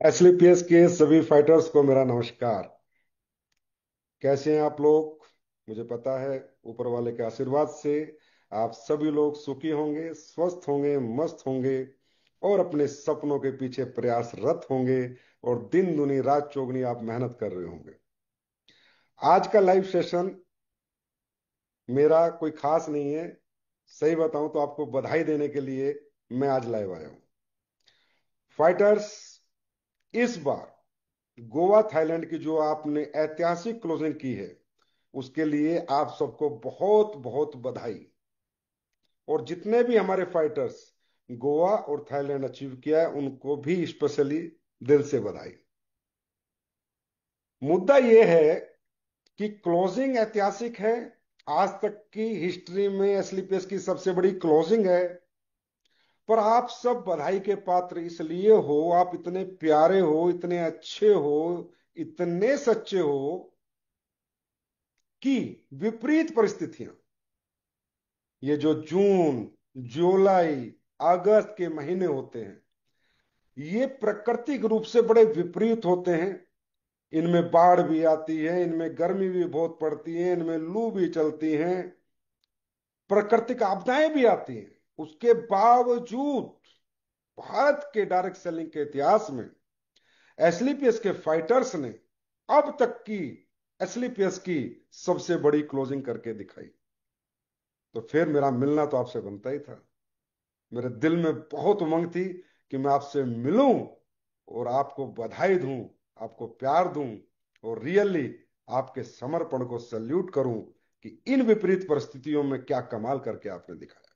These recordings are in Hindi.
एसलीपीएस के सभी फाइटर्स को मेरा नमस्कार। कैसे हैं आप लोग? मुझे पता है ऊपर वाले के आशीर्वाद से आप सभी लोग सुखी होंगे, स्वस्थ होंगे, मस्त होंगे और अपने सपनों के पीछे प्रयासरत होंगे और दिन दुनी रात चौगनी आप मेहनत कर रहे होंगे। आज का लाइव सेशन मेरा कोई खास नहीं है। सही बताऊं तो आपको बधाई देने के लिए मैं आज लाइव आया हूं। फाइटर्स, इस बार गोवा थाईलैंड की जो आपने ऐतिहासिक क्लोजिंग की है उसके लिए आप सबको बहुत बहुत बधाई। और जितने भी हमारे फाइटर्स गोवा और थाईलैंड अचीव किया है उनको भी स्पेशली दिल से बधाई। मुद्दा यह है कि क्लोजिंग ऐतिहासिक है। आज तक की हिस्ट्री में एसलीपीएस की सबसे बड़ी क्लोजिंग है। पर आप सब बधाई के पात्र इसलिए हो, आप इतने प्यारे हो, इतने अच्छे हो, इतने सच्चे हो कि विपरीत परिस्थितियां, ये जो जून, जुलाई, अगस्त के महीने होते हैं ये प्राकृतिक रूप से बड़े विपरीत होते हैं। इनमें बाढ़ भी आती है, इनमें गर्मी भी बहुत पड़ती है, इनमें लू भी चलती हैं, प्राकृतिक आपदाएं भी आती हैं। उसके बावजूद भारत के डायरेक्ट सेलिंग के इतिहास में एसलीपीएस के फाइटर्स ने अब तक की एसलीपीएस की सबसे बड़ी क्लोजिंग करके दिखाई। तो फिर मेरा मिलना तो आपसे बनता ही था। मेरे दिल में बहुत उमंग थी कि मैं आपसे मिलूं और आपको बधाई दूं, आपको प्यार दूं और रियली आपके समर्पण को सल्यूट करूं कि इन विपरीत परिस्थितियों में क्या कमाल करके आपने दिखाया।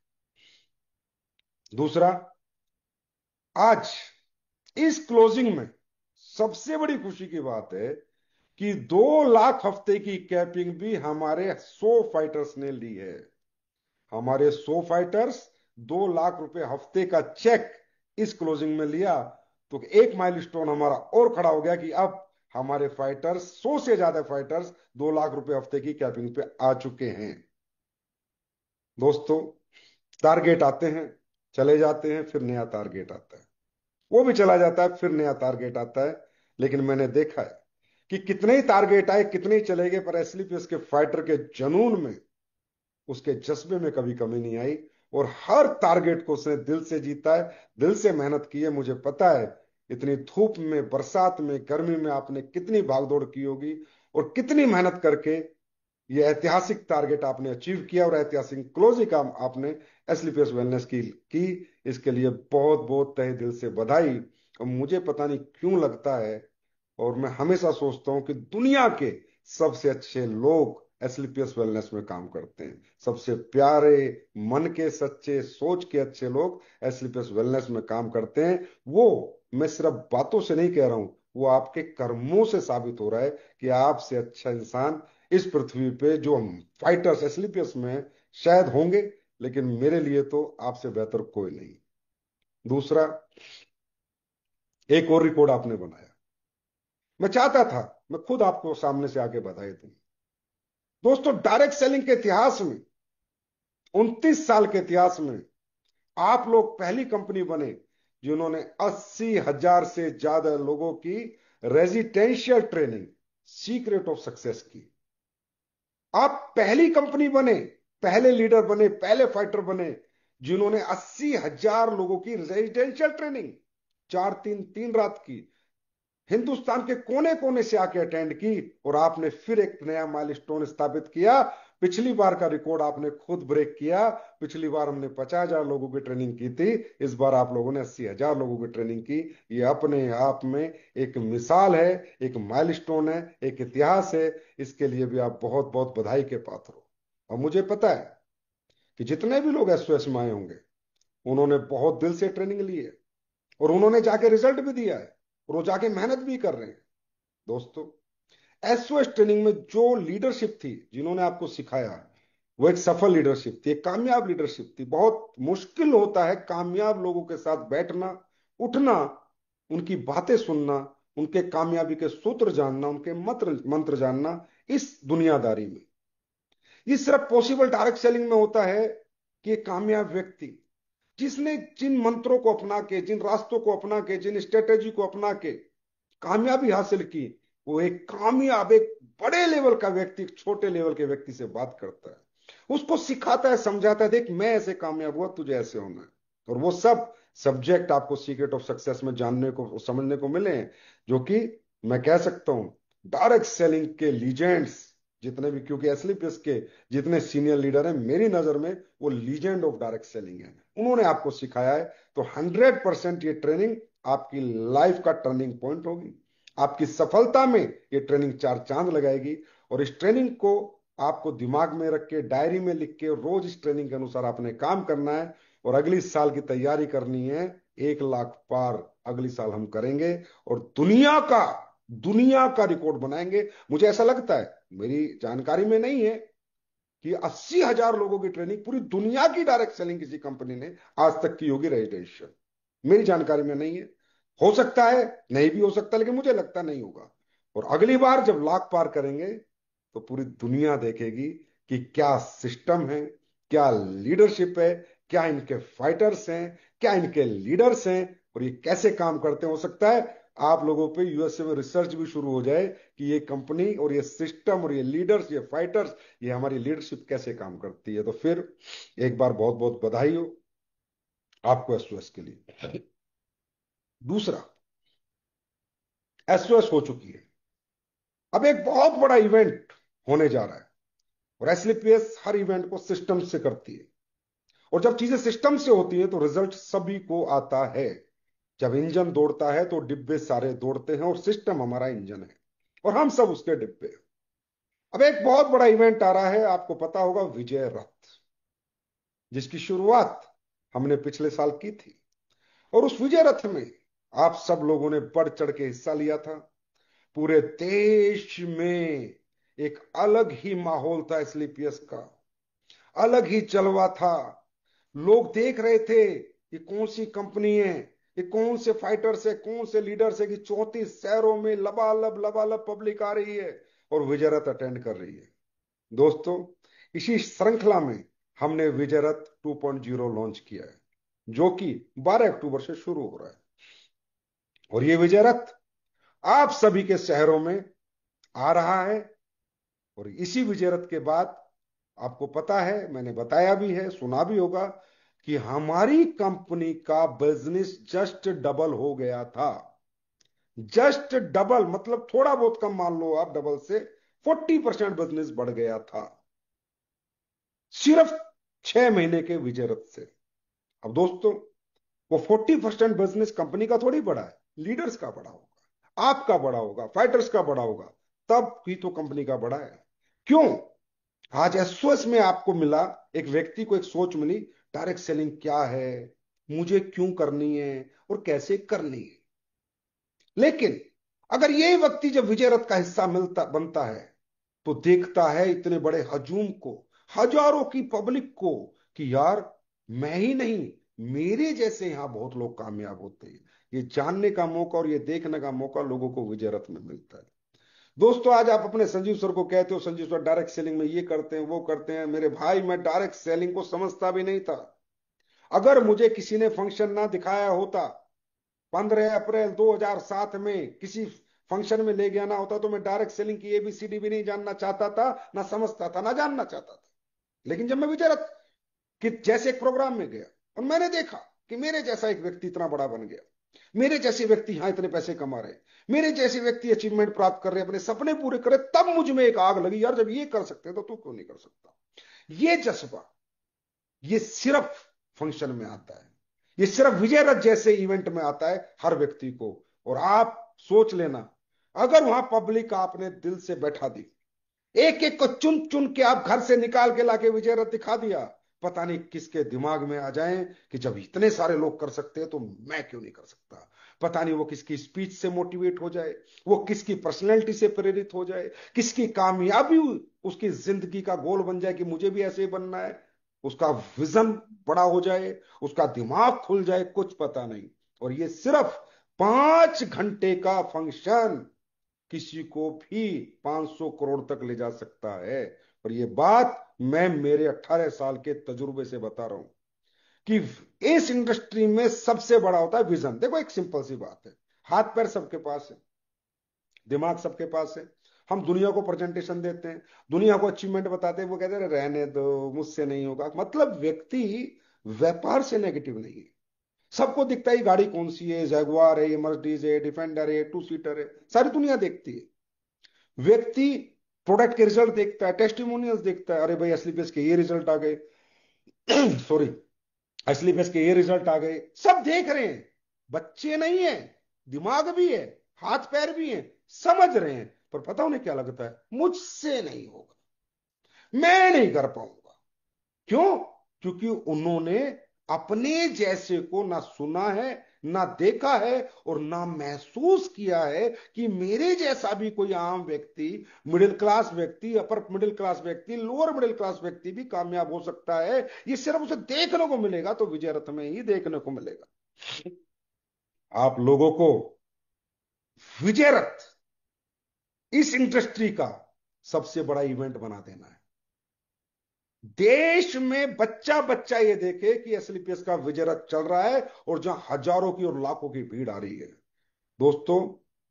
दूसरा, आज इस क्लोजिंग में सबसे बड़ी खुशी की बात है कि 2 लाख हफ्ते की कैपिंग भी हमारे 100 फाइटर्स ने ली है। हमारे 100 फाइटर्स 2 लाख रुपए हफ्ते का चेक इस क्लोजिंग में लिया। तो एक माइलस्टोन हमारा और खड़ा हो गया कि अब हमारे फाइटर्स, 100 से ज्यादा फाइटर्स 2 लाख रुपए हफ्ते की कैपिंग पे आ चुके हैं। दोस्तों, टारगेट आते हैं, चले जाते हैं, फिर नया टारगेट आता है, वो भी चला जाता है, फिर नया टारगेट आता है। लेकिन मैंने देखा है कि कितने ही टारगेट आए, कितने ही चले गए, पर एसलीपीएस के फाइटर के जुनून में, उसके जज्बे में कभी कमी नहीं आई। और हर टारगेट को उसने दिल से जीता है, दिल से मेहनत की है। मुझे पता है इतनी धूप में, बरसात में, गर्मी में आपने कितनी भागदौड़ की होगी और कितनी मेहनत करके ये ऐतिहासिक टारगेट आपने अचीव किया और ऐतिहासिक क्लोजिंग काम आपने एसलीपीएस वेलनेस की। इसके लिए बहुत बहुत तहे दिल से बधाई। और मुझे पता नहीं क्यों लगता है, और मैं हमेशा सोचता हूं कि दुनिया के सबसे अच्छे लोग एसलीपीएस वेलनेस में काम करते हैं। सबसे प्यारे, मन के सच्चे, सोच के अच्छे लोग एसलीपीएस वेलनेस में काम करते हैं। वो मैं सिर्फ बातों से नहीं कह रहा हूं, वो आपके कर्मों से साबित हो रहा है कि आपसे अच्छा इंसान इस पृथ्वी पे, जो हम फाइटर्स एसलीपीएस में हैं, शायद होंगे, लेकिन मेरे लिए तो आपसे बेहतर कोई नहीं। दूसरा, एक और रिकॉर्ड आपने बनाया। मैं चाहता था मैं खुद आपको सामने से आके बधाई दूं। दोस्तों, डायरेक्ट सेलिंग के इतिहास में, 29 साल के इतिहास में आप लोग पहली कंपनी बने जिन्होंने 80,000 से ज्यादा लोगों की residential training, secret of success की। आप पहली कंपनी बने, पहले लीडर बने, पहले फाइटर बने जिन्होंने 80,000 लोगों की रेजिडेंशियल ट्रेनिंग 4 दिन 3 रात की हिंदुस्तान के कोने कोने से आके अटेंड की। और आपने फिर एक नया माइलस्टोन स्थापित किया। पिछली बार का रिकॉर्ड आपने खुद ब्रेक किया। पिछली बार हमने 50,000 लोगों की ट्रेनिंग की थी, इस बार आप लोगों ने 80,000 लोगों की ट्रेनिंग की। ये अपने आप में एक मिसाल है, एक माइलस्टोन है, एक इतिहास है। इसके लिए भी आप बहुत बहुत बधाई के पात्र हो। और मुझे पता है कि जितने भी लोग एसओएस में आए होंगे उन्होंने बहुत दिल से ट्रेनिंग ली है और उन्होंने जाके रिजल्ट भी दिया है और वो जाके मेहनत भी कर रहे हैं। दोस्तों, एसओएस ट्रेनिंग में जो लीडरशिप थी, जिन्होंने आपको सिखाया, वो एक सफल लीडरशिप थी, एक कामयाब लीडरशिप थी। बहुत मुश्किल होता है कामयाब लोगों के साथ बैठना, उठना, उनकी बातें सुनना, उनके कामयाबी के सूत्र जानना, उनके मंत्र मंत्र जानना इस दुनियादारी में। ये सिर्फ पॉसिबल डायरेक्ट सेलिंग में होता है कि एक कामयाब व्यक्ति जिसने जिन मंत्रों को अपना के, जिन रास्तों को अपना के, जिन स्ट्रेटेजी को अपना के कामयाबी हासिल की, वो एक कामयाब, एक बड़े लेवल का व्यक्ति एक छोटे लेवल के व्यक्ति से बात करता है, उसको सिखाता है, समझाता है, देख मैं ऐसे कामयाब हुआ, तुझे ऐसे होना है। और वो सब सब्जेक्ट आपको सीक्रेट ऑफ सक्सेस में जानने को समझने को मिले हैं, जो कि मैं कह सकता हूं डायरेक्ट सेलिंग के लीजेंड्स जितने भी, क्योंकि एसलीपीएस के जितने सीनियर लीडर हैं मेरी नजर में वो लीजेंड ऑफ डायरेक्ट सेलिंग है, उन्होंने आपको सिखाया है। तो 100% ये ट्रेनिंग आपकी लाइफ का टर्निंग पॉइंट होगी, आपकी सफलता में ये ट्रेनिंग चार चांद लगाएगी। और इस ट्रेनिंग को आपको दिमाग में रख के डायरी में लिख के रोज इस ट्रेनिंग के अनुसार आपने काम करना है, और अगली साल की तैयारी करनी है। 1 लाख पार अगली साल हम करेंगे, और दुनिया का रिकॉर्ड बनाएंगे। मुझे ऐसा लगता है, मेरी जानकारी में नहीं है, कि 80,000 लोगों की ट्रेनिंग पूरी दुनिया की डायरेक्ट सेलिंग किसी कंपनी ने आज तक की होगी रजिस्ट्रेशन, मेरी जानकारी में नहीं है। हो सकता है, नहीं भी हो सकता, लेकिन मुझे लगता नहीं होगा। और अगली बार जब लाख पार करेंगे तो पूरी दुनिया देखेगी कि क्या सिस्टम है, क्या लीडरशिप है, क्या इनके फाइटर्स हैं, क्या इनके लीडर्स हैं, और ये कैसे काम करते हैं। हो सकता है आप लोगों पे यूएसए में रिसर्च भी शुरू हो जाए कि ये कंपनी और ये सिस्टम और ये लीडर्स, ये फाइटर्स, ये हमारी लीडरशिप कैसे काम करती है। तो फिर एक बार बहुत बहुत बधाई हो आपको एसओएस के लिए। दूसरा, एसओएस हो चुकी है, अब एक बहुत बड़ा इवेंट होने जा रहा है, और एसलीपीएस हर इवेंट को सिस्टम से करती है। और जब चीजें सिस्टम से होती है तो रिजल्ट सभी को आता है। जब इंजन दौड़ता है तो डिब्बे सारे दौड़ते हैं, और सिस्टम हमारा इंजन है और हम सब उसके डिब्बे हैं। अब एक बहुत बड़ा इवेंट आ रहा है, आपको पता होगा, विजय रथ, जिसकी शुरुआत हमने पिछले साल की थी। और उस विजय रथ में आप सब लोगों ने बढ़ चढ़ के हिस्सा लिया था। पूरे देश में एक अलग ही माहौल था एसलीपीएस का, अलग ही जलवा था। लोग देख रहे थे ये कौन सी कंपनी है, ये कौन से फाइटर्स है, कौन से लीडर्स है, कि 34 शहरों में लबालब लबालब पब्लिक आ रही है और विजय रथ अटेंड कर रही है। दोस्तों, इसी श्रृंखला में हमने विजय रथ 2.0 लॉन्च किया है, जो कि 12 अक्टूबर से शुरू हो रहा है। और ये विजय रथ आप सभी के शहरों में आ रहा है। और इसी विजय रथ के बाद आपको पता है, मैंने बताया भी है, सुना भी होगा, कि हमारी कंपनी का बिजनेस जस्ट डबल हो गया था। जस्ट डबल मतलब थोड़ा बहुत कम मान लो आप, डबल से 40% बिजनेस बढ़ गया था, सिर्फ 6 महीने के विजय रथ से। अब दोस्तों, वो 40% बिजनेस कंपनी का थोड़ी बढ़ा है, लीडर्स का बढ़ा होगा, आपका बढ़ा होगा, फाइटर्स का बढ़ा होगा, तब ही तो कंपनी का बढ़ा है। क्यों? आज एसओएस में आपको मिला, एक व्यक्ति को एक सोच मिली, डायरेक्ट सेलिंग क्या है, मुझे क्यों करनी है और कैसे करनी है। लेकिन अगर यही व्यक्ति जब विजय रथ का हिस्सा मिलता बनता है, तो देखता है इतने बड़े हजूम को, हजारों की पब्लिक को, कि यार मैं ही नहीं, मेरे जैसे यहां बहुत लोग कामयाब होते हैं। ये जानने का मौका और ये देखने का मौका लोगों को विजय रथ में मिलता है। दोस्तों, आज आप अपने संजीव सर को कहते हो, संजीव सर डायरेक्ट सेलिंग में ये करते हैं वो करते हैं। मेरे भाई, मैं डायरेक्ट सेलिंग को समझता भी नहीं था। अगर मुझे किसी ने फंक्शन ना दिखाया होता, 15 अप्रैल 2007 में किसी फंक्शन में ले गया ना होता, तो मैं डायरेक्ट सेलिंग की एबीसीडी भी नहीं जानना चाहता था, ना समझता था, ना जानना चाहता था। लेकिन जब मैं विजय रथ कि जैसे एक प्रोग्राम में गया और मैंने देखा कि मेरे जैसा एक व्यक्ति इतना बड़ा बन गया, मेरे जैसे व्यक्ति यहां इतने पैसे कमा रहे, मेरे जैसे व्यक्ति अचीवमेंट प्राप्त कर रहे, अपने सपने पूरे करे, तब मुझ में एक आग लगी, यार जब ये कर सकते हैं तो तू क्यों नहीं कर सकता। ये जज्बा, ये सिर्फ फंक्शन में आता है, ये सिर्फ विजय रथ जैसे इवेंट में आता है हर व्यक्ति को। और आप सोच लेना, अगर वहां पब्लिक आपने दिल से बैठा दी, एक एक को चुन चुन के आप घर से निकाल के लाके विजय रथ दिखा दिया, पता नहीं किसके दिमाग में आ जाए कि जब इतने सारे लोग कर सकते हैं तो मैं क्यों नहीं कर सकता। पता नहीं वो किसकी स्पीच से मोटिवेट हो जाए, वो किसकी पर्सनैलिटी से प्रेरित हो जाए, किसकी कामयाबी उसकी जिंदगी का गोल बन जाए कि मुझे भी ऐसे ही बनना है, उसका विजन बड़ा हो जाए, उसका दिमाग खुल जाए, कुछ पता नहीं। और ये सिर्फ 5 घंटे का फंक्शन किसी को भी 500 करोड़ तक ले जा सकता है। और ये बात मैं मेरे 18 साल के तजुर्बे से बता रहा हूं, कि इस इंडस्ट्री में सबसे बड़ा होता है विजन। देखो, एक सिंपल सी बात है, हाथ पैर सबके पास है, दिमाग सबके पास है। हम दुनिया को प्रेजेंटेशन देते हैं, दुनिया को अचीवमेंट बताते हैं, वो कहते हैं रहने दो, मुझसे नहीं होगा। मतलब व्यक्ति व्यापार से नेगेटिव नहीं है। सबको दिखता है ये गाड़ी कौन सी है, जैगुआर है, ये मर्सिडीज है, डिफेंडर है, टू सीटर है, सारी दुनिया देखती है। व्यक्ति प्रोडक्ट के रिजल्ट देखता है, टेस्टिमोनियल्स देखता है, अरे भाई असली पेस के ये रिजल्ट आ गए, सॉरी, असली पेस के ये रिजल्ट आ गए, सब देख रहे हैं। बच्चे नहीं है, दिमाग भी है, हाथ पैर भी है, समझ रहे हैं, पर पता उन्हें क्या लगता है, मुझसे नहीं होगा, मैं नहीं कर पाऊंगा। क्यों? क्योंकि उन्होंने अपने जैसे को ना सुना है, ना देखा है, और ना महसूस किया है कि मेरे जैसा भी कोई आम व्यक्ति, मिडिल क्लास व्यक्ति, अपर मिडिल क्लास व्यक्ति, लोअर मिडिल क्लास व्यक्ति भी कामयाब हो सकता है। ये सिर्फ उसे देखने को मिलेगा, तो विजय रथ में ही देखने को मिलेगा। आप लोगों को विजय रथ इस इंडस्ट्री का सबसे बड़ा इवेंट बना देना है। देश में बच्चा बच्चा ये देखे कि एसलीपीएस का विजय रथ चल रहा है, और जहां हजारों की और लाखों की भीड़ आ रही है। दोस्तों,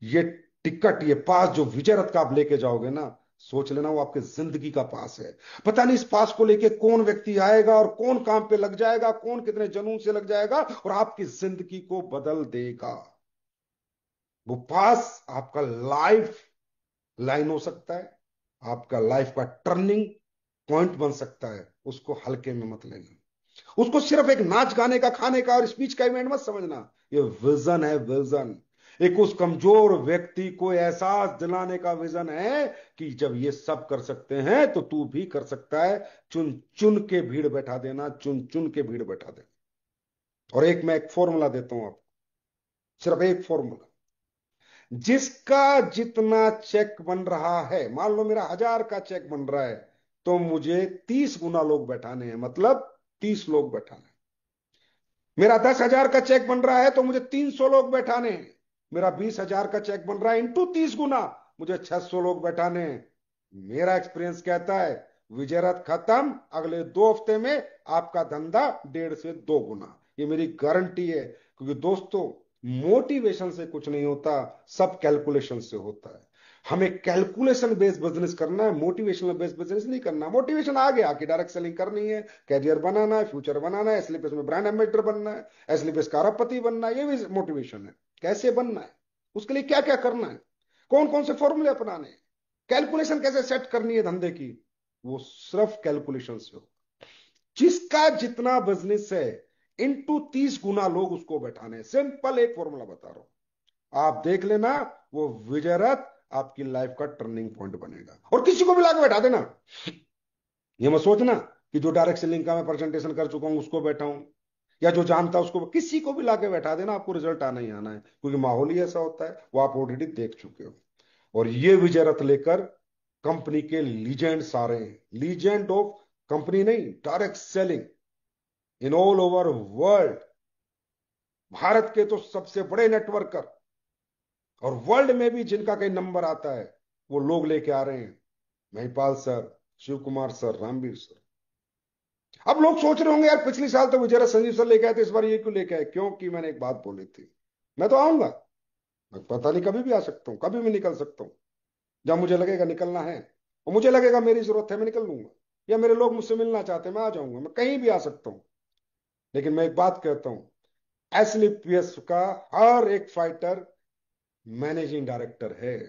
ये टिकट, ये पास जो विजय रथ का आप लेके जाओगे ना, सोच लेना वो आपके जिंदगी का पास है। पता नहीं इस पास को लेके कौन व्यक्ति आएगा और कौन काम पे लग जाएगा, कौन कितने जुनून से लग जाएगा और आपकी जिंदगी को बदल देगा। वो पास आपका लाइफ लाइन हो सकता है, आपका लाइफ का टर्निंग पॉइंट बन सकता है। उसको हल्के में मत लेना, उसको सिर्फ एक नाच गाने का, खाने का और स्पीच का इवेंट मत समझना। ये विजन है, विजन। एक उस कमजोर व्यक्ति को एहसास दिलाने का विजन है कि जब ये सब कर सकते हैं तो तू भी कर सकता है। चुन चुन के भीड़ बैठा देना, चुन चुन के भीड़ बैठा देना। और मैं एक फॉर्मूला देता हूं आपको, सिर्फ एक फॉर्मूला। जिसका जितना चेक बन रहा है, मान लो मेरा 1000 का चेक बन रहा है, तो मुझे 30 गुना लोग बैठाने हैं, मतलब 30 लोग बैठाने हैं। मेरा 10,000 का चेक बन रहा है तो मुझे 300 लोग बैठाने हैं। मेरा 20,000 का चेक बन रहा है, इंटू 30 गुना, मुझे 600 लोग बैठाने हैं। मेरा एक्सपीरियंस कहता है विजय रथ खत्म, अगले 2 हफ्ते में आपका धंधा 1.5 से 2 गुना। ये मेरी गारंटी है। क्योंकि दोस्तों, मोटिवेशन से कुछ नहीं होता, सब कैलकुलेशन से होता है। हमें कैलकुलेशन बेस्ड बिजनेस करना है, मोटिवेशनल बेस्ड बिजनेस नहीं करना। मोटिवेशन आ गया कि डायरेक्ट सेलिंग करनी है, कैरियर बनाना है, फ्यूचर बनाना है, एसलीपीएस में ब्रांड एम्बेसडर बनना है, एसलीपीएस का अरबपति बनना है, ये भी मोटिवेशन है। कैसे बनना है, उसके लिए क्या क्या करना है, कौन कौन से फॉर्मूले अपनाने हैं, कैलकुलेशन कैसे सेट करनी है धंधे की, वो सिर्फ कैलकुलेशन से हो। जिसका जितना बिजनेस है, इंटू 30 गुना लोग उसको बैठाने हैं। सिंपल एक फॉर्मूला बता रहा हूं, आप देख लेना। वो विजय रथ आपकी लाइफ का टर्निंग पॉइंट बनेगा। और किसी को भी लाके बैठा देना, ये मत सोचना कि जो डायरेक्ट सेलिंग का मैं प्रेजेंटेशन कर चुका हूं उसको बैठाऊं, या जो जानता है उसको, किसी को भी लाके बैठा देना, आपको रिजल्ट आना ही आना है। क्योंकि माहौल ही ऐसा होता है, वो आप ऑलरेडी देख चुके हो। और ये विजय रथ लेकर कंपनी के लीजेंड्स आ रहे हैं। लीजेंड ऑफ कंपनी नहीं, direct selling in all over world. Bharat के तो सबसे बड़े नेटवर्कर और वर्ल्ड में भी जिनका कहीं नंबर आता है, वो लोग लेके आ रहे हैं। Mahipal sir, Shiv Kumar sir, Ramveer sir. अब लोग सोच रहे होंगे यार पिछले साल तो विजय संजीव सर लेके आए थे, इस बार ये क्यों लेके आए? क्योंकि मैंने एक बात बोली थी, मैं तो आऊंगा। मैं पता नहीं कभी भी आ सकता हूँ, कभी भी निकल सकता हूँ। जब मुझे लगेगा निकलना है और मुझे लगेगा मेरी जरूरत है, मैं निकल लूंगा। या मेरे लोग मुझसे मिलना चाहते हैं, मैं आ जाऊंगा। मैं कहीं भी आ सकता हूँ। लेकिन मैं एक बात कहता हूँ, एसलीपीएस का हर एक फाइटर मैनेजिंग डायरेक्टर है।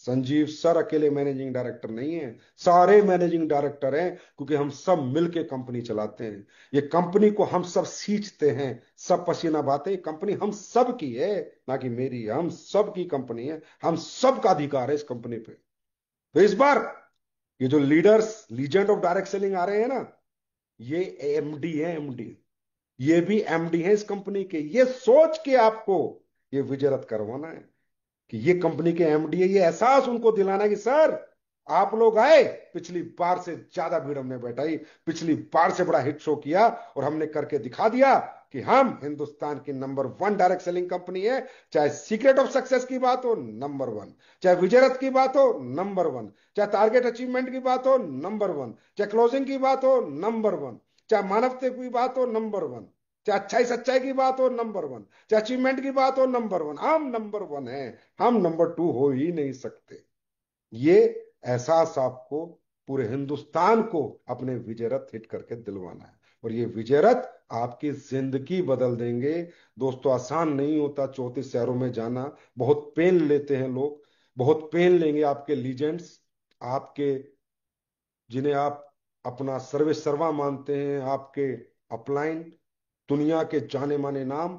संजीव सर अकेले मैनेजिंग डायरेक्टर नहीं है, सारे मैनेजिंग डायरेक्टर हैं। क्योंकि हम सब मिलके कंपनी चलाते हैं। ये कंपनी को हम सब सींचते हैं, सब पसीना बहाते हैं। कंपनी हम सब की है, ना कि मेरी। हम सब की कंपनी है, हम सब का अधिकार है इस कंपनी पे। तो इस बार ये जो leaders, legend of direct selling आ रहे हैं ना, ये एमडी है, एमडी। ये भी एमडी है इस कंपनी के। ये सोच के आपको ये विजय रथ करवाना है कि ये कंपनी के एमडी है। ये एहसास उनको दिलाना है कि सर, आप लोग आए, पिछली बार से ज्यादा भीड़ हमने बैठाई, पिछली बार से बड़ा हिट शो किया, और हमने करके दिखा दिया कि हम हिंदुस्तान की नंबर 1 डायरेक्ट सेलिंग कंपनी है। चाहे सीक्रेट ऑफ सक्सेस की बात हो, नंबर 1। चाहे विजय रथ की बात हो, नंबर 1। चाहे टारगेट अचीवमेंट की बात हो, नंबर 1। चाहे क्लोजिंग की बात हो, नंबर 1। चाहे मानवता की बात हो, नंबर 1। चाहे अच्छाई सच्चाई की बात हो, नंबर वन। चाहे अचीवमेंट की बात हो, नंबर वन। हम नंबर वन है, हम नंबर टू हो ही नहीं सकते। ये एहसास आपको पूरे हिंदुस्तान को अपने विजय रथ हिट करके दिलवाना है। और ये विजय रथ आपकी जिंदगी बदल देंगे। दोस्तों, आसान नहीं होता 34 शहरों में जाना। बहुत पेन लेते हैं लोग, बहुत पेन लेंगे आपके लीजेंड्स, आपके जिन्हें आप अपना सर्वे सर्वा मानते हैं, आपके अपलाइन, दुनिया के जाने माने नाम।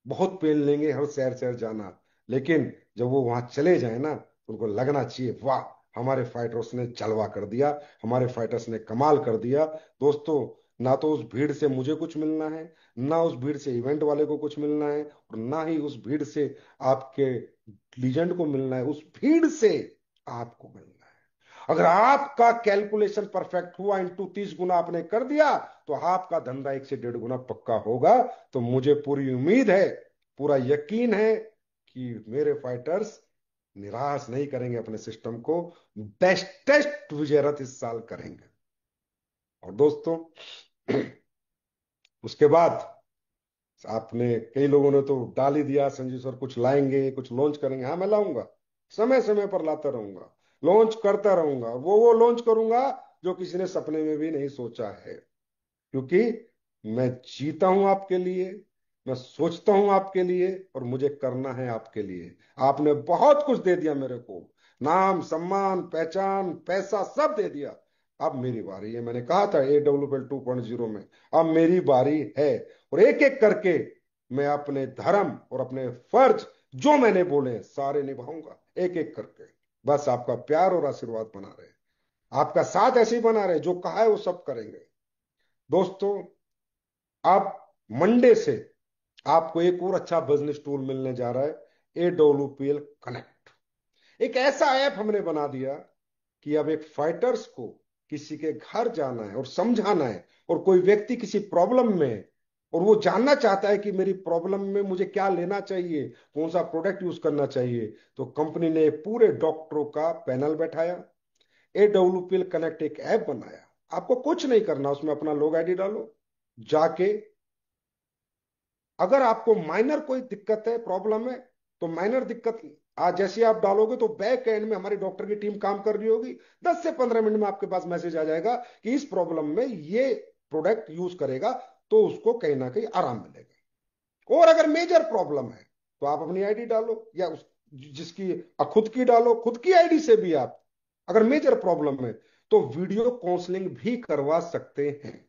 बहुत पेन लेंगे हर शहर शहर जाना। लेकिन जब वो वहां चले जाए ना, तो उनको लगना चाहिए, वाह, हमारे फाइटर्स ने जलवा कर दिया, हमारे फाइटर्स ने कमाल कर दिया। दोस्तों, ना तो उस भीड़ से मुझे कुछ मिलना है, ना उस भीड़ से इवेंट वाले को कुछ मिलना है, और ना ही उस भीड़ से आपके लीजेंड को मिलना है। उस भीड़ से आपको मिलना है। अगर आपका कैलकुलेशन परफेक्ट हुआ, इंटू 30 गुना आपने कर दिया, तो आपका धंधा 1 से 1.5 गुना पक्का होगा। तो मुझे पूरी उम्मीद है, पूरा यकीन है कि मेरे फाइटर्स निराश नहीं करेंगे अपने सिस्टम को। बेस्टेस्ट विजय रथ इस साल करेंगे। और दोस्तों, उसके बाद आपने, कई लोगों ने तो डाल ही दिया, संजीव सर कुछ लाएंगे, कुछ लॉन्च करेंगे। हाँ, मैं लाऊंगा, समय समय पर लाता रहूंगा, लॉन्च करता रहूंगा। वो लॉन्च करूंगा जो किसी ने सपने में भी नहीं सोचा है। क्योंकि मैं जीता हूं आपके लिए, मैं सोचता हूं आपके लिए, और मुझे करना है आपके लिए। आपने बहुत कुछ दे दिया मेरे को, नाम सम्मान पहचान पैसा सब दे दिया। अब मेरी बारी है। मैंने कहा था AWL 2.0 में, अब मेरी बारी है। और एक एक करके मैं अपने धर्म और अपने फर्ज जो मैंने बोले सारे निभाऊंगा, एक एक करके। बस आपका प्यार और आशीर्वाद बना रहे, आपका साथ ऐसे ही बना रहे, जो कहा है वो सब करेंगे। दोस्तों, अब मंडे से आपको एक और अच्छा बिजनेस टूल मिलने जा रहा है, AWPL कनेक्ट। एक ऐसा ऐप हमने बना दिया कि अब एक फाइटर्स को किसी के घर जाना है और समझाना है, और कोई व्यक्ति किसी प्रॉब्लम में है, और वो जानना चाहता है कि मेरी प्रॉब्लम में मुझे क्या लेना चाहिए, कौन सा प्रोडक्ट यूज करना चाहिए, तो कंपनी ने पूरे डॉक्टरों का पैनल बैठाया, AWPL कनेक्ट एक ऐप बनाया। आपको कुछ नहीं करना, उसमें अपना लोग आईडी डालो, जाके अगर आपको माइनर कोई दिक्कत है, प्रॉब्लम है, तो माइनर दिक्कत आज जैसे आप डालोगे तो बैक एंड में हमारी डॉक्टर की टीम काम कर रही होगी। 10 से 15 मिनट में आपके पास मैसेज आ जाएगा कि इस प्रॉब्लम में ये प्रोडक्ट यूज करेगा तो उसको कहीं ना कहीं आराम मिलेगा। और अगर मेजर प्रॉब्लम है, तो आप अपनी आईडी डालो, या जिसकी खुद की डालो, खुद की आईडी से भी आप, अगर मेजर प्रॉब्लम है, तो वीडियो काउंसलिंग भी करवा सकते हैं,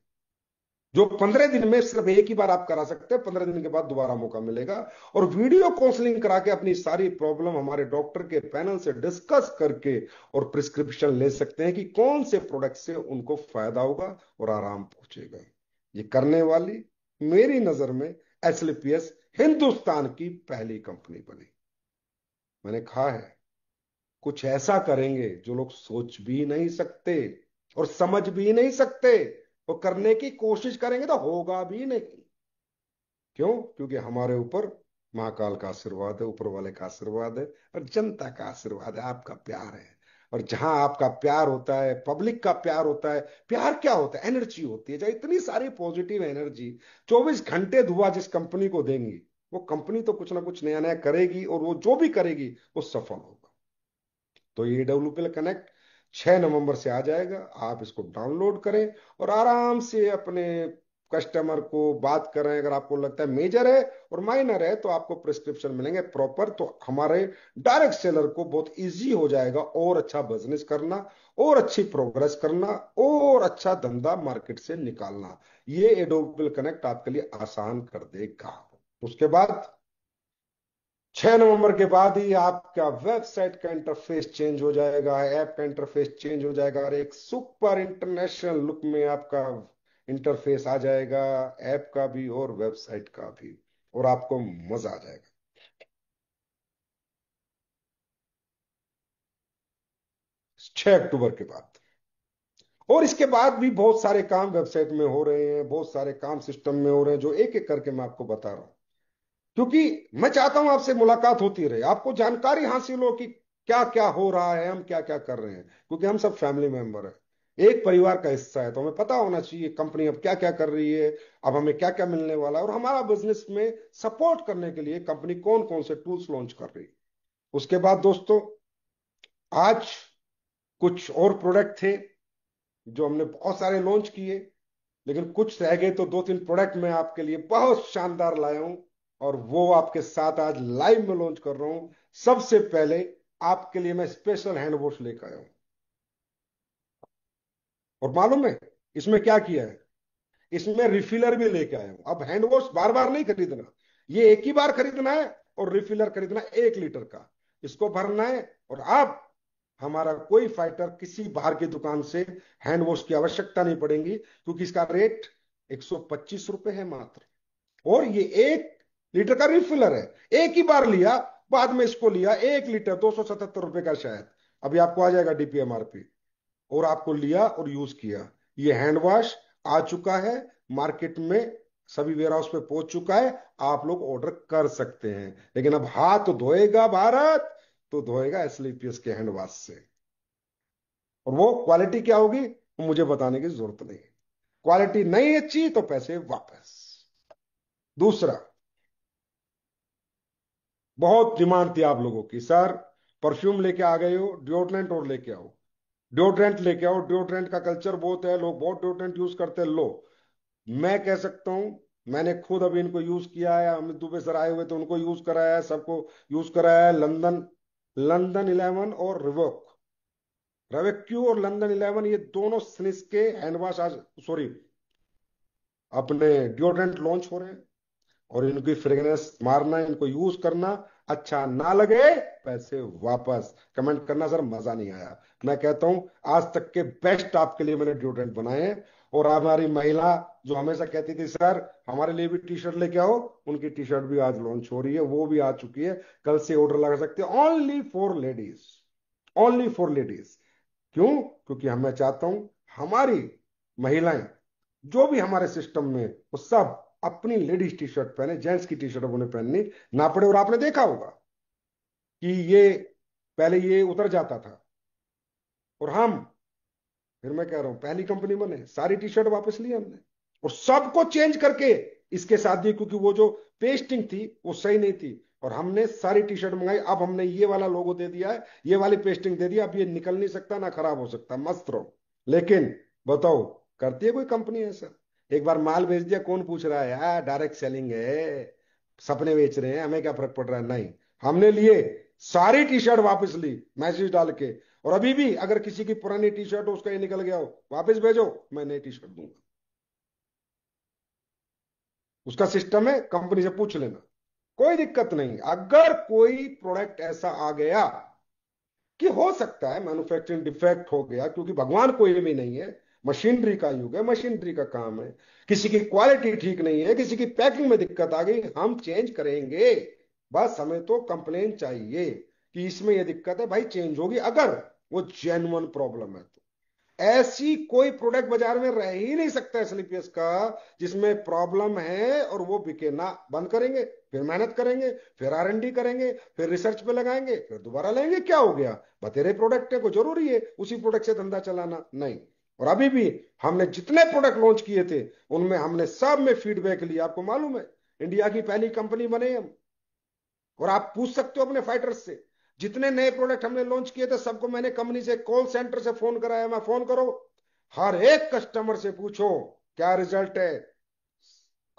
जो 15 दिन में सिर्फ एक ही बार आप करा सकते हैं। 15 दिन के बाद दोबारा मौका मिलेगा। और वीडियो काउंसलिंग करा के अपनी सारी प्रॉब्लम हमारे डॉक्टर के पैनल से डिस्कस करके और प्रिस्क्रिप्शन ले सकते हैं कि कौन से प्रोडक्ट से उनको फायदा होगा और आराम पहुंचेगा। ये करने वाली मेरी नजर में SLPS हिंदुस्तान की पहली कंपनी बनी। मैंने कहा है, कुछ ऐसा करेंगे जो लोग सोच भी नहीं सकते और समझ भी नहीं सकते, वो करने की कोशिश करेंगे तो होगा भी नहीं। क्यों? क्योंकि हमारे ऊपर महाकाल का आशीर्वाद है, ऊपर वाले का आशीर्वाद है, और जनता का आशीर्वाद है, आपका प्यार है। और जहां आपका प्यार होता है, पब्लिक का प्यार होता है, प्यार क्या होता है? एनर्जी होती है। जहाँ इतनी सारी पॉजिटिव एनर्जी 24 घंटे धुआं जिस कंपनी को देंगी, वो कंपनी तो कुछ ना कुछ नया नया करेगी, और वो जो भी करेगी वो सफल होगा। तो ये AWPL कनेक्ट 6 नवंबर से आ जाएगा। आप इसको डाउनलोड करें और आराम से अपने कस्टमर को बात करें। अगर आपको लगता है मेजर है और माइनर है, तो आपको प्रिस्क्रिप्शन मिलेंगे प्रॉपर, तो हमारे डायरेक्ट सेलर को बहुत इजी हो जाएगा और अच्छा बिजनेस करना, और अच्छी प्रोग्रेस करना, और अच्छा धंधा मार्केट से निकालना। ये AWPL कनेक्ट आपके लिए आसान कर देगा। उसके बाद 6 नवंबर के बाद ही आपका वेबसाइट का इंटरफेस चेंज हो जाएगा, ऐप का इंटरफेस चेंज हो जाएगा, और एक सुपर इंटरनेशनल लुक में आपका इंटरफेस आ जाएगा, ऐप का भी और वेबसाइट का भी, और आपको मजा आ जाएगा। 6 अक्टूबर के बाद। और इसके बाद भी बहुत सारे काम वेबसाइट में हो रहे हैं, बहुत सारे काम सिस्टम में हो रहे हैं, जो एक एक करके मैं आपको बता रहा हूं। क्योंकि मैं चाहता हूं आपसे मुलाकात होती रहे, आपको जानकारी हासिल हो कि क्या क्या हो रहा है, हम क्या क्या कर रहे हैं, क्योंकि हम सब फैमिली मेंबर हैं। एक परिवार का हिस्सा है, तो हमें पता होना चाहिए कंपनी अब क्या क्या कर रही है, अब हमें क्या क्या मिलने वाला है, और हमारा बिजनेस में सपोर्ट करने के लिए कंपनी कौन कौन से टूल्स लॉन्च कर रही है। उसके बाद दोस्तों, आज कुछ और प्रोडक्ट थे जो हमने बहुत सारे लॉन्च किए, लेकिन कुछ रह गए, तो दो तीन प्रोडक्ट मैं आपके लिए बहुत शानदार लाया हूं, और वो आपके साथ आज लाइव में लॉन्च कर रहा हूं। सबसे पहले आपके लिए मैं स्पेशल हैंड वॉश लेकर आया हूं। और मालूम है इसमें क्या किया है? इसमें रिफिलर भी लेके आया हूं। अब हैंड वॉश बार बार नहीं खरीदना, ये एक ही बार खरीदना है, और रिफिलर खरीदना 1 लीटर का, इसको भरना है। और अब हमारा कोई फाइटर किसी बाहर की दुकान से हैंड वॉश की आवश्यकता नहीं पड़ेगी, क्योंकि इसका रेट 125 रुपए है मात्र। और ये 1 लीटर का रिफिलर है, एक ही बार लिया, बाद में इसको लिया 1 लीटर 277 रुपए का शायद, अभी आपको आ जाएगा डीपीएमआरपी, और आपको लिया और यूज किया। ये हैंड वॉश आ चुका है मार्केट में, सभी वेयर हाउस पे पहुंच चुका है, आप लोग ऑर्डर कर सकते हैं। लेकिन अब हाथ धोएगा भारत, तो धोएगा एसलीपीएस के हैंड वॉश से। और वो क्वालिटी क्या होगी वो मुझे बताने की जरूरत नहीं है। क्वालिटी नहीं अच्छी तो पैसे वापस। दूसरा, बहुत डिमांड थी आप लोगों की, सर परफ्यूम लेके आ गए हो, डिओड्रेंट और लेके आओ, डिओड्रेंट लेके आओ। डिओड्रेंट का कल्चर बहुत है, लोग बहुत डिओड्रेंट यूज करते हैं। लो, मैं कह सकता हूं, मैंने खुद अभी इनको यूज किया है, हम दुबई सर आए हुए तो उनको यूज कराया है, सबको यूज कराया है। लंदन लंदन 11 और रिवोक, रेवेक्यू और लंदन 11, ये दोनों स्निस के हैंड वॉश आज, सॉरी, अपने डिओड्रेंट लॉन्च हो रहे हैं। और इनकी फ्रेग्रेंस मारना, इनको यूज करना, अच्छा ना लगे पैसे वापस। कमेंट करना सर मजा नहीं आया। मैं कहता हूं आज तक के बेस्ट आपके लिए मैंने डिओड्रेंट बनाए हैं। और हमारी महिला जो हमेशा कहती थी सर हमारे लिए भी टी शर्ट लेके आओ, उनकी टी शर्ट भी आज लॉन्च हो रही है, वो भी आ चुकी है, कल से ऑर्डर लगा सकते हैं। Only for ladies, only for ladies. क्यों? क्योंकि मैं चाहता हूं हमारी महिलाएं जो भी हमारे सिस्टम में, वो सब अपनी लेडीज टी शर्ट पहने, जेंट्स की टी शर्ट उन्हें पहननी ना पड़े। और आपने देखा होगा कि ये पहले ये उतर जाता था, और हम, फिर मैं कह रहा हूं पहली कंपनी बने, सारी टी शर्ट वापस ली हमने, और सबको चेंज करके इसके साथ दी, क्योंकि वो जो पेस्टिंग थी वो सही नहीं थी। और हमने सारी टी शर्ट मंगाई, अब हमने ये वाला लोगो दे दिया है, ये वाली पेस्टिंग दे दिया, अब ये निकल नहीं सकता ना खराब हो सकता, मस्त रहो। लेकिन बताओ, करती है कोई कंपनी ऐसा? एक बार माल भेज दिया, कौन पूछ रहा है यार, डायरेक्ट सेलिंग है, सपने बेच रहे हैं, हमें क्या फर्क पड़ रहा है? नहीं, हमने लिए, सारी टी शर्ट वापस ली मैसेज डाल के। और अभी भी अगर किसी की पुरानी टी शर्ट हो, उसका ये निकल गया हो, वापस भेजो, मैं नई टी शर्ट दूंगा। उसका सिस्टम है, कंपनी से पूछ लेना, कोई दिक्कत नहीं। अगर कोई प्रोडक्ट ऐसा आ गया कि हो सकता है मैन्युफैक्चरिंग डिफेक्ट हो गया, क्योंकि भगवान कोई भी नहीं है, मशीनरी का युग है, मशीनरी का काम है, किसी की क्वालिटी ठीक नहीं है, किसी की पैकिंग में दिक्कत आ गई, हम चेंज करेंगे। बस हमें तो कंप्लेन चाहिए कि इसमें यह दिक्कत है, भाई चेंज होगी, अगर वो जेन्युइन प्रॉब्लम है तो। ऐसी कोई प्रोडक्ट बाजार में रह ही नहीं सकता एसलीपीएस का जिसमें प्रॉब्लम है और वो बिके ना। बंद करेंगे, फिर मेहनत करेंगे, फिर आर&डी करेंगे, फिर रिसर्च पे लगाएंगे, फिर दोबारा लेंगे, क्या हो गया, बतेरे प्रोडक्ट है, को जरूरी है उसी प्रोडक्ट से धंधा चलाना? नहीं। और अभी भी हमने जितने प्रोडक्ट लॉन्च किए थे, उनमें हमने सब में फीडबैक लिया। आपको मालूम है इंडिया की पहली कंपनी बने हम। और आप पूछ सकते हो अपने फाइटर्स से, जितने नए प्रोडक्ट हमने लॉन्च किए थे सबको मैंने कंपनी से कॉल सेंटर से फोन कराया। मैं फोन करो, हर एक कस्टमर से पूछो क्या रिजल्ट है,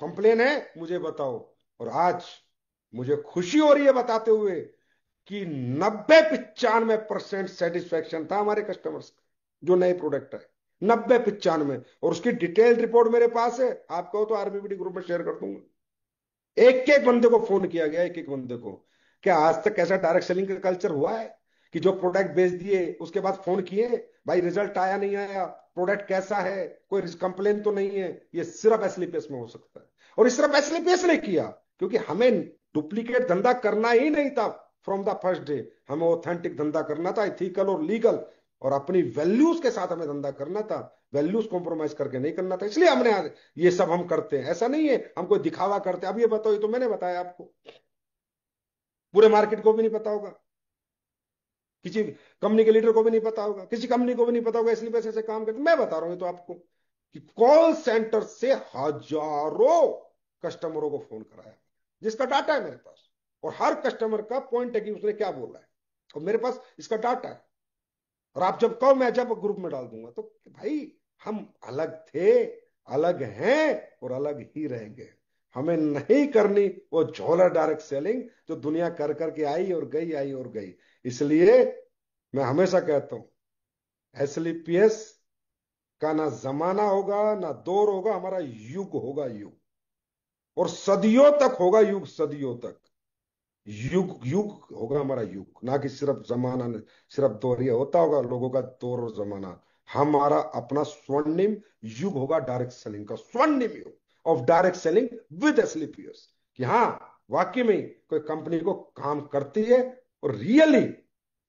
कंप्लेन है मुझे बताओ। और आज मुझे खुशी हो रही है बताते हुए कि 90-95% सेटिस्फेक्शन था हमारे कस्टमर्स का, जो नए प्रोडक्ट है, 90-95। और उसकी डिटेल्ड रिपोर्ट मेरे पास है, आपको तो आरबीबीडी ग्रुप में शेयर कर दूंगा। एक एक बंदे को फोन किया गया, एक एक बंदे को। क्या आज तक ऐसा डायरेक्ट सेलिंग का कल्चर हुआ है कि जो प्रोडक्ट बेच दिए उसके बाद फोन किए, भाई रिजल्ट आया नहीं आया, प्रोडक्ट कैसा है, कोई कंप्लेन तो नहीं है? ये सिर्फ एसलीपीएस में हो सकता है। और इस सिर्फ एसलीपीएस ने किया, क्योंकि हमें डुप्लीकेट धंधा करना ही नहीं था। फ्रॉम द फर्स्ट डे हमें ऑथेंटिक धंधा करना था, इथिकल और लीगल, और अपनी वैल्यूज के साथ हमें धंधा करना था। वैल्यूज कॉम्प्रोमाइज करके नहीं करना था, इसलिए हमने आज ये सब हम करते हैं। ऐसा नहीं है हम कोई दिखावा करते हैं। अब ये बताओ, ये तो मैंने बताया आपको, पूरे मार्केट को भी नहीं पता होगा। किसी कंपनी के लीडर को भी नहीं पता होगा, किसी कंपनी को भी नहीं पता होगा, इसलिए पैसे से काम करते। मैं बता रहा हूं तो आपको कि कॉल सेंटर से हजारों कस्टमरों को फोन कराया, जिसका डाटा है मेरे पास, और हर कस्टमर का पॉइंट है कि उसने क्या बोला है, और मेरे पास इसका डाटा है। और आप जब कहो मैं जब ग्रुप में डाल दूंगा, तो भाई हम अलग थे, अलग हैं, और अलग ही रहेंगे। हमें नहीं करनी वो झोला डायरेक्ट सेलिंग जो दुनिया कर करके आई और गई, आई और गई। इसलिए मैं हमेशा कहता हूं, एसलीपीएस का ना जमाना होगा ना दौर होगा, हमारा युग होगा, युग। और सदियों तक होगा युग, सदियों तक युग, युग होगा हमारा युग, ना कि सिर्फ जमाना नहीं, सिर्फ दौर। ये होता होगा लोगों का दौर और जमाना, हमारा अपना स्वर्णिम युग होगा डायरेक्ट सेलिंग का, स्वर्णिम युग ऑफ डायरेक्ट सेलिंग विद एसलीपीएस। कि हाँ, वाकई में कोई कंपनी को काम करती है, और रियली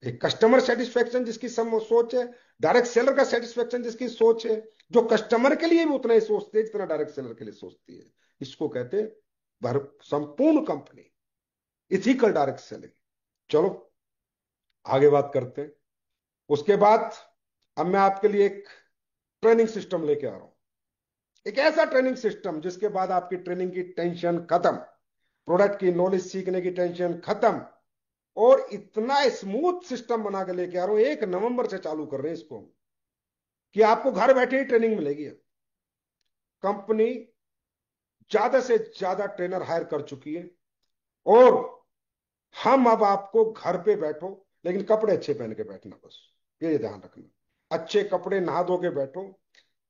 एक कस्टमर सेटिस्फेक्शन जिसकी सब सोच है, डायरेक्ट सेलर का सेटिस्फेक्शन जिसकी सोच है, जो कस्टमर के लिए भी उतना ही सोचती है जितना डायरेक्ट सेलर के लिए सोचती है, इसको कहते हैं संपूर्ण कंपनी इथिकल डायरेक्ट सेलिंग। चलो आगे बात करते हैं। उसके बाद अब मैं आपके लिए एक ट्रेनिंग सिस्टम लेके आ रहा हूं, एक ऐसा ट्रेनिंग सिस्टम जिसके बाद आपकी ट्रेनिंग की टेंशन खत्म, प्रोडक्ट की नॉलेज सीखने की टेंशन खत्म, और इतना स्मूथ सिस्टम बना के लेके आ रहा हूं, 1 नवंबर से चालू कर रहे हैं इसको, कि आपको घर बैठे ही ट्रेनिंग मिलेगी। कंपनी ज्यादा से ज्यादा ट्रेनर हायर कर चुकी है, और हम अब आपको घर पे बैठो, लेकिन कपड़े अच्छे पहन के बैठना, बस ये ध्यान रखना, अच्छे कपड़े नहा धो के बैठो।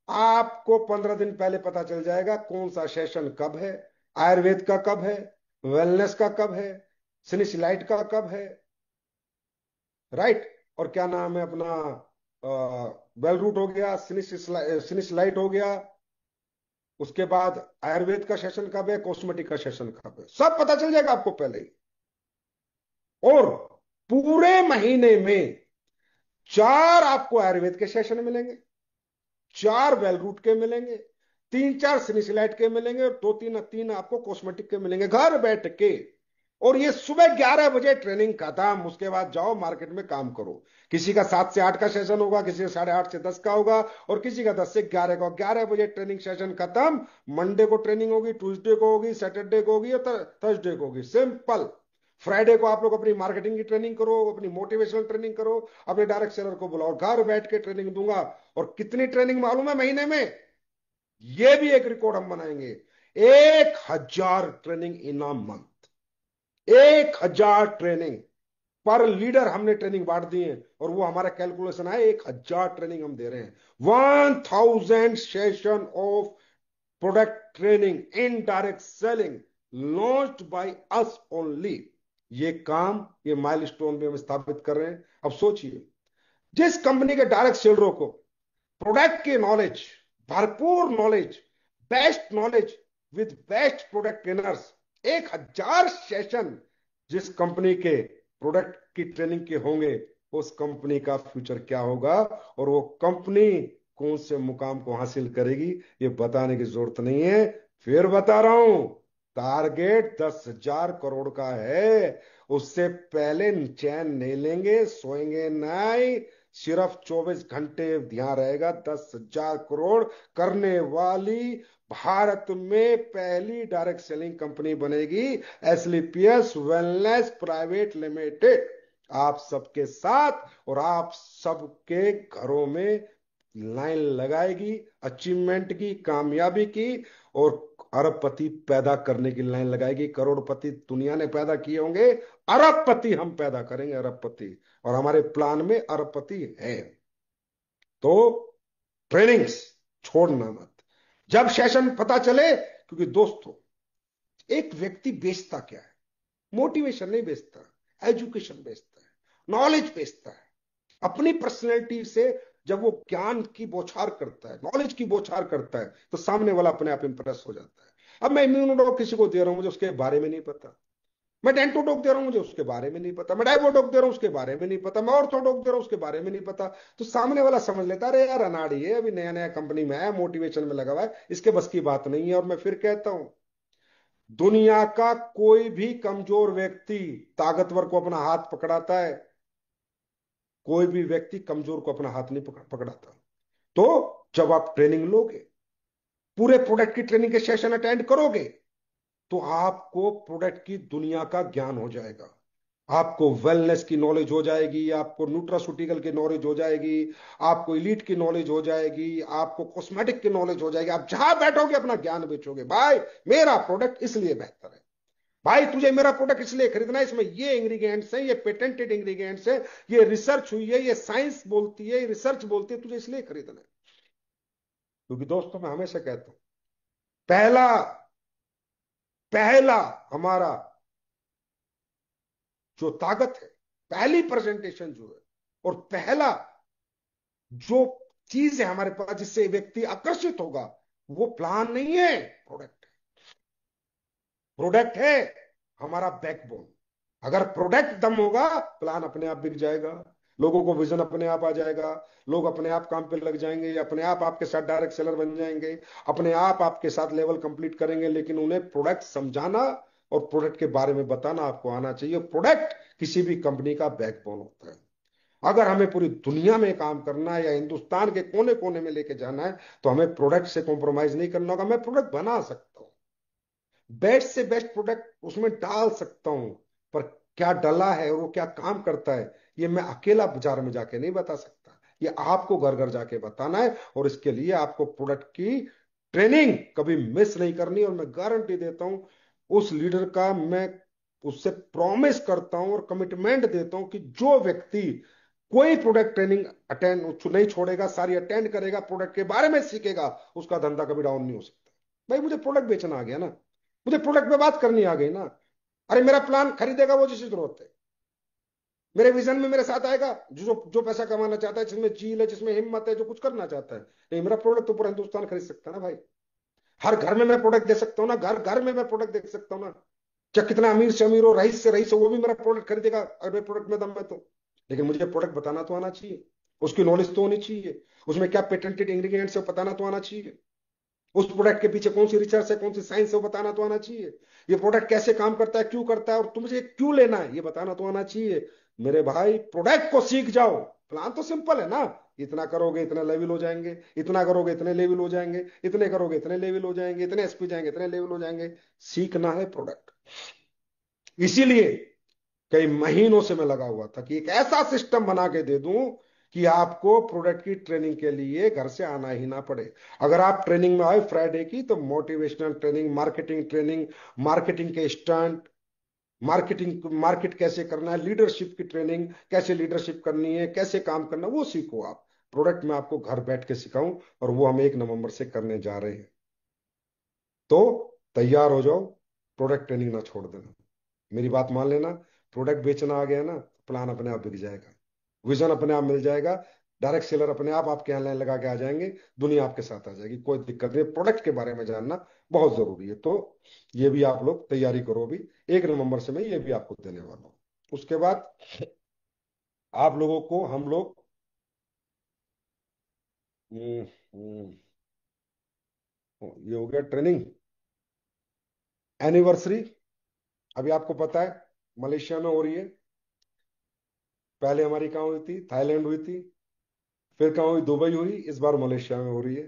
आपको 15 दिन पहले पता चल जाएगा कौन सा सेशन कब है, आयुर्वेद का कब है, वेलनेस का कब है, सिनिसलाइट का कब है, राइट। और क्या नाम है अपना, वेल रूट हो गया, सिनिसलाइट हो गया, उसके बाद आयुर्वेद का सेशन कब है, कॉस्मेटिक का सेशन कब है, सब पता चल जाएगा आपको पहले ही। और पूरे महीने में 4 आपको आयुर्वेद के सेशन मिलेंगे, 4 वेल रूट के मिलेंगे, 3-4 सिनिसिलाइट के मिलेंगे, और 2-3 तीन आपको कॉस्मेटिक के मिलेंगे घर बैठ के। और ये सुबह 11 बजे ट्रेनिंग खत्म, उसके बाद जाओ मार्केट में काम करो। किसी का 7 से 8 का सेशन होगा, किसी का 8:30 से 10 का होगा, और किसी का 10 से 11 का। 11 बजे ट्रेनिंग सेशन खत्म, मंडे को ट्रेनिंग होगी, ट्यूसडे को होगी, सैटरडे को होगी, और थर्सडे को होगी, सिंपल। फ्राइडे को आप लोग अपनी मार्केटिंग की ट्रेनिंग करो, अपनी मोटिवेशनल ट्रेनिंग करो, अपने डायरेक्ट सेलर को बुलाओ, घर बैठ के ट्रेनिंग दूंगा। और कितनी ट्रेनिंग मालूम है महीने में? ये भी एक रिकॉर्ड हम बनाएंगे, 1,000 training in a month, 1,000 training पर लीडर हमने ट्रेनिंग बांट दी है, और वो हमारा कैलकुलेशन है, 1,000 ट्रेनिंग हम दे रहे हैं। 1,000 session of product training in direct selling launched by us only. ये काम, ये माइलस्टोन भी हम स्थापित कर रहे हैं। अब सोचिए, जिस कंपनी के डायरेक्ट सेलरों को प्रोडक्ट की नॉलेज, भरपूर knowledge, best knowledge with best product trainers, 1,000 session जिस कंपनी के प्रोडक्ट की ट्रेनिंग के होंगे, उस कंपनी का फ्यूचर क्या होगा, और वो कंपनी कौन से मुकाम को हासिल करेगी, ये बताने की जरूरत नहीं है। फिर बता रहा हूं, टारगेट 10,000 करोड़ का है। उससे पहले चैन नहीं लेंगे, सोएंगे नहीं, सिर्फ 24 घंटे ध्यान रहेगा। 10,000 करोड़ करने वाली भारत में पहली डायरेक्ट सेलिंग कंपनी बनेगी, एसलीपीएस वेलनेस प्राइवेट लिमिटेड। आप सबके साथ और आप सबके घरों में लाइन लगाएगी अचीवमेंट की, कामयाबी की, और अरबपति पैदा करने की लाइन लगाएगी। करोड़पति दुनिया ने पैदा किए होंगे, अरबपति हम पैदा करेंगे, अरबपति। और हमारे प्लान में अरबपति है। तो ट्रेनिंग्स छोड़ना मत, जब सेशन पता चले। क्योंकि दोस्तों, एक व्यक्ति बेचता क्या है? मोटिवेशन नहीं बेचता, एजुकेशन बेचता है, नॉलेज बेचता है। अपनी पर्सनैलिटी से जब वो ज्ञान की बौछार करता है, नॉलेज की बौछार करता है, तो सामने वाला अपने आप इंप्रेस हो जाता है। अब मैं इम्यूनोडॉक किसी को दे रहा हूं, मुझे उसके बारे में नहीं पता। मैं डेंटोडॉक दे रहा हूं, मुझे उसके बारे में नहीं पता। मैं डाइवोडॉक दे रहा हूं, उसके बारे में नहीं पता। मैं ऑर्थोडॉक दे रहा हूं, उसके बारे में नहीं पता। तो सामने वाला समझ लेता, अरे यार अनाड़ी है, अभी नया नया कंपनी में है, मोटिवेशन में लगा हुआ है, इसके बस की बात नहीं है। और मैं फिर कहता हूं, दुनिया का कोई भी कमजोर व्यक्ति ताकतवर को अपना हाथ पकड़ाता है, कोई भी व्यक्ति कमजोर को अपना हाथ नहीं पकड़ाता। तो जब आप ट्रेनिंग लोगे, पूरे प्रोडक्ट की ट्रेनिंग के सेशन अटेंड करोगे, तो आपको प्रोडक्ट की दुनिया का ज्ञान हो जाएगा। आपको वेलनेस की नॉलेज हो जाएगी, आपको न्यूट्रास्यूटिकल की नॉलेज हो जाएगी, आपको इलीट की नॉलेज हो जाएगी, आपको कॉस्मेटिक की नॉलेज हो जाएगी। आप जहां बैठोगे अपना ज्ञान बेचोगे, भाई मेरा प्रोडक्ट इसलिए बेहतर है, भाई तुझे मेरा प्रोडक्ट इसलिए खरीदना है, इसमें ये इंग्रेडिएंट्स हैं, ये पेटेंटेड इंग्रेडिएंट्स हैं, ये रिसर्च हुई है, ये साइंस बोलती है, ये रिसर्च बोलती है, तुझे इसलिए खरीदना है। क्योंकि दोस्तों मैं हमेशा कहता हूं, पहला पहला हमारा जो ताकत है, पहली प्रेजेंटेशन जो है, और पहला जो चीज है हमारे पास जिससे व्यक्ति आकर्षित होगा, वो प्लान नहीं है, प्रोडक्ट है। प्रोडक्ट है हमारा बैकबोन। अगर प्रोडक्ट दम होगा, प्लान अपने आप बिक जाएगा, लोगों को विजन अपने आप आ जाएगा, लोग अपने आप काम पे लग जाएंगे, अपने आप आपके साथ डायरेक्ट सेलर बन जाएंगे, अपने आप आपके साथ लेवल कंप्लीट करेंगे। लेकिन उन्हें प्रोडक्ट समझाना और प्रोडक्ट के बारे में बताना आपको आना चाहिए। प्रोडक्ट किसी भी कंपनी का बैकबोन होता है। अगर हमें पूरी दुनिया में काम करना है या हिंदुस्तान के कोने कोने में लेके जाना है, तो हमें प्रोडक्ट से कॉम्प्रोमाइज नहीं करना होगा। मैं प्रोडक्ट बना सकता हूँ, बेस्ट से बेस्ट प्रोडक्ट उसमें डाल सकता हूं, पर क्या डला है और वो क्या काम करता है, ये मैं अकेला बाजार में जाके नहीं बता सकता। ये आपको घर घर जाके बताना है, और इसके लिए आपको प्रोडक्ट की ट्रेनिंग कभी मिस नहीं करनी। और मैं गारंटी देता हूं, उस लीडर का मैं उससे प्रॉमिस करता हूं और कमिटमेंट देता हूं कि जो व्यक्ति कोई प्रोडक्ट ट्रेनिंग अटेंड नहीं छोड़ेगा, सारी अटेंड करेगा, प्रोडक्ट के बारे में सीखेगा, उसका धंधा कभी डाउन नहीं हो सकता। भाई मुझे प्रोडक्ट बेचना आ गया ना, मुझे प्रोडक्ट पे बात करनी आ गई ना। अरे मेरा प्लान खरीदेगा वो जिसकी जरूरत है, मेरे विजन में मेरे साथ आएगा जो जो पैसा कमाना चाहता है, जिसमें चील है, जिसमें हिम्मत है, जो कुछ करना चाहता है। नहीं, मेरा प्रोडक्ट तो पूरा हिंदुस्तान खरीद सकता है ना भाई। हर घर में मैं प्रोडक्ट दे सकता हूँ ना, घर घर में मैं प्रोडक्ट दे सकता हूँ ना। चाहे कितना अमीर से अमीर हो, रईस से रईस हो, वो भी मेरा प्रोडक्ट खरीदेगा अगर मेरे प्रोडक्ट में दम है तो। लेकिन मुझे प्रोडक्ट बताना तो आना चाहिए, उसकी नॉलेज तो होनी चाहिए, उसमें क्या पेटेंटेड इंग्रीडियंट्स है बताना तो आना चाहिए, उस प्रोडक्ट के पीछे कौन सी रिसर्च है, कौन सी साइंस है, वो बताना तो आना चाहिए। ये प्रोडक्ट कैसे काम करता है, क्यों करता है, और तुझे क्यों लेना है, ये बताना तो आना चाहिए। मेरे भाई प्रोडक्ट को सीख जाओ। प्लान तो सिंपल है ना, इतना करोगे इतने लेवल हो जाएंगे, इतना करोगे इतने लेवल हो जाएंगे, इतने करोगे इतने लेवल हो जाएंगे, इतने एसपी जाएंगे इतने लेवल हो जाएंगे। सीखना है प्रोडक्ट। इसीलिए कई महीनों से मैं लगा हुआ था कि एक ऐसा सिस्टम बना के दे दूं कि आपको प्रोडक्ट की ट्रेनिंग के लिए घर से आना ही ना पड़े। अगर आप ट्रेनिंग में आए फ्राइडे की, तो मोटिवेशनल ट्रेनिंग, मार्केटिंग के स्टंट, मार्केट कैसे करना है, लीडरशिप की ट्रेनिंग, कैसे लीडरशिप करनी है, कैसे काम करना है, वो सीखो आप। प्रोडक्ट में आपको घर बैठ के सिखाऊं, और वो हम 1 नवंबर से करने जा रहे हैं। तो तैयार हो जाओ, प्रोडक्ट ट्रेनिंग ना छोड़ देना। मेरी बात मान लेना, प्रोडक्ट बेचना आ गया ना, प्लान अपने आप बिक जाएगा, विजन अपने आप मिल जाएगा, डायरेक्ट सेलर अपने आप आपके यहाँ लाइन लगा के आ जाएंगे, दुनिया आपके साथ आ जाएगी, कोई दिक्कत नहीं। प्रोडक्ट के बारे में जानना बहुत जरूरी है। तो ये भी आप लोग तैयारी करो अभी, 1 नवंबर से मैं ये भी आपको देने वाला हूँ। उसके बाद आप लोगों को हम लोग हम्म, हम्म, ये हो गया ट्रेनिंग। एनिवर्सरी अभी आपको पता है मलेशिया में हो रही है। पहले हमारी कहाँ हुई थी, थाईलैंड हुई थी, फिर कहाँ हुई, दुबई हुई, इस बार मलेशिया में हो रही है।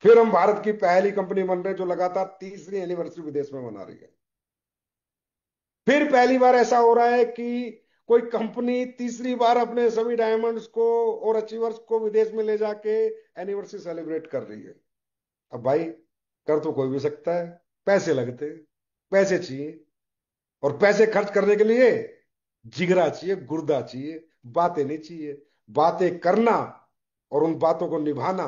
फिर हम भारत की पहली कंपनी बन रहे हैं जो लगातार तीसरी एनिवर्सरी विदेश में मना रही है। फिर पहली बार ऐसा हो रहा है कि कोई कंपनी तीसरी बार अपने सभी डायमंड्स को और अचीवर्स को विदेश में ले जाके एनिवर्सरी सेलिब्रेट कर रही है। अब भाई कर तो कोई भी सकता है, पैसे लगते हैं, पैसे चाहिए, और पैसे खर्च करने के लिए जिगरा चाहिए, गुर्दा चाहिए, बातें नहीं चाहिए। बातें करना और उन बातों को निभाना,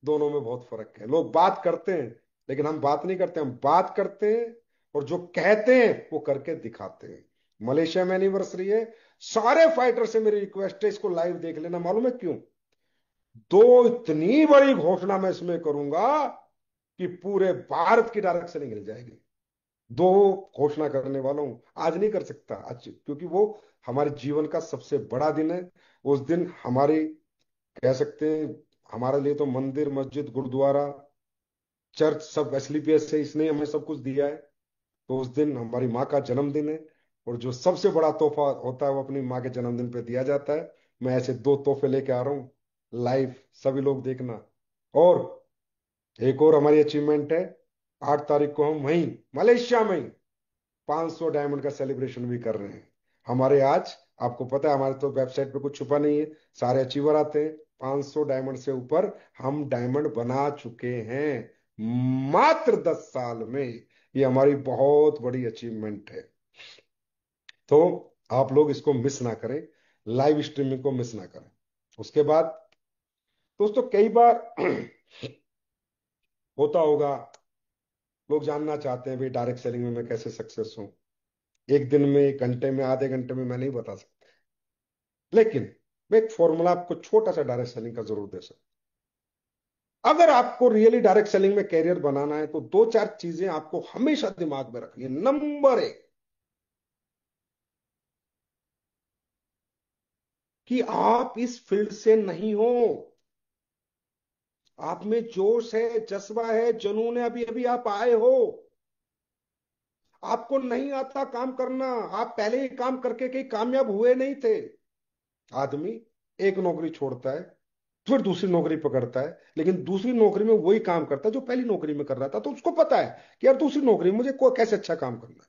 दोनों में बहुत फर्क है। लोग बात करते हैं लेकिन हम बात नहीं करते, हम बात करते हैं और जो कहते हैं वो करके दिखाते हैं। मलेशिया में एनिवर्सरी है, सारे फाइटर से मेरी रिक्वेस्ट है इसको लाइव देख लेना। मालूम है क्यों? दो इतनी बड़ी घोषणा मैं इसमें करूंगा कि पूरे भारत की डायरेक्ट सेलिंग हिल जाएगी। दो घोषणा करने वाला हूं, आज नहीं कर सकता आज, क्योंकि वो हमारे जीवन का सबसे बड़ा दिन है। उस दिन हमारी, कह सकते हैं, हमारे लिए तो मंदिर मस्जिद गुरुद्वारा चर्च सब एसलीपीएस से इसने हमें सब कुछ दिया है। तो उस दिन हमारी माँ का जन्मदिन है, और जो सबसे बड़ा तोहफा होता है वो अपनी माँ के जन्मदिन पे दिया जाता है। मैं ऐसे दो तोहफे लेके आ रहा हूँ लाइव, सभी लोग देखना। और एक और हमारी अचीवमेंट है, 8 तारीख को हम वहीं मलेशिया में 500 डायमंड का सेलिब्रेशन भी कर रहे हैं। हमारे आज, आपको पता है हमारे तो वेबसाइट पे कुछ छुपा नहीं है, सारे अचीवर आते हैं। 500 डायमंड से ऊपर हम डायमंड बना चुके हैं मात्र 10 साल में। ये हमारी बहुत बड़ी अचीवमेंट है। तो आप लोग इसको मिस ना करें, लाइव स्ट्रीमिंग को मिस ना करें। उसके बाद दोस्तों कई बार होता होगा, लोग जानना चाहते हैं भाई डायरेक्ट सेलिंग में मैं कैसे सक्सेस हूं। एक दिन में, एक घंटे में, आधे घंटे में मैं नहीं बता सकता, लेकिन मैं एक फॉर्मूला आपको छोटा सा डायरेक्ट सेलिंग का जरूर दे सकता हूं। अगर आपको रियली डायरेक्ट सेलिंग में कैरियर बनाना है तो दो चार चीजें आपको हमेशा दिमाग में रखनी है। नंबर एक, कि आप इस फील्ड से नहीं हो। आप में जोश है, जज्बा है, जुनून है, अभी अभी आप आए हो, आपको नहीं आता काम करना, आप पहले ही काम करके कहीं कामयाब हुए नहीं थे। आदमी एक नौकरी छोड़ता है, फिर दूसरी नौकरी पकड़ता है, लेकिन दूसरी नौकरी में वही काम करता है जो पहली नौकरी में कर रहा था। तो उसको पता है कि यार दूसरी नौकरी में मुझे कैसे अच्छा काम करना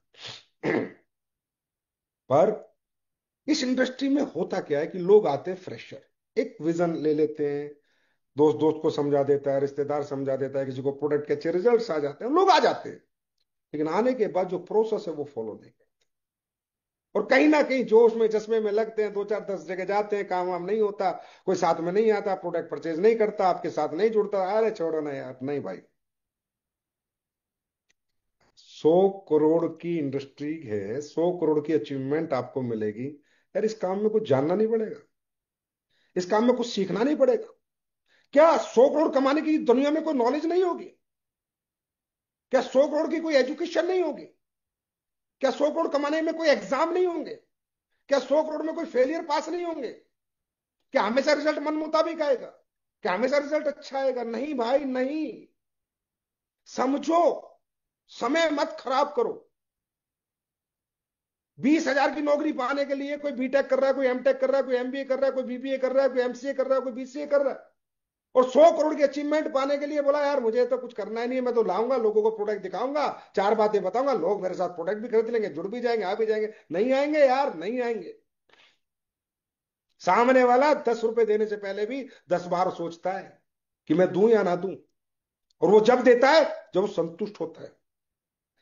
है। पर इस इंडस्ट्री में होता क्या है कि लोग आते हैं फ्रेशर, एक विजन ले लेते हैं, दोस्त दोस्त को समझा देता है, रिश्तेदार समझा देता है, किसी को प्रोडक्ट के अच्छे रिजल्ट्स आ जाते हैं, लोग आ जाते हैं। लेकिन आने के बाद जो प्रोसेस है वो फॉलो नहीं करते, और कहीं ना कहीं जोश में चश्मे में लगते हैं, दो चार 10 जगह जाते हैं, काम वाम नहीं होता, कोई साथ में नहीं आता, प्रोडक्ट परचेज नहीं करता, आपके साथ नहीं जुड़ता। अरे छोड़ो ना यार, नहीं भाई। 100 करोड़ की इंडस्ट्री है, 100 करोड़ की अचीवमेंट आपको मिलेगी, यार इस काम में कुछ जानना नहीं पड़ेगा, इस काम में कुछ सीखना नहीं पड़ेगा। क्या 100 करोड़ कमाने की दुनिया में कोई नॉलेज नहीं होगी? क्या 100 करोड़ की कोई एजुकेशन नहीं होगी? क्या 100 करोड़ कमाने में कोई एग्जाम नहीं होंगे? क्या 100 करोड़ में कोई फेलियर पास नहीं होंगे? क्या हमेशा रिजल्ट मन मुताबिक आएगा? क्या हमेशा रिजल्ट अच्छा आएगा? नहीं भाई नहीं। समझो, समय मत खराब करो। 20,000 की नौकरी पाने के लिए कोई बीटेक कर रहा है, कोई एमटेक कर रहा है, कोई एमबीए कर रहा है, कोई बीबीए कर रहा है, कोई एमसीए कर रहा है, कोई बीसीए कर रहा है, और 100 करोड़ की अचीवमेंट पाने के लिए बोला यार मुझे तो कुछ करना ही नहीं है, मैं तो लाऊंगा, लोगों को प्रोडक्ट दिखाऊंगा, चार बातें बताऊंगा, लोग मेरे साथ प्रोडक्ट भी खरीद लेंगे, जुड़ भी जाएंगे, आ भी जाएंगे। नहीं आएंगे यार, नहीं आएंगे। सामने वाला 10 रुपए देने से पहले भी 10 बार सोचता है कि मैं दूं या ना दूं। और वो जब देता है जब वो संतुष्ट होता है,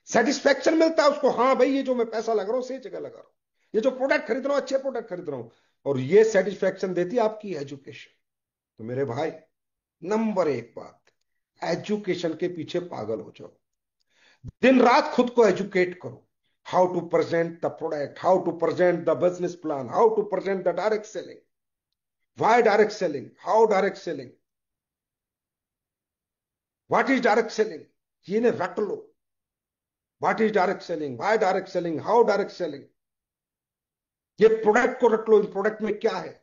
सेटिस्फेक्शन मिलता है उसको, हाँ भाई ये जो मैं पैसा लगा रहा हूं सही जगह लगा रहा हूं, ये जो प्रोडक्ट खरीद रहा हूं अच्छे प्रोडक्ट खरीद रहा हूं। और ये सेटिस्फेक्शन देती है आपकी एजुकेशन। तो मेरे भाई, नंबर एक बात, एजुकेशन के पीछे पागल हो जाओ, दिन रात खुद को एजुकेट करो। How to present the product, how to present the business plan, how to present the direct selling, why direct selling, how direct selling, what is direct selling, ये ने रट लो। What is direct selling, why direct selling, how direct selling, ये प्रोडक्ट को रट लो। इन प्रोडक्ट में क्या है,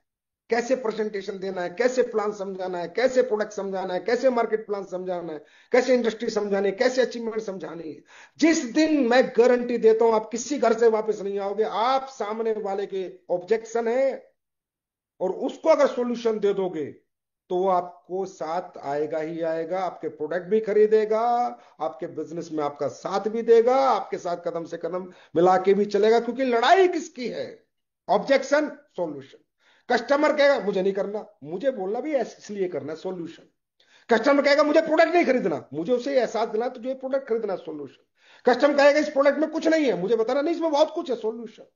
कैसे प्रेजेंटेशन देना है, कैसे प्लान समझाना है, कैसे प्रोडक्ट समझाना है, कैसे मार्केट प्लान समझाना है, कैसे इंडस्ट्री समझानी है, कैसे अचीवमेंट समझानी है। जिस दिन, मैं गारंटी देता हूं, आप किसी घर से वापस नहीं आओगे, आप सामने वाले के ऑब्जेक्शन है और उसको अगर सॉल्यूशन दे दोगे तो वो आपको साथ आएगा ही आएगा, आपके प्रोडक्ट भी खरीदेगा, आपके बिजनेस में आपका साथ भी देगा, आपके साथ कदम से कदम मिला के भी चलेगा। क्योंकि लड़ाई किसकी है? Objection, solution. कस्टमर कहेगा मुझे नहीं करना, मुझे बोलना भी इसलिए करना है, सॉल्यूशन। कस्टमर कहेगा मुझे प्रोडक्ट नहीं खरीदना, मुझे उसे एहसास दिला तो जो प्रोडक्ट खरीदना, सॉल्यूशन। कस्टमर कहेगा इस प्रोडक्ट में कुछ नहीं है, मुझे बताना नहीं इसमें बहुत कुछ है, सॉल्यूशन।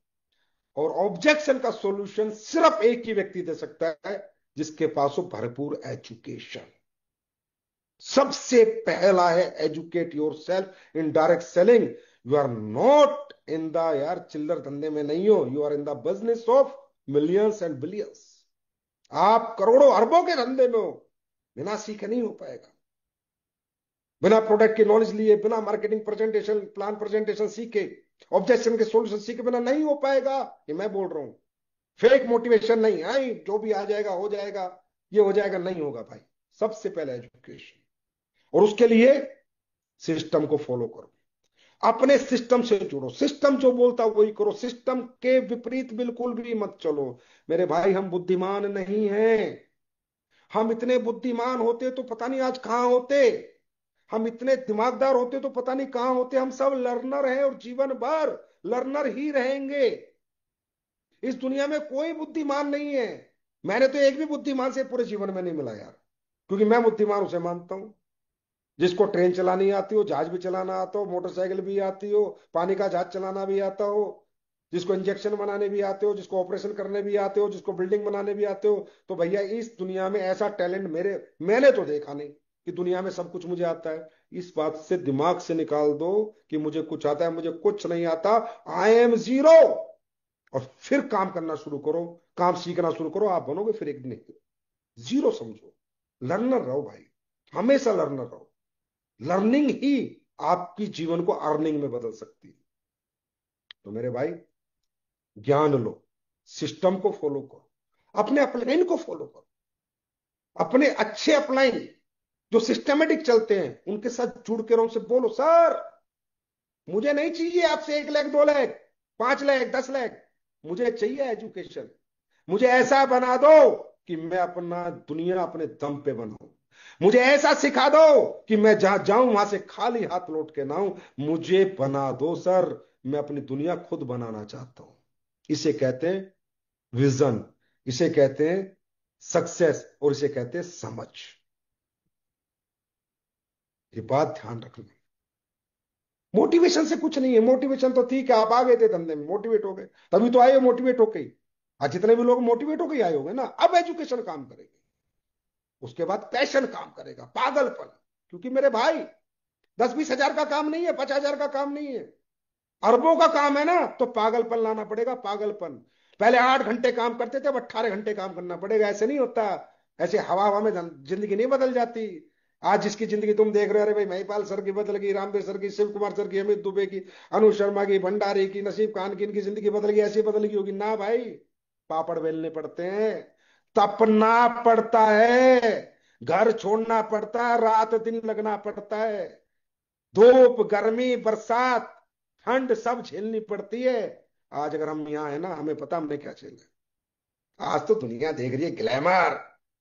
और ऑब्जेक्शन का सॉल्यूशन सिर्फ एक ही व्यक्ति दे सकता है, जिसके पास हो भरपूर एजुकेशन। सबसे पहला है educate yourself in direct selling. You are not in the, यार चिल्लर धंधे में नहीं हो, you are in the business of millions and billions. आप करोड़ों अरबों के धंधे में हो, बिना सीखे नहीं हो पाएगा। बिना प्रोडक्ट की नॉलेज लिए, बिना मार्केटिंग प्रेजेंटेशन, प्लान प्रेजेंटेशन सीखे, ऑब्जेक्शन के सॉल्यूशन सीखे बिना नहीं हो पाएगा। ये मैं बोल रहा हूं, फेक मोटिवेशन नहीं है, जो भी आ जाएगा हो जाएगा, ये हो जाएगा, नहीं होगा भाई। सबसे पहले एजुकेशन, और उसके लिए सिस्टम को फॉलो करो। अपने सिस्टम से जुड़ो, सिस्टम जो बोलता वही करो, सिस्टम के विपरीत बिल्कुल भी मत चलो। मेरे भाई हम बुद्धिमान नहीं हैं। हम इतने बुद्धिमान होते तो पता नहीं आज कहां होते। हम इतने दिमागदार होते तो पता नहीं कहां होते। हम सब लर्नर हैं और जीवन भर लर्नर ही रहेंगे। इस दुनिया में कोई बुद्धिमान नहीं है। मैंने तो एक भी बुद्धिमान से पूरे जीवन में नहीं मिला यार। क्योंकि मैं बुद्धिमान उसे मानता हूं जिसको ट्रेन चलानी आती हो, जहाज भी चलाना आता हो, मोटरसाइकिल भी आती हो, पानी का जहाज चलाना भी आता हो, जिसको इंजेक्शन बनाने भी आते हो, जिसको ऑपरेशन करने भी आते हो, जिसको बिल्डिंग बनाने भी आते हो। तो भैया इस दुनिया में ऐसा टैलेंट मैंने तो देखा नहीं कि दुनिया में सब कुछ मुझे आता है। इस बात से दिमाग से निकाल दो कि मुझे कुछ आता है, मुझे कुछ नहीं आता। I am zero. और फिर काम करना शुरू करो, काम सीखना शुरू करो, आप बनोगे फिर एक दिन जीरो समझो। लर्नर रहो भाई, हमेशा लर्नर रहो। लर्निंग ही आपकी जीवन को अर्निंग में बदल सकती है। तो मेरे भाई ज्ञान लो, सिस्टम को फॉलो करो, अपने अपलाइन को फॉलो करो, अपने अच्छे अपलाइन जो सिस्टमेटिक चलते हैं उनके साथ जुड़ के रहो, उनसे बोलो सर मुझे नहीं चाहिए आपसे 1 लाख 2 लाख 5 लाख 10 लाख। मुझे चाहिए एजुकेशन। मुझे ऐसा बना दो कि मैं अपना दुनिया अपने दम पे बनाऊं। मुझे ऐसा सिखा दो कि मैं जहां जाऊं वहां से खाली हाथ लौट के ना आऊं। मुझे बना दो सर, मैं अपनी दुनिया खुद बनाना चाहता हूं। इसे कहते हैं विजन, इसे कहते हैं सक्सेस, और इसे कहते हैं समझ। ये बात ध्यान रखना। मोटिवेशन से कुछ नहीं है। मोटिवेशन तो ठीक है, आप आ गए थे धंधे में, मोटिवेट हो गए, तभी तो आए हो मोटिवेट होके ही। आज जितने भी लोग मोटिवेट होके आए होंगे ना, अब एजुकेशन काम करेगी, उसके बाद पैशन काम करेगा, पागलपन। क्योंकि मेरे भाई 10-20 हजार का काम नहीं है, 50 हजार का काम नहीं है, अरबों का काम है ना। तो पागलपन लाना पड़ेगा, पागलपन। पहले 8 घंटे काम करते थे, अब 18 घंटे काम करना पड़ेगा। ऐसे नहीं होता। ऐसे हवा हवा में जिंदगी नहीं बदल जाती। आज जिसकी जिंदगी तुम देख रहे हो, अरे भाई महिपाल सर की बदल गई, रामदेव सर की, शिव कुमार सर की, अमित दुबे की, अनु शर्मा की, भंडारी की, नसीब खान की, इनकी जिंदगी बदल गई, ऐसी बदल गई होगी ना भाई। पापड़ बेलने पड़ते हैं, तपना पड़ता है, घर छोड़ना पड़ता है, रात दिन लगना पड़ता है, धूप गर्मी बरसात ठंड सब झेलनी पड़ती है। आज अगर हम यहाँ है ना, हमें पता हमने क्या झेला है। आज तो दुनिया देख रही है ग्लैमर,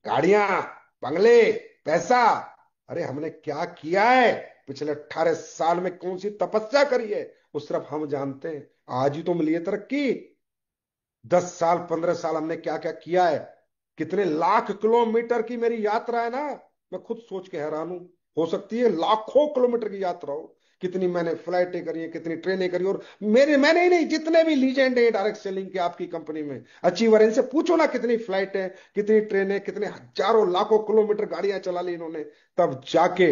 गाड़ियां, बंगले, पैसा। अरे हमने क्या किया है, पिछले 18 साल में कौन सी तपस्या करी है, उस सिर्फ हम जानते हैं। आज ही तो मिली है तरक्की। 10 साल 15 साल हमने क्या क्या किया है। कितने लाख किलोमीटर की मेरी यात्रा है ना। मैं खुद सोच के हैरान हूं। हो सकती है लाखों किलोमीटर की यात्रा हो। कितनी मैंने फ्लाइटें करी है, कितनी ट्रेनें करी, और मैंने ही नहीं, जितने भी लीजेंड है डायरेक्ट सेलिंग के आपकी कंपनी में, अचीवर, इनसे पूछो ना कितनी फ्लाइट है, कितनी ट्रेनें, कितने हजारों लाखों किलोमीटर गाड़ियां चला ली इन्होंने, तब जाके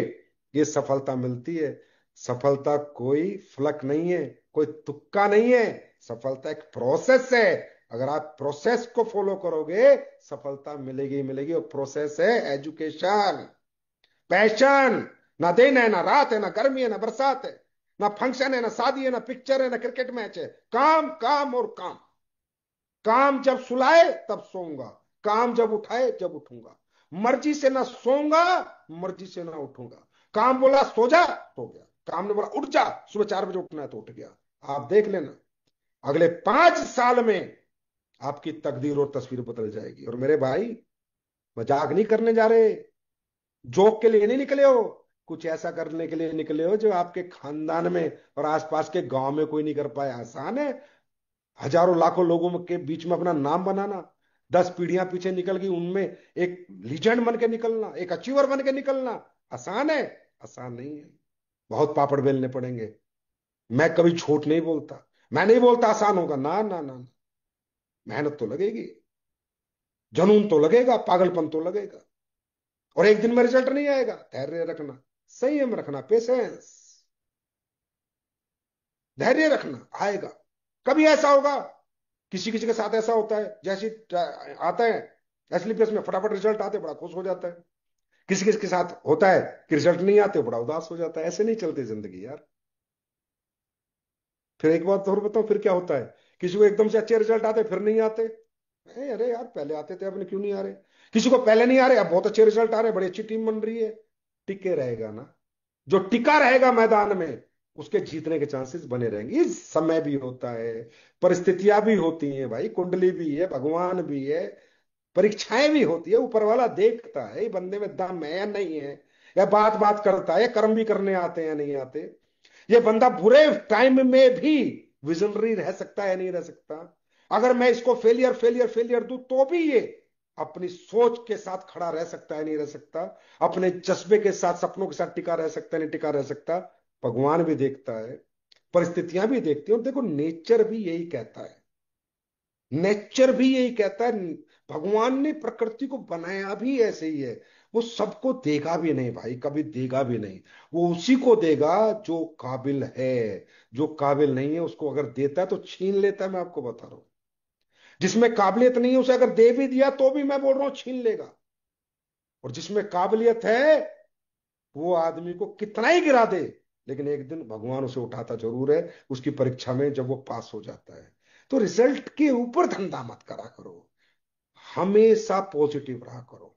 ये सफलता मिलती है। सफलता कोई फ्लक नहीं है, कोई तुक्का नहीं है। सफलता एक प्रोसेस है। अगर आप प्रोसेस को फॉलो करोगे, सफलता मिलेगी ही मिलेगी। और प्रोसेस है एजुकेशन, पैशन। ना दिन है, ना रात है, ना गर्मी है, ना बरसात है, ना फंक्शन है, ना शादी है, ना पिक्चर है, ना क्रिकेट मैच है। काम काम और काम। काम जब सुलाए तब सोऊंगा, काम जब उठाए जब उठूंगा। मर्जी से ना सोऊंगा, मर्जी से ना उठूंगा। काम बोला सो जा, सो गया। काम ने बोला उठ जा, सुबह 4 बजे उठना है तो उठ गया। आप देख लेना, अगले 5 साल में आपकी तकदीर और तस्वीर बदल जाएगी। और मेरे भाई मजाक नहीं करने जा रहे, जोक के लिए नहीं निकले हो, कुछ ऐसा करने के लिए निकले हो जो आपके खानदान में और आसपास के गांव में कोई नहीं कर पाया। आसान है हजारों लाखों लोगों के बीच में अपना नाम बनाना। 10 पीढ़ियां पीछे निकल गई, उनमें एक लीजेंड बन के निकलना, एक अचीवर बन के निकलना आसान है? आसान नहीं है। बहुत पापड़ बेलने पड़ेंगे। मैं कभी झूठ नहीं बोलता। मैं नहीं बोलता आसान होगा, ना ना ना ना। मेहनत तो लगेगी, जुनून तो लगेगा, पागलपन तो लगेगा। और एक दिन में रिजल्ट नहीं आएगा। धैर्य रखना, संयम रखना, पेशेंस, धैर्य रखना, आएगा। कभी ऐसा होगा, किसी किसी के साथ ऐसा होता है, जैसे आता है एसलीपीएस में फटाफट रिजल्ट आते बड़ा खुश हो जाता है। किसी किसी के साथ होता है कि रिजल्ट नहीं आते बड़ा उदास हो जाता है। ऐसे नहीं चलती जिंदगी यार। फिर एक बात और बताऊं फिर क्या होता है। किसी को एकदम से अच्छे रिजल्ट आते फिर नहीं आते। अरे यार पहले आते थे, अब क्यों नहीं आ रहे। किसी को पहले नहीं आ रहे, अब बहुत अच्छे रिजल्ट आ रहे, बड़ी अच्छी टीम बन रही है। टिके रहेगा ना, जो टिका रहेगा मैदान में, उसके जीतने के चांसेस बने रहेंगे। ये समय भी होता है, परिस्थितियां भी होती हैं भाई, कुंडली भी है, भगवान भी है, परीक्षाएं भी होती है। ऊपर वाला देखता है ये बंदे में दम है या नहीं है, या बात बात करता है, या कर्म भी करने आते हैं या नहीं आते। ये बंदा बुरे टाइम में भी विजनरी रह सकता है या नहीं रह सकता। अगर मैं इसको फेलियर फेलियर फेलियर दूं तो भी ये अपनी सोच के साथ खड़ा रह सकता है नहीं रह सकता, अपने जज्बे के साथ, सपनों के साथ टिका रह सकता है नहीं टिका रह सकता। भगवान भी देखता है, परिस्थितियां भी देखती हैं। और देखो नेचर भी यही कहता है, नेचर भी यही कहता है। भगवान ने प्रकृति को बनाया भी ऐसे ही है। वो सबको देगा भी नहीं भाई, कभी देगा भी नहीं। वो उसी को देगा जो काबिल है। जो काबिल नहीं है उसको अगर देता है तो छीन लेता है, मैं आपको बता रहा हूं। जिसमें काबिलियत नहीं है उसे अगर दे भी दिया तो भी मैं बोल रहा हूं छीन लेगा। और जिसमें काबिलियत है वो आदमी को कितना ही गिरा दे, लेकिन एक दिन भगवान उसे उठाता जरूर है उसकी परीक्षा में, जब वो पास हो जाता है। तो रिजल्ट के ऊपर धंधा मत करा करो, हमेशा पॉजिटिव रहा करो।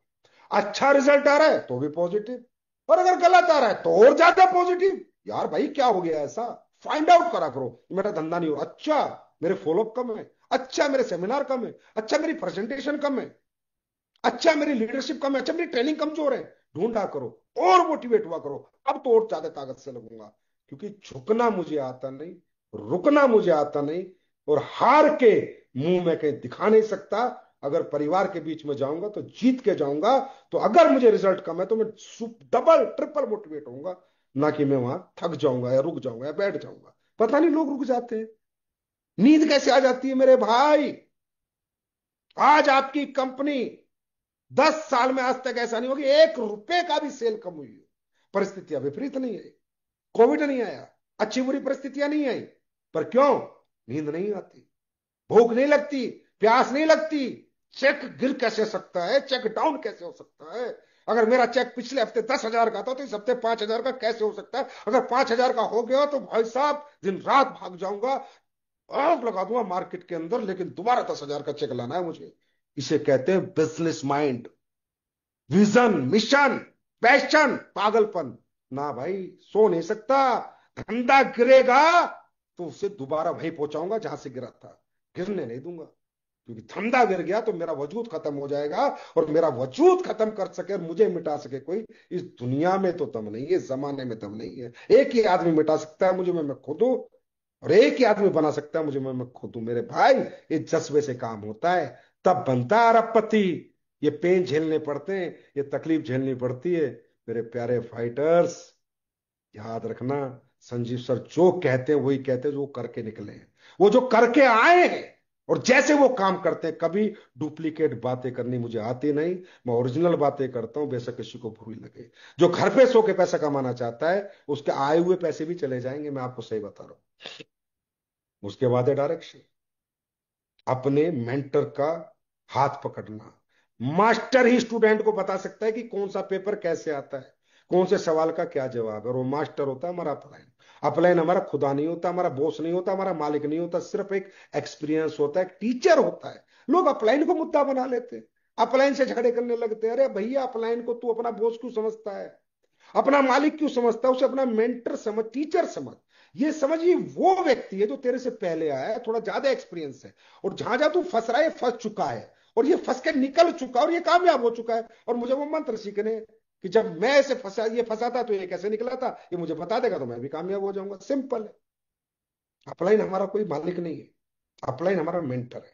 अच्छा रिजल्ट आ रहा है तो भी पॉजिटिव, और अगर गलत आ रहा है तो और ज्यादा पॉजिटिव। यार भाई क्या हो गया ऐसा, फाइंड आउट करा करो। मेरा धंधा नहीं हो रहा, अच्छा मेरे फॉलोअप कम है, अच्छा मेरे सेमिनार कम है, अच्छा मेरी प्रेजेंटेशन कम है, अच्छा मेरी लीडरशिप कम है, अच्छा मेरी ट्रेनिंग कमजोर है। ढूंढा करो और मोटिवेट हुआ करो, अब तो और ज्यादा ताकत से लगूंगा। क्योंकि झुकना मुझे आता नहीं, रुकना मुझे आता नहीं, और हार के मुंह में कहीं दिखा नहीं सकता। अगर परिवार के बीच में जाऊंगा तो जीत के जाऊंगा। तो अगर मुझे रिजल्ट कम है तो मैं डबल ट्रिपल मोटिवेट होऊंगा, ना कि मैं वहां थक जाऊंगा या रुक जाऊंगा या बैठ जाऊंगा। पता नहीं लोग रुक जाते हैं, नींद कैसे आ जाती है मेरे भाई। आज आपकी कंपनी 10 साल में आज तक ऐसा नहीं होगी 1 रुपए का भी सेल कम हुई है। परिस्थितियां विपरीत नहीं आई, कोविड नहीं आया, अच्छी बुरी परिस्थितियां नहीं आई। पर क्यों? नींद नहीं आती, भूख नहीं लगती, प्यास नहीं लगती। चेक गिर कैसे सकता है, चेक डाउन कैसे हो सकता है। अगर मेरा चेक पिछले हफ्ते 10,000 का था तो इस हफ्ते 5,000 का कैसे हो सकता है। अगर 5,000 का हो गया तो भाई साहब दिन रात भाग जाऊंगा, आग लगा दूंगा मार्केट के अंदर, लेकिन दोबारा 10,000 का चेक लाना है मुझे। इसे कहते हैं business mind, vision, mission, passion, पागलपन। ना भाई, सो नहीं सकता। धंधा गिरेगा तो उसे दोबारा वहीं पहुंचाऊंगा जहां से गिरा था, गिरने नहीं दूंगा। क्योंकि धंधा गिर गया तो मेरा वजूद खत्म हो जाएगा, और मेरा वजूद खत्म कर सके और मुझे मिटा सके कोई इस दुनिया में तो दम नहीं है, इस जमाने में दम नहीं है। एक ही आदमी मिटा सकता है मुझे, मैं खुद हूं। और एक ही आदमी बना सकता है मुझे, मैं खुद हूं मेरे भाई। ये जज्बे से काम होता है, तब बनता है अरबपति। ये पेन झेलने पड़ते हैं, ये तकलीफ झेलनी पड़ती है। मेरे प्यारे फाइटर्स, याद रखना, संजीव सर जो कहते हैं वही कहते हैं जो वो करके निकले हैं, वो जो करके आए हैं। और जैसे वो काम करते हैं, कभी डुप्लीकेट बातें करनी मुझे आती नहीं। मैं ओरिजिनल बातें करता हूं, बेशक किसी को बुरी लगे। जो घर पे सो के पैसा कमाना चाहता है उसके आए हुए पैसे भी चले जाएंगे, मैं आपको सही बता रहा हूं। उसके बाद है डायरेक्शन, अपने मेंटर का हाथ पकड़ना। मास्टर ही स्टूडेंट को बता सकता है कि कौन सा पेपर कैसे आता है, कौन से सवाल का क्या जवाब है। और वो मास्टर होता है हमारा अपलाइन। अपलाइन हमारा खुदा नहीं होता, हमारा बॉस नहीं होता, हमारा मालिक नहीं होता, सिर्फ एक एक्सपीरियंस होता है, एक टीचर होता है। लोग अपलाइन को मुद्दा बना लेते हैं, अपलाइन से झगड़े करने लगते हैं। अरे भैया, अपलाइन को तू अपना बॉस क्यों समझता है, अपना मालिक क्यों समझता है, उसे अपना मेंटर समझ, टीचर समझ। ये समझिए वो व्यक्ति है जो तेरे से पहले आया है, थोड़ा ज्यादा एक्सपीरियंस है, और जहां जहां तू फंस रहा है फंस चुका है, और ये फंस के निकल चुका है, और ये कामयाब हो चुका है। और मुझे वो मंत्र सीखने हैं कि जब मैं ऐसे फंसा, ये फंसा था तो ये कैसे निकला था, ये मुझे बता देगा तो मैं भी कामयाब हो जाऊंगा। सिंपल है। अपलाइन हमारा कोई मालिक नहीं है, अपलाइन हमारा मेंटर है,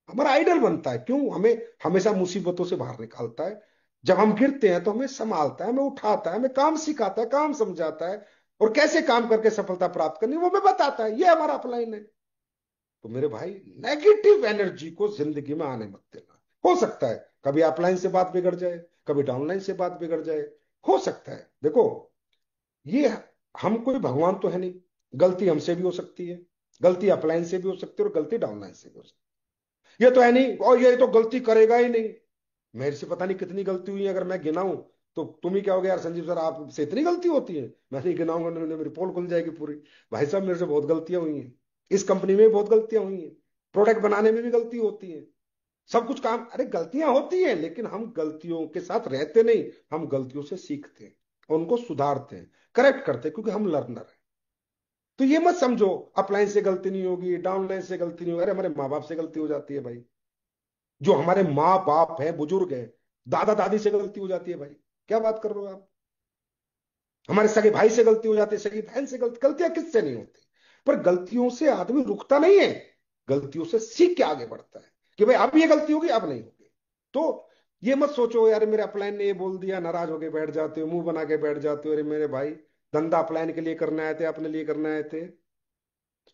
हमारा आइडल बनता है। क्यों? हमें हमेशा मुसीबतों से बाहर निकालता है। जब हम गिरते हैं तो हमें संभालता है, हमें उठाता है, हमें काम सिखाता है, काम समझाता है, और कैसे काम करके सफलता प्राप्त करनी वो हमें बताता है। ये हमारा अपलाइन है। तो मेरे भाई, नेगेटिव एनर्जी को जिंदगी में आने मत देना। हो सकता है कभी अपलाइन से बात बिगड़ जाए, कभी डाउनलाइन से बात बिगड़ जाए, हो सकता है। देखो, ये, हम कोई भगवान तो है नहीं, गलती हमसे भी हो सकती है, गलती अपलाइन से भी हो सकती है, और गलती डाउनलाइन से भी हो सकती है। ये तो है नहीं और ये तो गलती करेगा ही नहीं। मेरे से पता नहीं कितनी गलती हुई है, अगर मैं गिनाऊं तो तुम ही क्या हो गया, यार संजीव सर आपसे इतनी गलती होती है। मैं नहीं गिनाऊंगा, मेरी पोल खुल जाएगी पूरी। भाई साहब, मेरे से बहुत गलतियां हुई हैं, इस कंपनी में भी बहुत गलतियां हुई हैं, प्रोडक्ट बनाने में भी गलती होती है, सब कुछ काम, अरे गलतियां होती हैं, लेकिन हम गलतियों के साथ रहते नहीं, हम गलतियों से सीखते हैं और उनको सुधारते हैं, करेक्ट करते हैं, क्योंकि हम लर्नर हैं। तो ये मत समझो अपलाइन से गलती नहीं होगी, डाउनलाइन से गलती नहीं होगी। अरे हमारे माँ बाप से गलती हो जाती है भाई, जो हमारे माँ बाप है, बुजुर्ग है, दादा दादी से गलती हो जाती है भाई। क्या बात कर रहे हो आप? हमारे सगे भाई से गलती हो जाती है, सगी बहन से गलतियां किससे नहीं होती? पर गलतियों से आदमी रुकता नहीं है, गलतियों से सीख के आगे बढ़ता है कि भाई अब ये गलती होगी, अब नहीं होगी। तो ये मत सोचो यार मेरे अपलाइन ने ये बोल दिया, नाराज होके बैठ जाते हो, मुंह बना के बैठ जाते हो। अरे मेरे भाई, धंधा अपलाइन के लिए करने आए थे, अपने लिए करने आए थे।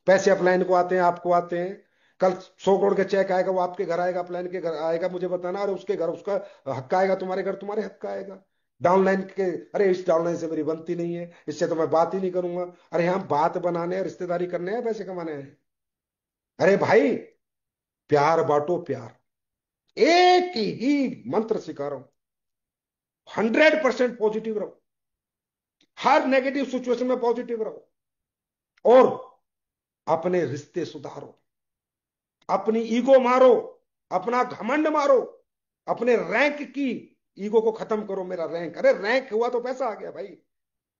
पैसे अपलाइन को आते हैं, आपको आते हैं। कल 100 करोड़ का चेक आएगा, वो आपके घर आएगा, अपलाइन के घर आएगा, मुझे बताना। और उसके घर उसका हक आएगा, तुम्हारे घर तुम्हारे हक का आएगा। डाउनलाइन के, अरे इस डाउनलाइन से मेरी बनती नहीं है, इससे तो मैं बात ही नहीं करूंगा। अरे हम बात बनाने हैं, रिश्तेदारी करने हैं, पैसे कमाने हैं। अरे भाई, प्यार बांटो प्यार। एक ही मंत्र सिखा रहा हूं, 100% पॉजिटिव रहो। हर नेगेटिव सिचुएशन में पॉजिटिव रहो, और अपने रिश्ते सुधारो, अपनी ईगो मारो, अपना घमंड मारो, अपने रैंक की ईगो को खत्म करो। मेरा रैंक, अरे रैंक हुआ तो पैसा आ गया भाई।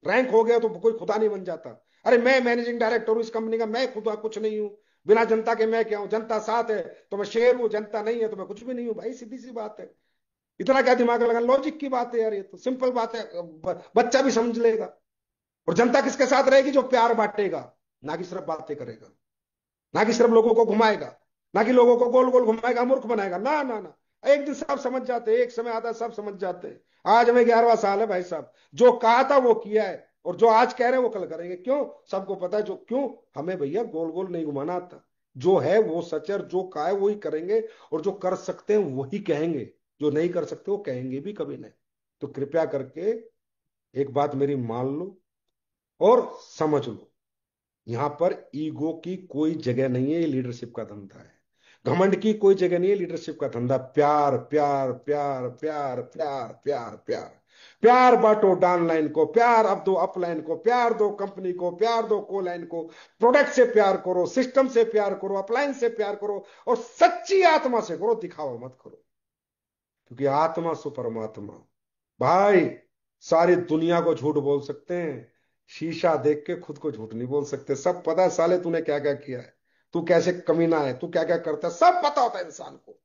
रैंक हो गया तो कोई खुदा नहीं बन जाता। अरे मैं मैनेजिंग डायरेक्टर हूं इस कंपनी का, मैं खुदा कुछ नहीं हूं। बिना जनता के मैं क्या हूं? जनता साथ है तो मैं शेर हूं, जनता नहीं है तो मैं कुछ भी नहीं हूं भाई, सीधी सी बात है। इतना क्या दिमाग लगा? लॉजिक की बात है यार, ये तो सिंपल बात है, बच्चा भी समझ लेगा। और जनता किसके साथ रहेगी? जो प्यार बांटेगा, ना कि सिर्फ बातें करेगा, ना कि सिर्फ लोगों को घुमाएगा, ना कि लोगों को गोल गोल घुमाएगा, मूर्ख बनाएगा। ना ना ना, एक दिन सब समझ जाते हैं, एक समय आता है सब समझ जाते हैं। आज हमें 11वां साल है भाई साहब, जो कहा था वो किया है, और जो आज कह रहे हैं वो कल करेंगे। क्यों? सबको पता है जो क्यों। हमें भैया गोल गोल नहीं घुमाना आता। जो है वो सच है, और जो कहा है वही करेंगे, और जो कर सकते हैं वही कहेंगे, जो नहीं कर सकते वो कहेंगे भी कभी नहीं। तो कृपया करके एक बात मेरी मान लो और समझ लो, यहां पर ईगो की कोई जगह नहीं है, ये लीडरशिप का धंधा है। घमंड की कोई जगह नहीं है, लीडरशिप का धंधा प्यार प्यार प्यार प्यार प्यार प्यार प्यार। प्यार बांटो डाउनलाइन को, प्यार अब दो अपलाइन को, प्यार दो कंपनी को, प्यार दो को लाइन को। प्रोडक्ट से प्यार करो, सिस्टम से प्यार करो, अपलाइन से प्यार करो, और सच्ची आत्मा से करो, दिखावा मत करो। क्योंकि आत्मा सु परमात्मा। भाई, सारी दुनिया को झूठ बोल सकते हैं, शीशा देख के खुद को झूठ नहीं बोल सकते। सब पता है साले तूने क्या क्या किया है, तू कैसे कमीना है, तू क्या क्या करता है, सब पता होता है इंसान को।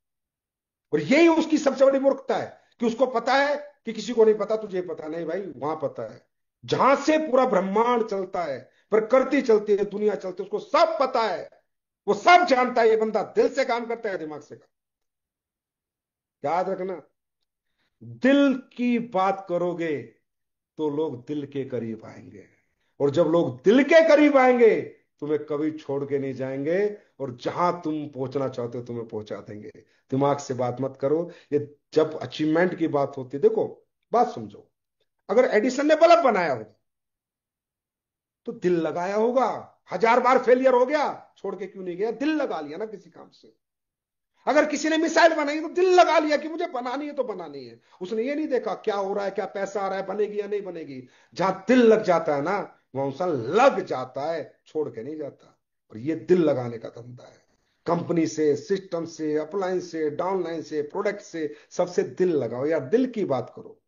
और यही उसकी सबसे बड़ी मूर्खता है, कि उसको पता है कि किसी को नहीं पता। तुझे पता नहीं भाई, वहां पता है जहां से पूरा ब्रह्मांड चलता है, प्रकृति चलती है, दुनिया चलती है, उसको सब पता है। वो सब जानता है। ये बंदा दिल से काम करता है, दिमाग से काम। याद रखना, दिल की बात करोगे तो लोग दिल के करीब आएंगे, और जब लोग दिल के करीब आएंगे, तुम्हें कभी छोड़ के नहीं जाएंगे, और जहां तुम पहुंचना चाहते हो तुम्हें पहुंचा देंगे। दिमाग से बात मत करो। ये जब अचीवमेंट की बात होती है, देखो, बात समझो। अगर एडिसन ने बल्ब बनाया होगा तो दिल लगाया होगा। 1000 बार फेलियर हो गया, छोड़ के क्यों नहीं गया? दिल लगा लिया ना किसी काम से। अगर किसी ने मिसाइल बनाई तो दिल लगा लिया कि मुझे बनानी है तो बनानी है। उसने ये नहीं देखा क्या हो रहा है, क्या पैसा आ रहा है, बनेगी या नहीं बनेगी। जहां दिल लग जाता है ना, वहां इंसान लग जाता है, छोड़ के नहीं जाता। और ये दिल लगाने का धंधा है। कंपनी से, सिस्टम से, अपलाइन से, डाउनलाइन से, प्रोडक्ट से, सबसे दिल लगाओ यार, दिल की बात करो।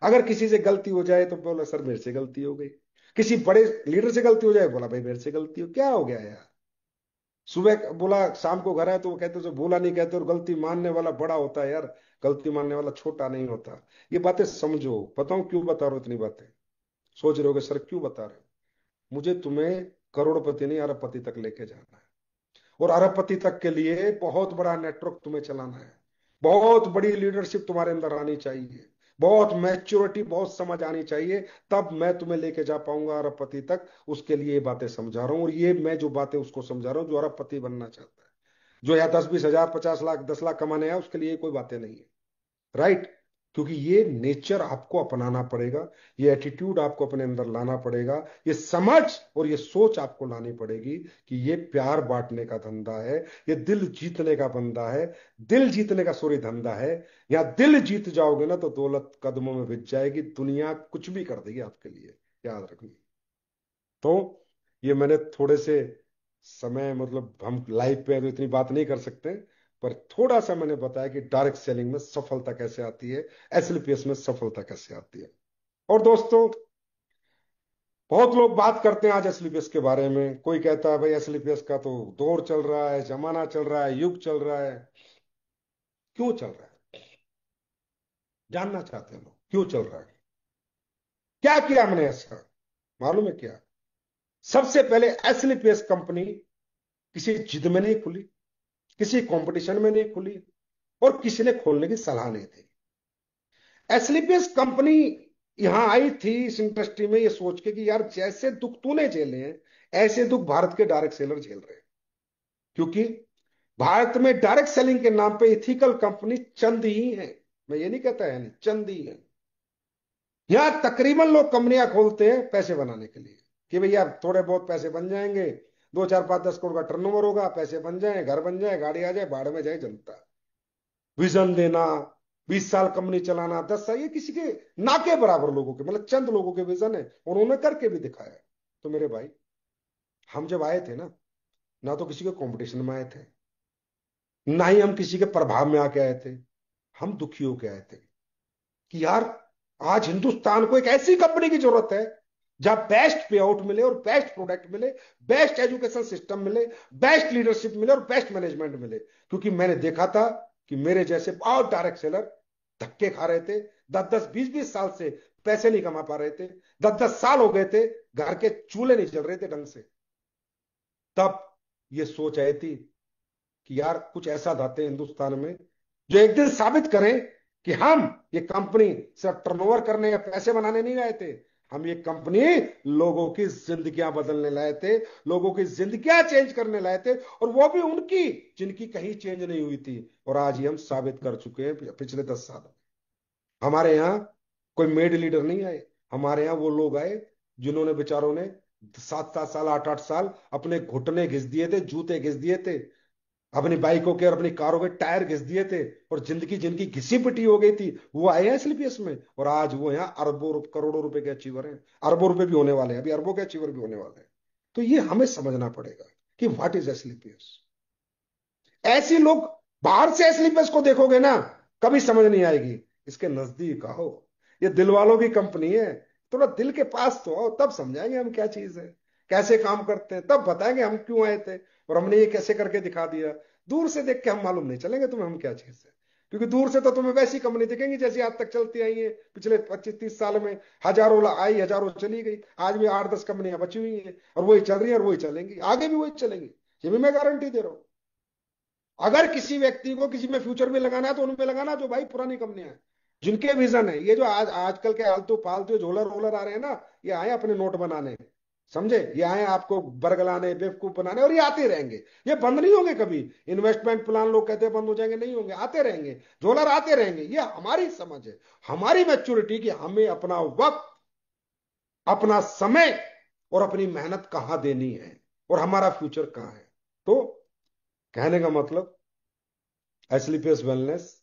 अगर किसी से गलती हो जाए तो बोला सर मेरे से गलती हो गई। किसी बड़े लीडर से गलती हो जाए, बोला भाई मेरे से गलती हो, क्या हो गया यार। सुबह बोला शाम को घर आए तो वो कहते जो बोला नहीं कहते, और गलती मानने वाला बड़ा होता है यार, गलती मानने वाला छोटा नहीं होता। ये बातें समझो। बताऊं क्यों बता रहा हूं इतनी बातें? सोच रहे होगे सर क्यों बता रहे हो। मुझे तुम्हें करोड़पति नहीं अरबपति तक लेके जाना है। और अरबपति तक के लिए बहुत बड़ा नेटवर्क तुम्हें चलाना है। बहुत बड़ी लीडरशिप तुम्हारे अंदर आनी चाहिए, बहुत मैच्योरिटी, बहुत समझ आनी चाहिए। तब मैं तुम्हें लेके जा पाऊंगा अरबपति तक। उसके लिए ये बातें समझा रहा हूं, और ये मैं जो बातें उसको समझा रहा हूँ जो अरबपति बनना चाहता है। जो या 10-20 हजार 50 लाख 10 लाख कमाने आया, उसके लिए कोई बातें नहीं है। राइट? क्योंकि ये नेचर आपको अपनाना पड़ेगा, ये एटीट्यूड आपको अपने अंदर लाना पड़ेगा, ये समझ और ये सोच आपको लानी पड़ेगी कि ये प्यार बांटने का धंधा है, ये दिल जीतने का बंदा है। दिल जीतने का सूर्य धंधा है। या दिल जीत जाओगे ना तो दौलत कदमों में बिछ जाएगी, दुनिया कुछ भी कर देगी आपके लिए। याद रखना। तो ये मैंने थोड़े से समय, मतलब हम लाइव पे हैं तो इतनी बात नहीं कर सकते, पर थोड़ा सा मैंने बताया कि डायरेक्ट सेलिंग में सफलता कैसे आती है, एसएलपीएस में सफलता कैसे आती है। और दोस्तों, बहुत लोग बात करते हैं आज एसलीपीएस के बारे में। कोई कहता है भाई एसलीपीएस का तो दौर चल रहा है, जमाना चल रहा है, युग चल रहा है। क्यों चल रहा है? जानना चाहते हैं लोग क्यों चल रहा है। क्या किया हमने ऐसा? मालूम है क्या? सबसे पहले एसलीपीएस कंपनी किसी जिद में नहीं खुली, किसी कंपटीशन में नहीं खुली, और किसी ने खोलने की सलाह नहीं दी। एसलीपीएस कंपनी यहां आई थी इस इंडस्ट्री में ये सोच के कि यार जैसे दुख तूने झेले हैं, ऐसे दुख भारत के डायरेक्ट सेलर झेल रहे हैं। क्योंकि भारत में डायरेक्ट सेलिंग के नाम पे इथिकल कंपनी चंद ही है। मैं ये नहीं कहता है नहीं, चंद ही है। यहां तकरीबन लोग कंपनियां खोलते हैं पैसे बनाने के लिए, कि भैया थोड़े बहुत पैसे बन जाएंगे, 2 4 5 10 करोड़ का टर्नओवर होगा, पैसे बन जाए, घर बन जाए, गाड़ी आ जाए, बाढ़ में जाए जनता। विजन देना, 20 साल कंपनी चलाना, 10 साल, ये किसी के ना के बराबर लोगों के, मतलब चंद लोगों के विजन है, और उन्होंने करके भी दिखाया। तो मेरे भाई, हम जब आए थे ना तो किसी के कंपटीशन में आए थे, ना ही हम किसी के प्रभाव में आके आए थे। हम दुखी होके आए थे कि यार आज हिंदुस्तान को एक ऐसी कंपनी की जरूरत है जहां बेस्ट पे आउट मिले और बेस्ट प्रोडक्ट मिले, बेस्ट एजुकेशन सिस्टम मिले, बेस्ट लीडरशिप मिले और बेस्ट मैनेजमेंट मिले। क्योंकि मैंने देखा था कि मेरे जैसे बहुत डायरेक्ट सेलर धक्के खा रहे थे, 10 10 20 20 साल से पैसे नहीं कमा पा रहे थे, 10 10 साल हो गए थे, घर के चूल्हे नहीं चल रहे थे ढंग से। तब ये सोच आई थी कि यार कुछ ऐसा लाते हैं हिंदुस्तान में जो एक दिन साबित करें कि हम ये कंपनी सिर्फ टर्नओवर करने या पैसे बनाने नहीं लाए थे, हम ये कंपनी लोगों की जिंदगियां बदलने लाए थे, लोगों की जिंदगियां चेंज करने लाए थे, और वो भी उनकी जिनकी कहीं चेंज नहीं हुई थी। और आज ये हम साबित कर चुके हैं पिछले 10 साल में। हमारे यहाँ कोई मेड लीडर नहीं आए, हमारे यहाँ वो लोग आए जिन्होंने बेचारों ने 7 7 साल 8 8 साल अपने घुटने घिस दिए थे, जूते घिस दिए थे, अपनी बाइकों के और अपनी कारों के टायर घिस दिए थे, और जिंदगी जिनकी घिसी पिटी हो गई थी वो आए हैं एसलीपीएस में, और आज वो यहाँ अरबों करोड़ों रुपए के अचीवर हैं। अरबों रुपए भी होने वाले हैं, अभी अरबों के अचीवर भी होने वाले हैं। तो ये हमें समझना पड़ेगा कि व्हाट इज एसलीपीएस। ऐसी लोग, बाहर से एसलीपीएस को देखोगे ना, कभी समझ नहीं आएगी। इसके नजदीक आओ, ये दिल वालों की कंपनी है, थोड़ा दिल के पास तो आओ, तब समझाएंगे हम क्या चीज है, कैसे काम करते हैं, तब बताएंगे हम क्यों आए थे और हमने ये कैसे करके दिखा दिया। दूर से देख के हम मालूम नहीं चलेंगे तुम्हें हम क्या चीज है। क्योंकि दूर से तो तुम्हें वैसी कंपनी दिखेंगी जैसी आज तक चलती आई है, पिछले 25 30 साल में हजारों आई, हजारों चली गई, आज भी 8 10 कंपनियां बची हुई हैं, और वही चल रही है और वही चलेंगी, आगे भी वही चलेंगी। ये भी मैं गारंटी दे रहा हूं। अगर किसी व्यक्ति को किसी में फ्यूचर में लगाना है तो उनमें लगाना जो भाई पुरानी कंपनियां हैं, जिनके विजन है। ये जो आजकल के आलतू फालतू झोलर रोलर आ रहे हैं ना, ये आए अपने नोट बनाने, समझे, ये आए आपको बरगलाने, बेवकूफ बनाने, और ये आते रहेंगे। ये बंद नहीं होंगे कभी। इन्वेस्टमेंट प्लान लोग कहते हैं बंद हो जाएंगे, नहीं होंगे, आते रहेंगे, झोलर आते रहेंगे। ये हमारी समझ है, हमारी मैच्योरिटी कि हमें अपना वक्त, अपना समय और अपनी मेहनत कहाँ देनी है, और हमारा फ्यूचर कहाँ है। तो कहने का मतलब, एसलीपीएस वेलनेस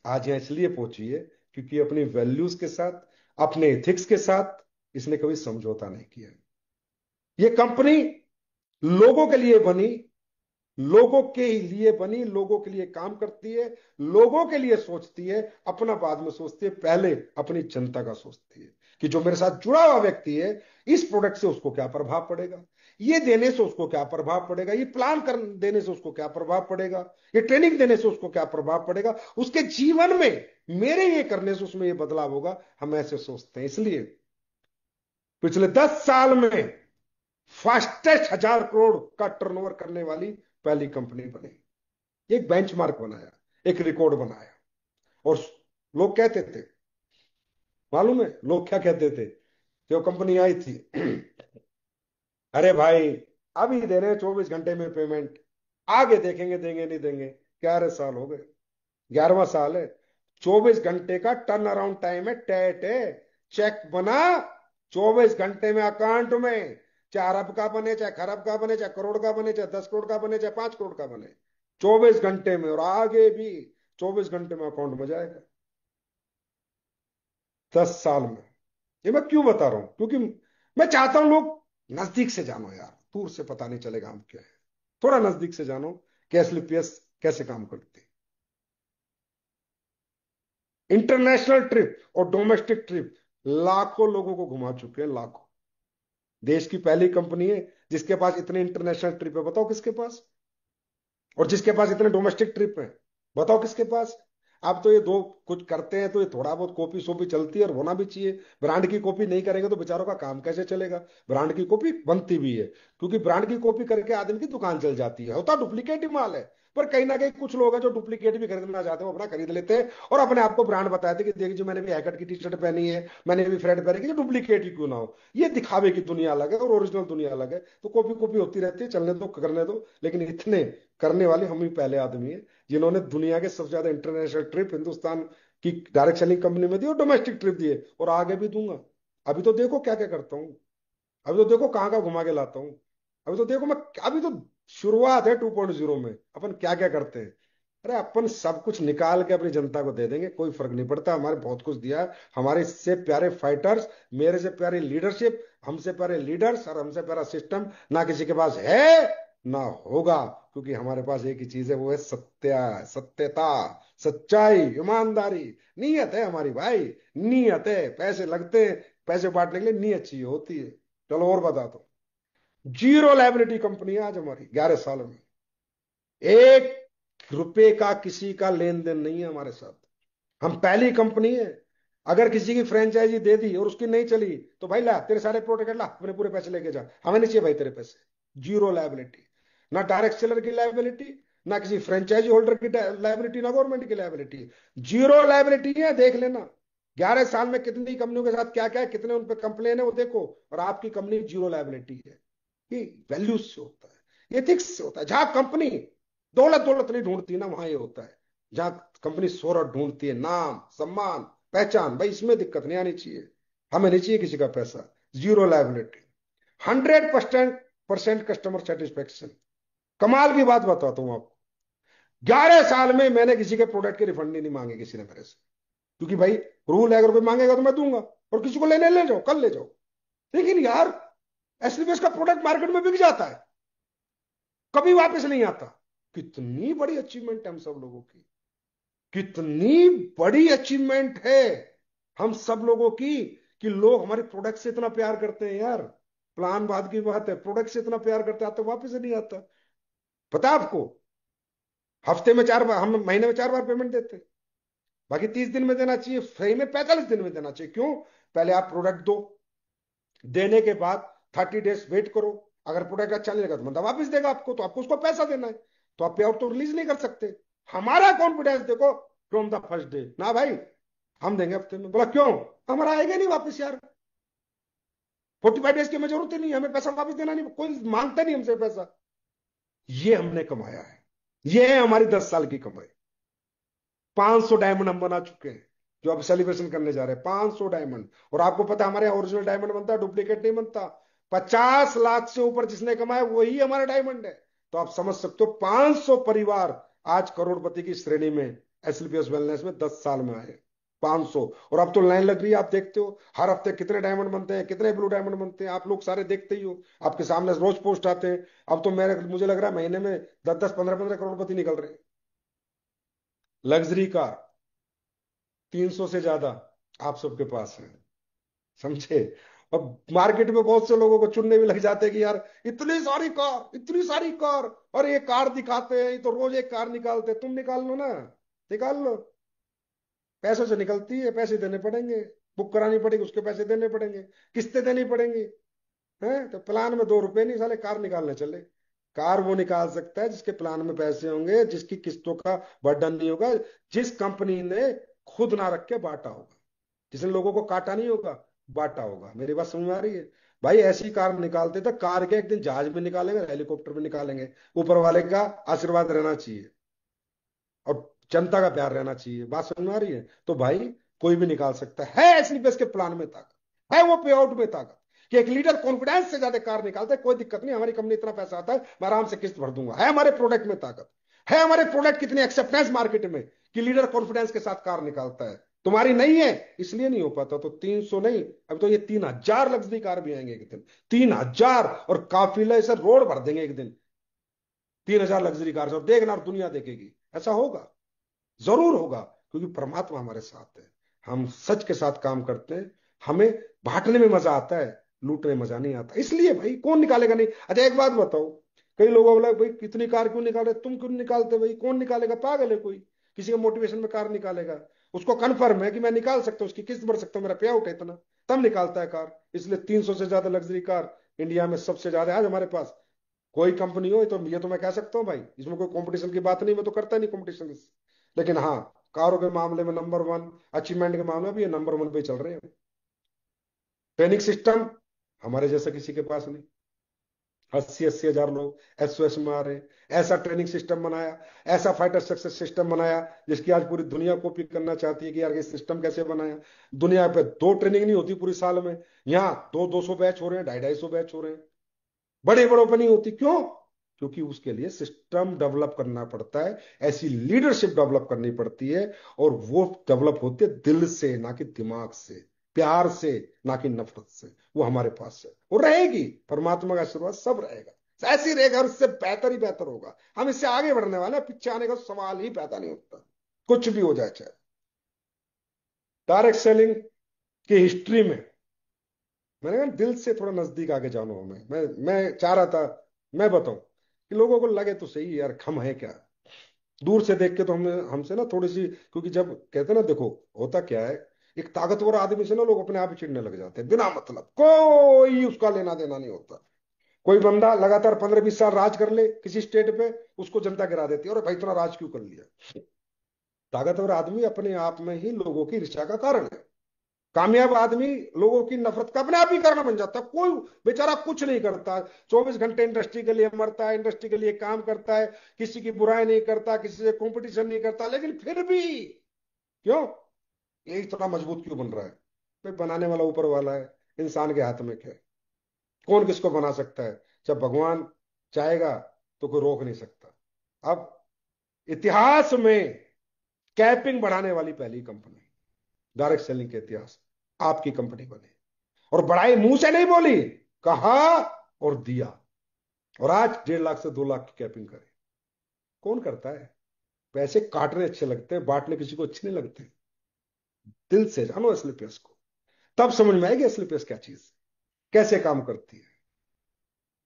आज यहाँ इसलिए पहुंची है क्योंकि अपनी वैल्यूज के साथ, अपने एथिक्स के साथ इसने कभी समझौता नहीं किया। ये कंपनी लोगों के लिए बनी, लोगों के लिए बनी, लोगों के लिए काम करती है, लोगों के लिए सोचती है, अपना बाद में सोचती है, पहले अपनी जनता का सोचती है कि जो मेरे साथ जुड़ा हुआ व्यक्ति है, इस प्रोडक्ट से उसको क्या प्रभाव पड़ेगा, ये देने से उसको क्या प्रभाव पड़ेगा, ये प्लान कर देने से उसको क्या प्रभाव पड़ेगा, ये ट्रेनिंग देने से उसको क्या प्रभाव पड़ेगा, उसके जीवन में मेरे ये करने से उसमें ये बदलाव होगा। हम ऐसे सोचते हैं। इसलिए पिछले 10 साल में फास्टेस्ट 1000 करोड़ का टर्नओवर करने वाली पहली कंपनी बनी, एक बेंचमार्क बनाया, एक रिकॉर्ड बनाया। और लोग कहते थे, मालूम है लोग क्या कहते थे जो कंपनी आई थी? अरे भाई, अभी दे रहे हैं 24 घंटे में पेमेंट, आगे देखेंगे देंगे नहीं देंगे। 11 साल हो गए, 11वां साल है, 24 घंटे का टर्न अराउंड टाइम है, टेट है, चेक बना 24 घंटे में अकाउंट में, चाहे अरब का बने, चाहे खरब का बने, चाहे करोड़ का बने, चाहे 10 करोड़ का बने, चाहे 5 करोड़ का बने, 24 घंटे में, और आगे भी 24 घंटे में अकाउंट में जाएगा। 10 साल में। ये मैं क्यों बता रहा हूं? क्योंकि मैं चाहता हूं लोग नजदीक से जानो यार, दूर से पता नहीं चलेगा हम क्या है। थोड़ा नजदीक से जानो कि एसलीपीएस कैसे काम करती है। इंटरनेशनल ट्रिप और डोमेस्टिक ट्रिप लाखों लोगों को घुमा चुके हैं, लाखों। देश की पहली कंपनी है जिसके पास इतने इंटरनेशनल ट्रिप है, बताओ किसके पास। और जिसके पास इतने डोमेस्टिक ट्रिप है, बताओ किसके पास। आप तो ये दो कुछ करते हैं तो ये थोड़ा बहुत कॉपी शोपी चलती है और होना भी चाहिए। ब्रांड की कॉपी नहीं करेंगे तो बेचारों का काम कैसे चलेगा। ब्रांड की कॉपी बनती भी है, क्योंकि ब्रांड की कॉपी करके आदमी की दुकान चल जाती है, होता डुप्लीकेट ही माल है। पर कहीं ना कहीं कुछ लोग हैं जो डुप्लीकेट भी खरीदना चाहते हैं, वो अपना खरीद लेते हैं और अपने आप को ब्रांड बताते हैं कि देखिए जो मैंने भी हैकट की टी शर्ट पहनी है, मैंने भी फ्रेड पहनी है, जो डुप्लीकेट ही क्यों ना हो। ये दिखावे की दुनिया अलग है और ओरिजिनल दुनिया अलग है। तो कॉपी कॉपी होती रहती है, चलने दो करने दो। लेकिन इतने करने वाले हम ही पहले आदमी है जिन्होंने दुनिया के सबसे ज्यादा इंटरनेशनल ट्रिप हिंदुस्तान की डायरेक्ट सेलिंग कंपनी में दी और डोमेस्टिक ट्रिप दिए, और आगे भी दूंगा। अभी तो देखो क्या क्या करता हूँ, अभी तो देखो कहाँ कहाँ घुमा के लाता हूँ। अभी तो देखो मैं, अभी तो शुरुआत है 2.0 में, अपन क्या क्या करते हैं। अरे अपन सब कुछ निकाल के अपनी जनता को दे देंगे, कोई फर्क नहीं पड़ता। हमारे बहुत कुछ दिया है, हमारे से प्यारे फाइटर्स, मेरे से प्यारी लीडरशिप, हमसे प्यारे लीडर्स और हमसे प्यारा सिस्टम ना किसी के पास है ना होगा। क्योंकि हमारे पास एक ही चीज है, वो है सत्यता, सच्चाई, ईमानदारी। नीयत है हमारी भाई, नीयत है। पैसे लगते हैं, पैसे बांटने के लिए नीयत चाहिए होती है। चलो और बता दो। जीरो लाइबिलिटी कंपनी है आज हमारी, 11 साल में 1 रुपए का किसी का लेन देन नहीं है हमारे साथ। हम पहली कंपनी है। अगर किसी की फ्रेंचाइजी दे दी और उसकी नहीं चली तो भाई ला तेरे सारे प्रोडक्ट, ला अपने पूरे पैसे लेके जा, हमें नहीं चाहिए भाई तेरे पैसे। जीरो लाइबिलिटी, ना डायरेक्ट सेलर की लाइबिलिटी, ना किसी फ्रेंचाइजी होल्डर की लाइबिलिटी, ना गवर्नमेंट की लाइबिलिटी। जीरो लाइबिलिटी है, देख लेना। 11 साल में कितनी कंपनियों के साथ क्या क्या है, कितने उन पर कंप्लेन है, वो देखो। और आपकी कंपनी जीरो लाइबिलिटी है। ये वैल्यूज से होता है, एथिक्स से होता है। जहां कंपनी दौलत दौलत नहीं ढूंढती ना, वहां ये होता है। जहां कंपनी शोहरत ढूंढती है, नाम सम्मान पहचान, भाई इसमें दिक्कत नहीं आनी चाहिए। हमें नहीं चाहिए किसी का पैसा। Zero liability, 100% customer satisfaction. कमाल की बात बताता हूं आपको, 11 साल में मैंने किसी के प्रोडक्ट के रिफंड नहीं मांगे किसी ने मेरे से। क्योंकि भाई रूल है, अगर कोई मांगेगा तो मैं दूंगा, और किसी को लेने ले जाओ, कल ले जाओ। लेकिन यार एसलीपीएस का प्रोडक्ट मार्केट में बिक जाता है, कभी वापस नहीं आता। कितनी बड़ी अचीवमेंट है हम सब लोगों की, कितनी बड़ी अचीवमेंट है हम सब लोगों की, कि लोग हमारे प्रोडक्ट से इतना प्यार करते हैं यार। प्लान बाद की बात है, प्रोडक्ट से इतना प्यार करते हैं तो वापस नहीं आता। पता है आपको, हफ्ते में 4 बार, हम महीने में 4 बार पेमेंट देते हैं। बाकी 30 दिन में देना चाहिए, फ्री में 45 दिन में देना चाहिए। क्यों? पहले आप प्रोडक्ट दो, देने के बाद 30 डेज वेट करो। अगर प्रोडक्ट अच्छा नहीं लगा तो बंदा वापस देगा आपको, तो आपको उसको पैसा देना है। तो आप पे आउट तो रिलीज नहीं कर सकते। हमारा कॉन्फिडेंस देखो, फ्रॉम द फर्स्ट डे, ना भाई हम देंगे हफ्ते में। बोला क्यों? हमारा आएगा नहीं वापस यार, 45 डेज की हमें जरूरत ही नहीं, हमें पैसा वापस देना नहीं, कोई मांगता नहीं हमसे पैसा। ये हमने कमाया है, ये है हमारी 10 साल की कमाई। 500 डायमंड हम बना चुके हैं, जो अब सेलिब्रेशन करने जा रहे हैं, 500 डायमंड। और आपको पता है हमारे यहाँ ओरिजिनल डायमंड बनता है, डुप्लीकेट नहीं बनता। 50 लाख से ऊपर जिसने कमाया वही हमारा डायमंड है। तो आप समझ सकते हो 500 परिवार आज करोड़पति की श्रेणी में एसएलपीएस वेलनेस में 10 साल में आए। 500। और अब तो लाइन लग रही है, आप देखते हो हर हफ्ते कितने डायमंड बनते हैं, कितने ब्लू डायमंड बनते हैं, आप लोग सारे देखते ही हो, आपके सामने रोज पोस्ट आते हैं। अब तो मेरे मुझे लग रहा है महीने में 10-10 15-15 करोड़पति निकल रहे हैं। लग्जरी कार 300 से ज्यादा आप सबके पास है, समझे। अब मार्केट में बहुत से लोगों को चुनने भी लग जाते हैं कि यार इतनी सारी कार, इतनी सारी कार, और ये कार दिखाते हैं, ये तो रोज एक कार निकालते हैं। तुम निकाल लो ना, निकाल लो। पैसों से निकलती है, पैसे देने पड़ेंगे, बुक करानी पड़ेगी, उसके पैसे देने पड़ेंगे, किस्तें देनी पड़ेंगी। हैं तो प्लान में 2 रुपए नहीं, साले कार निकालने चले। कार वो निकाल सकता है जिसके प्लान में पैसे होंगे, जिसकी किस्तों का बर्डन नहीं होगा, जिस कंपनी ने खुद ना रख के बांटा होगा, जिसने लोगों को काटा नहीं होगा, बांटा होगा। मेरी बात समझ में आ रही है? भाई ऐसी कार निकालते थे, कार के एक दिन जहाज भी निकालेंगे, हेलीकॉप्टर भी निकालेंगे। ऊपर वाले का आशीर्वाद रहना चाहिए और जनता का प्यार रहना चाहिए। बात समझ में आ रही है? तो भाई कोई भी निकाल सकता है ऐसी बेस के प्लान में ताकत, है वो पे आउट में ताकत, कि एक लीडर कॉन्फिडेंस से ज्यादा कार निकालता है, कोई दिक्कत नहीं, हमारी कंपनी इतना पैसा आता है, मैं आराम से किस्त भर दूंगा। है हमारे प्रोडक्ट में ताकत, है हमारे प्रोडक्ट कितनी एक्सेप्टेंस मार्केट में, कि लीडर कॉन्फिडेंस के साथ कार निकालता है। तुम्हारी नहीं है इसलिए नहीं हो पाता। तो 300 नहीं, अब तो ये 3000 लग्जरी कार भी आएंगे एक दिन, 3000, और काफिले से रोड भर देंगे एक दिन 3000 लग्जरी कार से, और देखना और दुनिया देखेगी। ऐसा होगा, जरूर होगा, क्योंकि परमात्मा हमारे साथ है। हम सच के साथ काम करते हैं, हमें बांटने में मजा आता है। लूटने में मजा नहीं आता, इसलिए भाई कौन निकालेगा नहीं। अच्छा एक बात बताओ, कई लोगों बोला भाई कितनी कार क्यों निकाल रहे, तुम क्यों नहीं निकालते, भाई कौन निकालेगा, पागल है कोई, किसी का मोटिवेशन में कार निकालेगा। उसको कन्फर्म है कि मैं निकाल सकता हूँ, उसकी किस्त भर सकता हूँ, मेरा पे आउट है इतना, तब निकालता है कार। इसलिए 300 से ज्यादा लग्जरी कार इंडिया में सबसे ज्यादा है आज हमारे पास। कोई कंपनी हो ये तो मैं कह सकता हूँ भाई, इसमें कोई कंपटीशन की बात नहीं, मैं तो करता नहीं कंपटीशन। लेकिन हाँ, कारों के मामले में नंबर वन, अचीवमेंट के मामले में भी ये नंबर वन पे चल रहे हैं। ट्रेनिंग सिस्टम हमारे जैसा किसी के पास नहीं, 80-80 हजार लोग एसओएस में आ रहे हैं। ऐसा ट्रेनिंग सिस्टम बनाया, ऐसा फाइटर सक्सेस सिस्टम बनाया, जिसकी आज पूरी दुनिया कॉपी करना चाहती है कि यार ये सिस्टम कैसे बनाया। दुनिया पे दो ट्रेनिंग नहीं होती पूरी साल में, यहाँ 200 बैच हो रहे हैं, 250 बैच हो रहे हैं, बड़े बड़ों पर नहीं होती, क्यों? क्योंकि उसके लिए सिस्टम डेवलप करना पड़ता है, ऐसी लीडरशिप डेवलप करनी पड़ती है, और वो डेवलप होते दिल से ना कि दिमाग से, प्यार से ना कि नफरत से। वो हमारे पास है, वो रहेगी, परमात्मा का आशीर्वाद सब रहेगा, ऐसे ही रहेगा, और इससे बेहतर ही बेहतर होगा। हम इससे आगे बढ़ने वाले हैं, पीछे आने का सवाल ही पैदा नहीं होता, कुछ भी हो जाए चाहे। डायरेक्ट सेलिंग की हिस्ट्री में मैंने कहा दिल से थोड़ा नजदीक आके जानो हमें, मैं चाह रहा था मैं बताऊं कि लोगों को लगे तो सही यार हम है क्या। दूर से देख के तो हमें हमसे ना थोड़ी सी, क्योंकि जब कहते हैं ना, देखो होता क्या है, एक ताकतवर आदमी से ना लोग अपने आप ही चिढ़ने लग जाते हैं बिना मतलब, कोई उसका लेना देना नहीं होता। कोई बंदा लगातार 15-20 साल राज कर ले किसी स्टेट पे, उसको जनता गिरा देती है, और भाई इतना राज क्यों कर लिया। ताकतवर आदमी अपने आप में ही लोगों की ईर्ष्या का कारण है। कामयाब आदमी लोगों की नफरत का अपने आप ही कारण बन जाता है। कोई बेचारा कुछ नहीं करता, 24 घंटे इंडस्ट्री के लिए मरता है, इंडस्ट्री के लिए काम करता है, किसी की बुराई नहीं करता, किसी से कंपटीशन नहीं करता, लेकिन फिर भी क्यों, ये इतना मजबूत क्यों बन रहा है? भाई बनाने वाला ऊपर वाला है, इंसान के हाथ में क्या है, कौन किसको बना सकता है? जब भगवान चाहेगा तो कोई रोक नहीं सकता। अब इतिहास में कैपिंग बढ़ाने वाली पहली कंपनी, डायरेक्ट सेलिंग के इतिहास, आपकी कंपनी बनी, और बड़ाई मुंह से नहीं बोली, कहा और दिया, और आज 1.5 लाख से 2 लाख की कैपिंग करे। कौन करता है? पैसे काटने अच्छे लगते हैं, बांटने किसी को अच्छे नहीं लगते। दिल से जानो एसलीपीएस को, तब समझ में आएगी एसलीपीएस क्या चीज, कैसे काम करती है।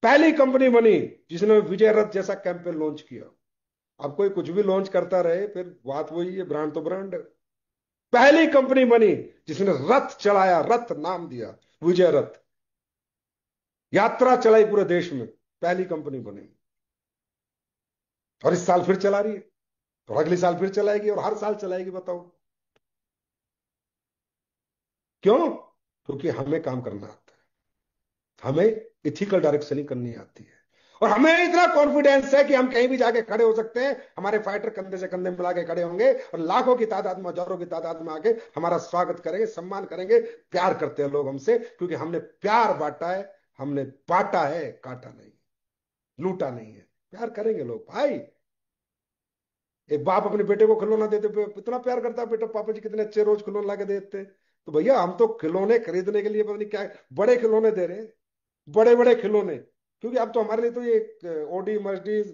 पहली कंपनी बनी जिसने विजय रथ जैसा कैंपेन लॉन्च किया। अब कोई कुछ भी लॉन्च करता रहे, फिर बात वही है, ब्रांड तो ब्रांड है। पहली कंपनी बनी जिसने रथ चलाया, रथ नाम दिया विजय रथ, यात्रा चलाई पूरे देश में, पहली कंपनी बनी, और इस साल फिर चला रही है, और अगले साल फिर चलाएगी, और हर साल चलाएगी। बताओ क्यों? क्योंकि हमें काम करना आता है, हमें इथिकल डायरेक्ट सेलिंग करनी आती है, और हमें इतना कॉन्फिडेंस है कि हम कहीं भी जाके खड़े हो सकते हैं, हमारे फाइटर कंधे से कंधे मिला के खड़े होंगे, और लाखों की तादाद में, हजारों की तादाद में आके हमारा स्वागत करेंगे, सम्मान करेंगे। प्यार करते हैं लोग हमसे, क्योंकि हमने प्यार बांटा है, हमने बांटा है, काटा नहीं, लूटा नहीं है। प्यार करेंगे लोग भाई। एक बाप अपने बेटे को खिलौना देते इतना प्यार करता है, बेटा पापा जी कितने अच्छे रोज खिलौना ला के देते हैं। तो भैया हम तो खिलौने खरीदने के लिए पता नहीं क्या बड़े खिलौने दे रहे हैं, बड़े बड़े खिलौने। क्योंकि अब तो हमारे लिए तो ये ओडी मर्सिडीज,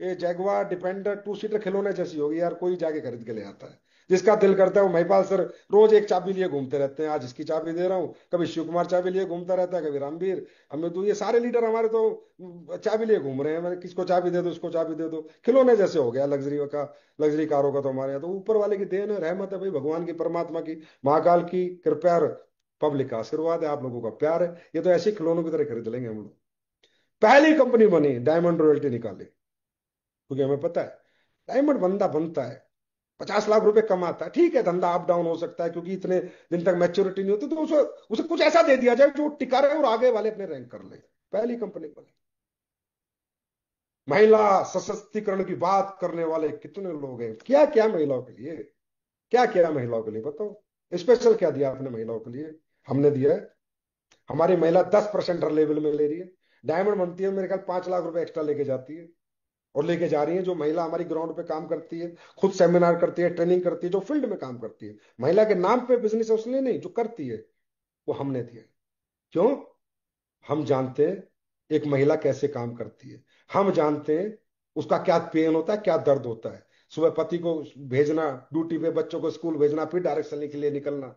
ये जैगवार डिफेंडर 2 सीटर खिलौने जैसी होगी यार, कोई जाके खरीद के ले आता है। जिसका दिल करता है वो महिपाल सर रोज एक चाबी लिए घूमते रहते हैं, आज इसकी चाबी दे रहा हूँ, कभी शिव कुमार चाबी लिए घूमता रहता है, कभी रामवीर, हमें तो ये सारे लीडर हमारे तो चाबी लिए घूम रहे हैं, मैंने किसको चाबी दे दो, इसको चाबी दे दो, खिलौने जैसे हो गया लग्जरी का। लग्जरी कारों का तो हमारे यहाँ तो ऊपर वाले की देन है, रहमत है भाई, भगवान की, परमात्मा की, महाकाल की कृपा, पब्लिक का आशीर्वाद है, आप लोगों का प्यार है। ये तो ऐसे ही खिलौनों की तरह खरीद लेंगे हम लोग। पहली कंपनी बनी डायमंड रॉयल्टी निकाली, क्योंकि हमें पता है डायमंड बंदा बनता है 50 लाख रुपए कमाता है, ठीक है धंधा अप डाउन हो सकता है, क्योंकि इतने दिन तक मैच्योरिटी नहीं होती, तो उसे उसे कुछ ऐसा दे दिया जाए जो टिका रहे और आगे वाले अपने रैंक कर ले। पहली कंपनी बनी। महिला सशक्तिकरण की बात करने वाले कितने लोग हैं, क्या क्या महिलाओं के लिए, क्या क्या महिलाओं के लिए बताओ, स्पेशल क्या दिया आपने महिलाओं के लिए? हमने दिया है। हमारी महिला 10% हर लेवल में ले रही है, डायमंड बनती है मेरे ख्याल 5 लाख रुपए एक्स्ट्रा लेके जाती है, और लेके जा रही है। जो महिला हमारी ग्राउंड पे काम करती है, खुद सेमिनार करती है, ट्रेनिंग करती है, जो फील्ड में काम करती है, महिला के नाम पे बिजनेस है उसने नहीं, जो करती है वो हमने दिया। क्यों? हम जानते हैं एक महिला कैसे काम करती है, हम जानते हैं उसका क्या पेन होता है, क्या दर्द होता है। सुबह पति को भेजना ड्यूटी पे, बच्चों को स्कूल भेजना, फिर डायरेक्ट सेलिंग के लिए निकलना,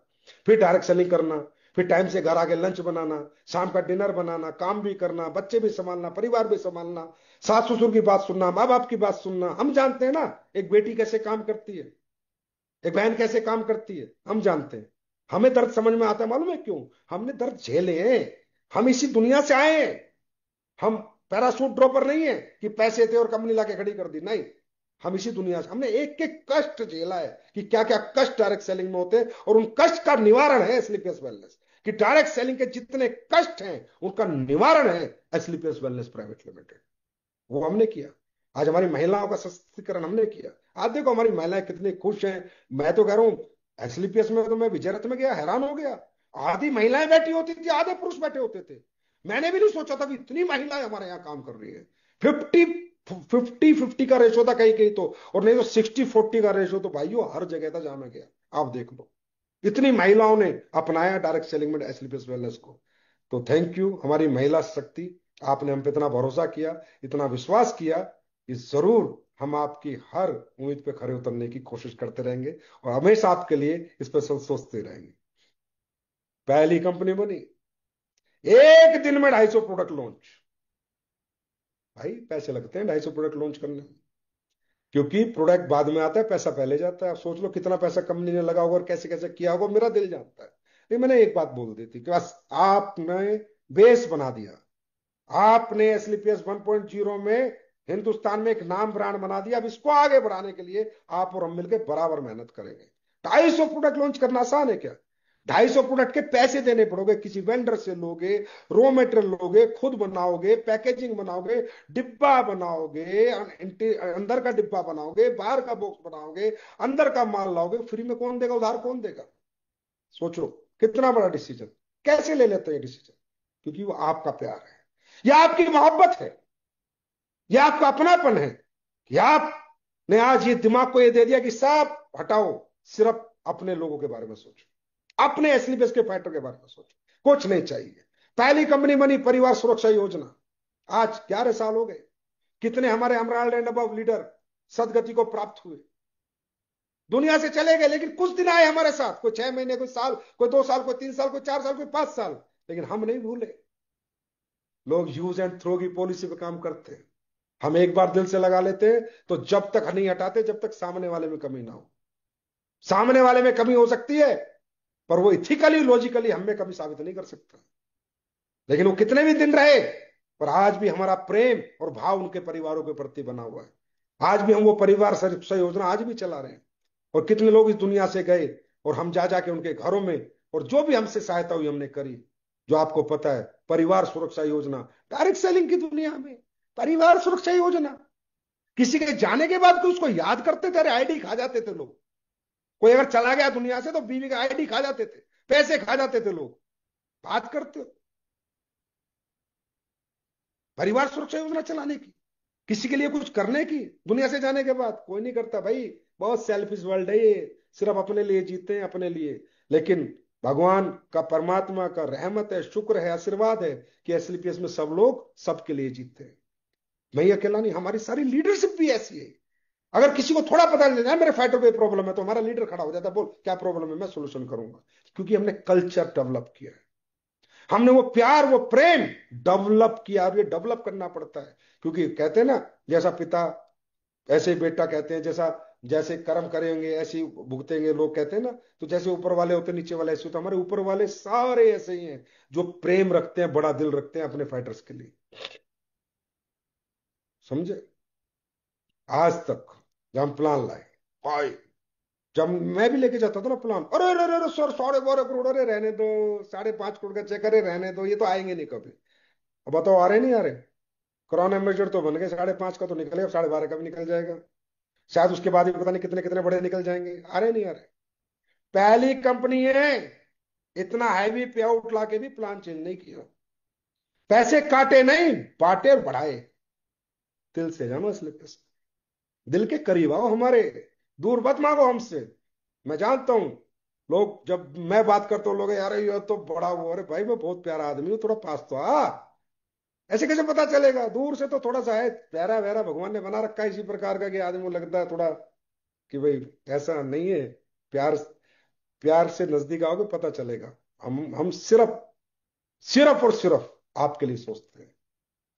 फिर डायरेक्ट सेलिंग करना, फिर टाइम से घर आके लंच बनाना, शाम का डिनर बनाना, काम भी करना, बच्चे भी संभालना, परिवार भी संभालना, सास ससुर की बात सुनना, माँ बाप की बात सुनना। हम जानते हैं ना एक बेटी कैसे काम करती है, एक बहन कैसे काम करती है, हम जानते हैं। हमें दर्द समझ में आता है, मालूम है क्यों? हमने दर्द झेले हैं। हम इसी दुनिया से आए हैं। हम पैराशूट ड्रॉपर नहीं है कि पैसे थे और कंपनी लाके खड़ी कर दी, नहीं। हम इसी दुनिया से, हमने एक एक कष्ट झेला है कि क्या क्या कष्ट डायरेक्ट सेलिंग में होते हैं, और उन कष्ट का निवारण है एसलीपीएस वेलनेस। कि डायरेक्ट सेलिंग के जितने कष्ट हैं उनका निवारण है एसलीपीएस वेलनेस प्राइवेट लिमिटेड। वो हमने किया। आज हमारी महिलाओं का सशक्तिकरण हमने किया। आज देखो हमारी महिलाएं कितनी खुश हैं। मैं तो कह रहा हूं एसलीपीएस में तो मैं विजय रथ में गया, हैरान हो गया। आधी महिलाएं बैठी होती थी, आधे पुरुष बैठे होते थे। मैंने भी नहीं सोचा था कि इतनी महिलाएं हमारे यहाँ काम कर रही है। 50-50 का रेशो था कहीं कहीं तो, और नहीं तो 60-40 का रेशो तो भाइयों हर जगह था जहां मैं गया। आप देख लो, इतनी महिलाओं ने अपनाया डायरेक्ट सेलिंग में एसलीपीएस वेलनेस को। तो थैंक यू हमारी महिला शक्ति। आपने हम पे इतना भरोसा किया, इतना विश्वास किया कि जरूर हम आपकी हर उम्मीद पे खरे उतरने की कोशिश करते रहेंगे, और हमेशा आपके लिए स्पेशल सोचते रहेंगे। पहली कंपनी बनी, एक दिन में 250 प्रोडक्ट लॉन्च। भाई पैसे लगते हैं 250 प्रोडक्ट लॉन्च करने में, क्योंकि प्रोडक्ट बाद में आता है, पैसा पहले जाता है। आप सोच लो कितना पैसा कंपनी ने लगा होगा और कैसे कैसे किया होगा, मेरा दिल जानता है। लेकिन मैंने एक बात बोल दी थी कि बस आपने बेस बना दिया। आपने एसलीपीएस 1.0 में हिंदुस्तान में एक नाम ब्रांड बना दिया। अब इसको आगे बढ़ाने के लिए आप और हम मिलकर बराबर मेहनत करेंगे। 250 प्रोडक्ट लॉन्च करना आसान है क्या? 250 प्रोडक्ट के पैसे देने पड़ोगे, किसी वेंडर से लोगे, रॉ मटेरियल लोगे, खुद बनाओगे, पैकेजिंग बनाओगे, डिब्बा बनाओगे, अंदर का डिब्बा बनाओगे, बाहर का बॉक्स बनाओगे, अंदर का माल लाओगे, फ्री में कौन देगा? उधार कौन देगा? सोचो कितना बड़ा डिसीजन। कैसे ले लेते हैं डिसीजन? क्योंकि वो आपका प्यार है, या आपकी मोहब्बत है, या आपका अपनापन है, कि आपने आज ये दिमाग को ये दे दिया कि सब हटाओ, सिर्फ अपने लोगों के बारे में सोचो, अपने एसलीपीएस के फाइटर के बारे में सोचो, कुछ नहीं चाहिए। पहली कंपनी बनी परिवार सुरक्षा योजना। आज 11 साल हो गए। कितने हमारे एमराल्ड एंड अबव लीडर सदगति को प्राप्त हुए, दुनिया से चले गए, लेकिन कुछ दिन आए हमारे साथ, कोई 6 महीने, कोई साल, कोई 2 साल, कोई 3 साल, कोई 4 साल, कोई 5 साल। लेकिन हम नहीं भूले। लोग यूज एंड थ्रो की पॉलिसी पे काम करते हैं। हम एक बार दिल से लगा लेते हैं तो जब तक नहीं हटाते जब तक सामने वाले में कमी ना हो। सामने वाले में कमी हो सकती है, पर वो इथिकली लॉजिकली हम में कमी साबित नहीं कर सकता। लेकिन वो कितने भी दिन रहे, पर आज भी हमारा प्रेम और भाव उनके परिवारों के प्रति बना हुआ है। आज भी हम वो परिवार सुरक्षा योजना आज भी चला रहे हैं। और कितने लोग इस दुनिया से गए और हम जा जाके उनके घरों में, और जो भी हमसे सहायता हुई हमने करी। जो आपको पता है परिवार सुरक्षा योजना डायरेक्ट सेलिंग की दुनिया में, परिवार सुरक्षा योजना, किसी के जाने के बाद तो उसको याद करते थे, अरे आईडी खा जाते थे लोग। कोई अगर चला गया दुनिया से तो बीवी का आईडी खा जाते थे, पैसे खा जाते थे लोग। बात करते हो परिवार सुरक्षा योजना चलाने की, किसी के लिए कुछ करने की, दुनिया से जाने के बाद कोई नहीं करता भाई। बहुत सेल्फिश वर्ल्ड है ये, सिर्फ अपने लिए जीते हैं, अपने लिए। लेकिन भगवान का, परमात्मा का रहमत है, शुक्र है, आशीर्वाद है कि एसलीपीएस में सब लोग सबके लिए जीते हैं। मैं ही अकेला नहीं, हमारी सारी लीडरशिप भी ऐसी है। अगर किसी को थोड़ा पता चल जाए मेरे फाइटर पे प्रॉब्लम है, तो हमारा लीडर खड़ा हो जाता है, बोल क्या प्रॉब्लम है, मैं सोल्यूशन करूंगा। क्योंकि हमने कल्चर डेवलप किया है, हमने वो प्यार, वो प्रेम डेवलप किया। और ये डेवलप करना पड़ता है, क्योंकि कहते हैं ना, जैसा पिता ऐसे ही बेटा, कहते हैं जैसा, जैसे कर्म करेंगे ऐसे ही भुगतेंगे, लोग कहते हैं ना। तो जैसे ऊपर वाले होते नीचे वाले ऐसे होते, हमारे ऊपर वाले सारे ऐसे ही हैं, जो प्रेम रखते हैं, बड़ा दिल रखते हैं अपने फाइटर्स के लिए। समझे? आज तक जब हम प्लान लाए, भाई जब मैं भी लेके जाता था ना प्लान, अरे अरे अरे सर 12.5 करोड़, अरे रहने दो, 5.5 करोड़ का चेक, अरे रहने दो, ये तो आएंगे नहीं कभी। अब बताओ आ रहे नहीं आ रहे? क्रॉन एम्बेसडर तो बन गए, 5.5 का तो निकले, अब 12.5 का भी निकल जाएगा। शायद उसके बाद भी पता नहीं कितने कितने बड़े निकल जाएंगे। आ रहे नहीं आ रहे? पहली कंपनी है इतना हैवी पे आउट ला के भी प्लान चेंज नहीं किया। पैसे काटे नहीं, बांटे और बढ़ाए। दिल से जानो इसलिए, दिल के करीब आओ हमारे, दूर मत मांगो हमसे। मैं जानता हूं लोग, जब मैं बात करता हूँ लोग, यार ये तो बड़ा वो, अरे भाई मैं बहुत प्यारा आदमी हूँ, थोड़ा पास तो आ। ऐसे कैसे पता चलेगा? दूर से तो थोड़ा सा है, प्यारा वैरा भगवान ने बना रखा है इसी प्रकार का कि आदमी को लगता है थोड़ा कि भाई ऐसा नहीं है। प्यार, प्यार से नजदीक आओगे पता चलेगा। हम सिर्फ सिर्फ और सिर्फ आपके लिए सोचते हैं।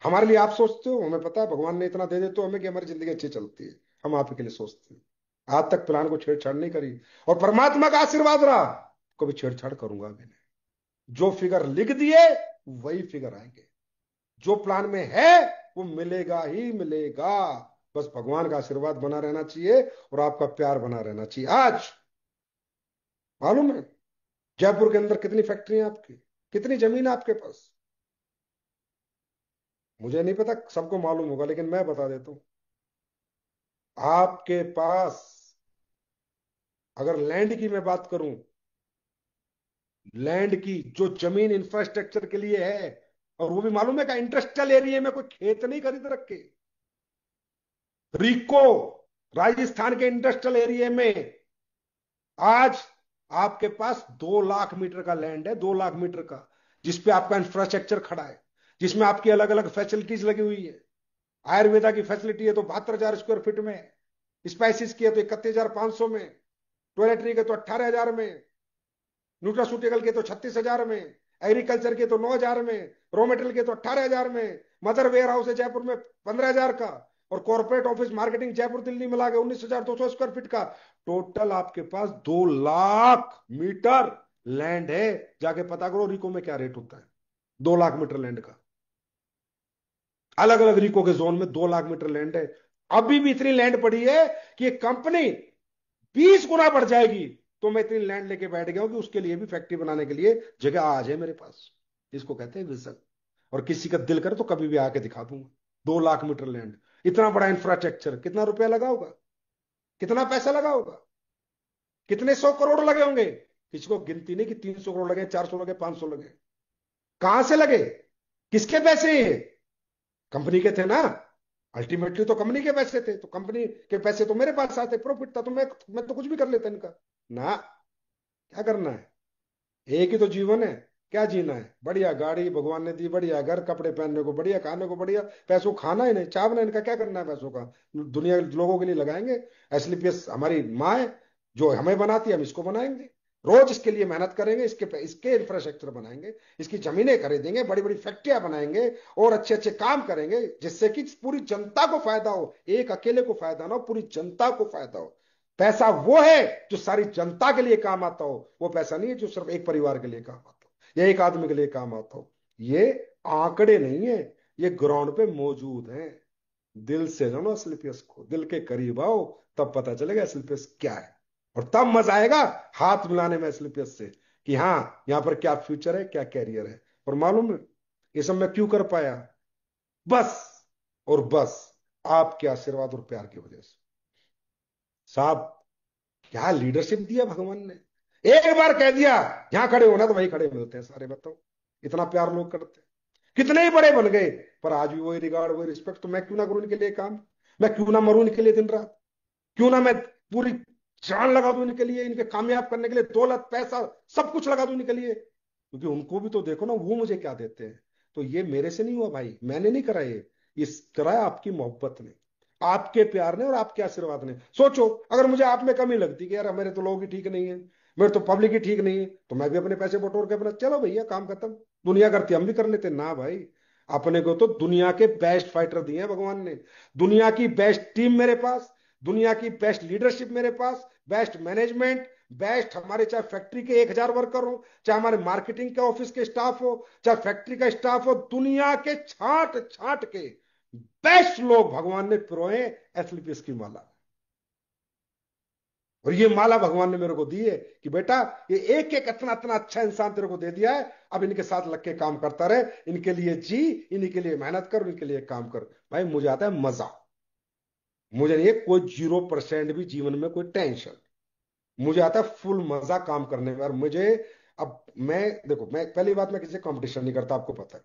हमारे लिए आप सोचते हो, हमें पता है भगवान ने इतना दे देते हो हमें कि हमारी जिंदगी अच्छी चलती है। हम आपके लिए सोचते हैं। आज तक प्लान को छेड़छाड़ नहीं करी, और परमात्मा का आशीर्वाद रहा, कभी छेड़छाड़ करूंगा भी नहीं। जो फिगर लिख दिए वही फिगर आएंगे। जो प्लान में है वो मिलेगा ही मिलेगा। बस भगवान का आशीर्वाद बना रहना चाहिए और आपका प्यार बना रहना चाहिए। आज मालूम है जयपुर के अंदर कितनी फैक्ट्री है आपकी, कितनी जमीन है आपके पास? मुझे नहीं पता, सबको मालूम होगा, लेकिन मैं बता देता हूं। आपके पास, अगर लैंड की मैं बात करूं, लैंड की जो जमीन इंफ्रास्ट्रक्चर के लिए है, और वो भी मालूम है का इंडस्ट्रियल एरिया में, कोई खेत नहीं खरीद रखे। रिको, राजस्थान के इंडस्ट्रियल एरिया में आज आपके पास 2 लाख मीटर का लैंड है, 2 लाख मीटर का, जिसपे आपका इंफ्रास्ट्रक्चर खड़ा है, जिसमें आपकी अलग अलग फैसिलिटीज लगी हुई है। आयुर्वेदा की फैसिलिटी है तो 72,000 स्क्वायर फीट में, स्पाइसिस की है तो 31,500 में, टॉयलेटरी के तो 18,000 में, न्यूट्रास्यूटिकल के तो 36,000 में, एग्रीकल्चर के तो 9,000 में, रॉ मेटेरियल के तो 18,000 में, मदर वेयर हाउस है जयपुर में 15,000 का, और corporate office marketing Jaipur Delhi मिला के 19,200 स्क्वायर फीट का। टोटल आपके पास 2 लाख मीटर लैंड है। जाके पता करो रिको में क्या रेट होता है 2 लाख मीटर लैंड का। अलग अलग रिको के जोन में 2 लाख मीटर लैंड है। अभी भी इतनी लैंड पड़ी है कि एक कंपनी 20 गुना बढ़ जाएगी, तो मैं इतनी लैंड लेके बैठ गया हूं कि उसके लिए भी फैक्ट्री बनाने के लिए जगह आज है मेरे पास। इसको कहते हैं विजन। और किसी का दिल करे तो कभी भी आके दिखा दूंगा। 2 लाख मीटर लैंड, इतना बड़ा इंफ्रास्ट्रक्चर, कितना रुपया लगा होगा, कितना पैसा लगा होगा, कितने 100 करोड़ लगे होंगे। किसी को गिनती नहीं कि 300 करोड़ लगे, 400 लगे, 500 लगे। कहां से लगे, किसके पैसे ये? कंपनी के थे ना। अल्टीमेटली तो कंपनी के पैसे थे, तो कंपनी के पैसे तो मेरे पास आते, प्रॉफिट था, तो मैं तो कुछ भी कर लेता इनका ना। क्या करना है, एक ही तो जीवन है। क्या जीना है, बढ़िया गाड़ी भगवान ने दी, बढ़िया घर, कपड़े पहनने को बढ़िया, खाने को बढ़िया, पैसों को खाना ही नहीं चावना, इनका क्या करना है पैसों का? दुनिया के लोगों के लिए लगाएंगे। एसलीपीएस हमारी माँ है जो हमें बनाती है, हम इसको बनाएंगे। रोज इसके लिए मेहनत करेंगे, इसके इंफ्रास्ट्रक्चर बनाएंगे, इसकी जमीनें खरीदेंगे, बड़ी बड़ी फैक्ट्रियां बनाएंगे, और अच्छे अच्छे काम करेंगे, जिससे कि पूरी जनता को फायदा हो। एक अकेले को फायदा ना हो, पूरी जनता को फायदा हो। पैसा वो है जो सारी जनता के लिए काम आता हो, वो पैसा नहीं है जो सिर्फ एक परिवार के लिए काम आता हो या एक आदमी के लिए काम आता हो। ये आंकड़े नहीं है, ये ग्राउंड पे मौजूद हैं। दिल से जानो एसएलपीएस को, दिल के करीब आओ, तब पता चलेगा एसएलपीएस क्या है। और तब मजा आएगा हाथ मिलाने में एसएलपीएस से, कि हाँ यहां पर क्या फ्यूचर है, क्या कैरियर है। और मालूम है ये सब मैं क्यों कर पाया? बस और बस आपके आशीर्वाद और प्यार की वजह से। साहब, क्या लीडरशिप दिया भगवान ने। एक बार कह दिया यहां खड़े होना, तो वही खड़े मिलते हैं सारे। बताओ, इतना प्यार लोग करते हैं। कितने ही बड़े बन गए, पर आज भी वही रिगार्ड, वही रिस्पेक्ट। तो मैं क्यों ना करूं इनके लिए काम? मैं क्यों ना मरूं इनके लिए दिन रात? क्यों ना मैं पूरी जान लगा दूं इनके लिए, इनके कामयाब करने के लिए, दौलत पैसा सब कुछ लगा दूं इनके लिए? क्योंकि उनको भी तो देखो ना, वो मुझे क्या देते हैं। तो ये मेरे से नहीं हुआ भाई, मैंने नहीं करा ये कराया आपकी मोहब्बत ने, आपके प्यार ने और आपके आशीर्वाद ने। सोचो अगर मुझे आप में कमी लगती कि यार मेरे तो लोग ही ठीक नहीं है, मेरे तो पब्लिक ही ठीक नहीं है, तो मैं भी अपने पैसे बटोर के अपना चलो भैया काम खत्म। दुनिया करती, हम भी कर लेते ना भाई। अपने को तो दुनिया के बेस्ट फाइटर दिए हैं भगवान ने, दुनिया की बेस्ट टीम मेरे पास, दुनिया की बेस्ट लीडरशिप मेरे पास, बेस्ट मैनेजमेंट, बेस्ट हमारे चाहे फैक्ट्री के 1,000 वर्कर हो, चाहे हमारे मार्केटिंग के ऑफिस के स्टाफ हो, चाहे फैक्ट्री का स्टाफ हो, दुनिया के छांट छांट के बेस्ट लोग भगवान ने पिरोए एथलीपीएस की माला। और ये माला भगवान ने मेरे को दी है कि बेटा ये एक एक इतना इतना अच्छा इंसान तेरे को दे दिया है, अब इनके साथ लग के काम करता रहे, इनके लिए जी, इन्हीं के लिए मेहनत कर, इनके लिए काम कर। भाई मुझे आता है मजा। मुझे नहीं है कोई 0% भी जीवन में कोई टेंशन। मुझे आता है फुल मजा काम करने में। और मुझे, अब मैं देखो, मैं पहली बात, मैं किसी से कंपटीशन नहीं करता, आपको पता है।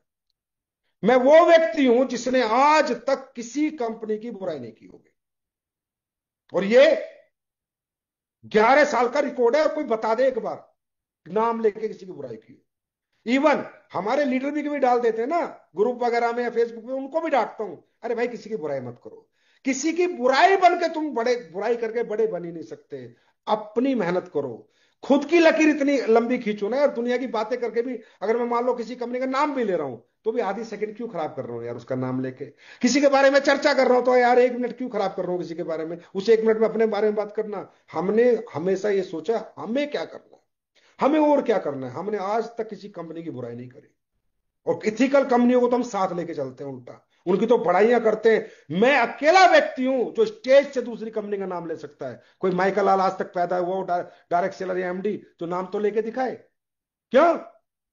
मैं वो व्यक्ति हूं जिसने आज तक किसी कंपनी की बुराई नहीं की होगी, और ये 11 साल का रिकॉर्ड है। और कोई बता दे एक बार नाम लेके किसी की बुराई की। इवन हमारे लीडर भी कभी डाल देते हैं ना ग्रुप वगैरह में या फेसबुक पे, उनको भी डांटता हूं, अरे भाई किसी की बुराई मत करो। किसी की बुराई बन के तुम बड़े, बुराई करके बड़े बन ही नहीं सकते। अपनी मेहनत करो, खुद की लकीर इतनी लंबी खींचो ना यार, दुनिया की बातें करके भी अगर मैं मान लो किसी कंपनी का नाम भी ले रहा हूं तो भी आधी सेकंड क्यों खराब कर रहा हूं यार उसका नाम लेके। किसी के बारे में चर्चा कर रहा हूं तो यार 1 मिनट क्यों खराब कर रहा हूं किसी के बारे में, उस 1 मिनट में अपने बारे में बात करना। हमने हमेशा ये सोचा हमें क्या करना है, हमें और क्या करना है। हमने आज तक किसी कंपनी की बुराई नहीं करी, और इथिकल कंपनियों को तो हम साथ लेके चलते हैं उल्टा, उनकी तो बड़ाइयां करते हैं। मैं अकेला व्यक्ति हूं जो स्टेज से दूसरी कंपनी का नाम ले सकता है। कोई माइकल लाल आज तक पैदा हुआ डायरेक्ट सेलर या एमडी तो नाम तो लेके दिखाए। क्यों?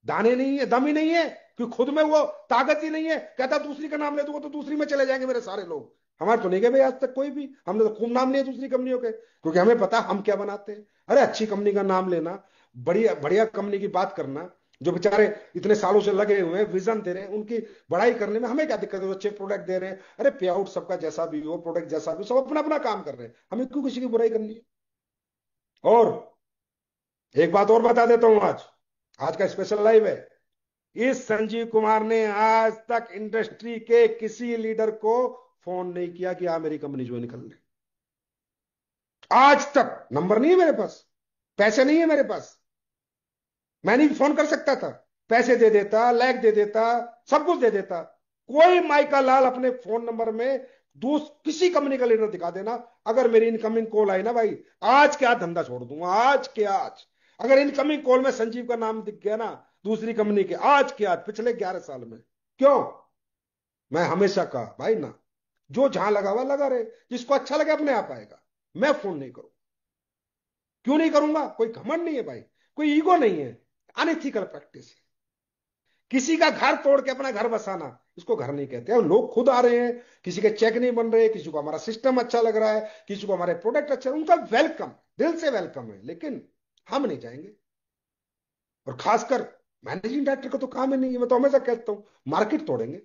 दाने नहीं है, दम ही नहीं है, कि खुद में वो ताकत ही नहीं है। कहता दूसरी का नाम ले दूंगा तो दूसरी में चले जाएंगे मेरे सारे लोग। हमारे तो नहीं गए भाई आज तक कोई भी, हमने तो खूब नाम लिए दूसरी कंपनियों के, क्योंकि हमें पता हम क्या बनाते हैं। अरे अच्छी कंपनी का नाम लेना, बढ़िया बढ़िया कंपनी की बात करना, जो बेचारे इतने सालों से लगे हुए हैं, विजन दे रहे हैं, उनकी बड़ाई करने में हमें क्या दिक्कत है। अच्छे प्रोडक्ट दे रहे हैं, अरे पे आउट सबका जैसा भी हो, प्रोडक्ट जैसा भी हो, सब अपना अपना काम कर रहे हैं, हमें क्यों किसी की बुराई करनी है। और एक बात और बता देता हूं, आज आज का स्पेशल लाइव है। इस संजीव कुमार ने आज तक इंडस्ट्री के किसी लीडर को फोन नहीं किया कि आप मेरी कंपनी ज्वाइन कर ले। आज तक नंबर नहीं है मेरे पास, पैसे नहीं है मेरे पास, मैं नहीं फोन कर सकता था। पैसे दे देता, लैग दे देता, सब कुछ दे देता। कोई माइका लाल अपने फोन नंबर में किसी कंपनी का लीडर दिखा देना, अगर मेरी इनकमिंग कॉल आई ना भाई, आज के आज धंधा छोड़ दूंगा, आज के आज। अगर इनकमिंग कॉल में संजीव का नाम दिख गया ना दूसरी कंपनी के, आज के आज पिछले 11 साल में। क्यों? मैं हमेशा कहा भाई ना, जो जहां लगा हुआ लगा रहे, जिसको अच्छा लगे अपने आप आएगा। मैं फोन नहीं करूं, क्यों नहीं करूंगा? कोई घमंड नहीं है भाई, कोई ईगो नहीं है, अनएथिकल प्रैक्टिस है। किसी का घर तोड़ के अपना घर बसाना, इसको घर नहीं कहते। अब लोग खुद आ रहे हैं, किसी के चेक नहीं बन रहे, किसी को हमारा सिस्टम अच्छा लग रहा है, किसी को हमारे प्रोडक्ट अच्छा, उनका वेलकम, दिल से वेलकम है, लेकिन हम नहीं जाएंगे। और खासकर मैनेजिंग डायरेक्टर का तो काम ही नहीं है। मैं तो हमेशा कहता हूं मार्केट तोड़ेंगे,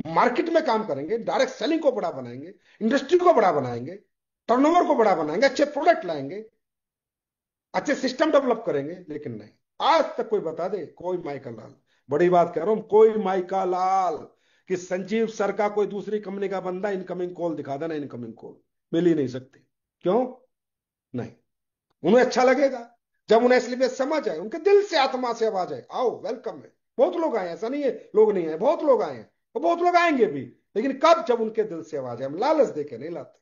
मार्केट में काम करेंगे, डायरेक्ट सेलिंग को बड़ा बनाएंगे, इंडस्ट्री को बड़ा बनाएंगे, टर्नओवर को बड़ा बनाएंगे, अच्छे प्रोडक्ट लाएंगे, अच्छे सिस्टम डेवलप करेंगे। लेकिन नहीं, आज तक कोई बता दे, कोई माइका लाल, बड़ी बात कह रहा हूं, कोई माइका लाल कि संजीव सर का कोई दूसरी कंपनी का बंदा इनकमिंग कॉल दिखा देना, इनकमिंग कॉल मिल ही नहीं सकती। क्यों नहीं? उन्हें अच्छा लगेगा जब उन्हें इसलिए समझ आए, उनके दिल से आत्मा से आवाज आए, आओ वेलकम है। बहुत लोग आए, ऐसा नहीं है लोग नहीं आए, बहुत लोग आए हैं और बहुत लोग आएंगे भी। लेकिन कब? जब उनके दिल से आवाज आए। हम लालच देके नहीं लाते,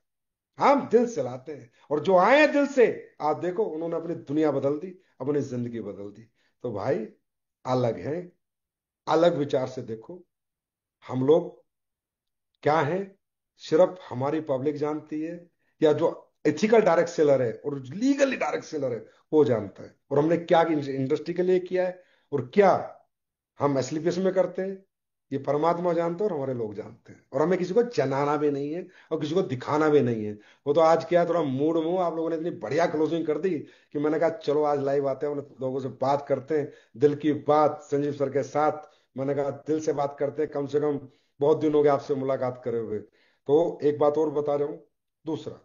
हम दिल से लाते हैं। और जो आए हैं दिल से, आप देखो उन्होंने अपनी दुनिया बदल दी, अपनी जिंदगी बदल दी। तो भाई अलग है, अलग विचार से देखो। हम लोग क्या है, सिर्फ हमारी पब्लिक जानती है, या जो एथिकल डायरेक्ट सेलर है और लीगली डायरेक्ट सेलर है वो जानता है। और हमने क्या इंडस्ट्री के लिए किया है और क्या हम एसलीपीएस में करते हैं, ये परमात्मा जानते हैं और हमारे लोग जानते हैं। और हमें किसी को जनाना भी नहीं है और किसी को दिखाना भी नहीं है। वो तो आज क्या, थोड़ा मूड में आप लोगों ने इतनी बढ़िया क्लोजिंग कर दी कि मैंने कहा चलो आज लाइव आते हैं, उन लोगों से बात करते हैं, दिल की बात संजीव सर के साथ। मैंने कहा दिल से बात करते हैं, कम से कम बहुत दिन हो गए आपसे मुलाकात करे हुए। तो एक बात और बता रहा हूं, दूसरा,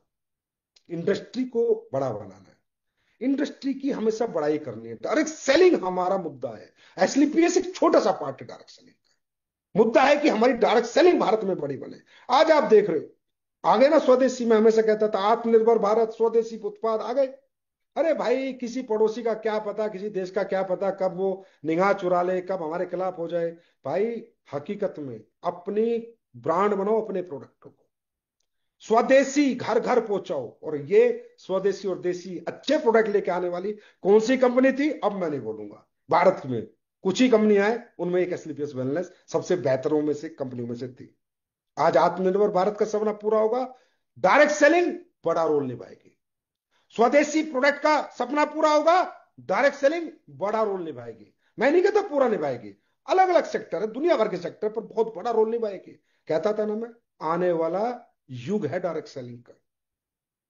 इंडस्ट्री को बड़ा बनाना है, इंडस्ट्री की हमेशा बड़ाई करनी है। डायरेक्ट सेलिंग हमारा मुद्दा है, एसलीपीएस एक छोटा सा पार्ट है डायरेक्ट सेलिंग। मुद्दा है कि हमारी डायरेक्ट सेलिंग भारत में बड़ी बने। आज आप देख रहे हो आगे ना स्वदेशी, में हमेशा कहता था आत्मनिर्भर भारत, स्वदेशी उत्पाद आ गए। अरे भाई किसी पड़ोसी का क्या पता, किसी देश का क्या पता कब वो निगाह चुरा ले, कब हमारे खिलाफ हो जाए। भाई हकीकत में अपनी ब्रांड बनाओ, अपने प्रोडक्टों को स्वदेशी घर घर पहुंचाओ। और ये स्वदेशी और देसी अच्छे प्रोडक्ट लेके आने वाली कौन सी कंपनी थी अब मैं नहीं बोलूंगा, भारत में कुछ ही कंपनियां हैं, उनमें एक एसलीपीएस वेलनेस सबसे बेहतरों में से कंपनियों में से थी। आज आत्मनिर्भर भारत का सपना पूरा होगा, डायरेक्ट सेलिंग बड़ा रोल निभाएगी। स्वदेशी प्रोडक्ट का सपना पूरा होगा, डायरेक्ट सेलिंग बड़ा रोल निभाएगी। मैं नहीं कहता पूरा निभाएगी, अलग अलग सेक्टर है, दुनिया भर के सेक्टर पर बहुत बड़ा रोल निभाएगी। कहता था ना मैं, आने वाला युग है डायरेक्ट सेलिंग का,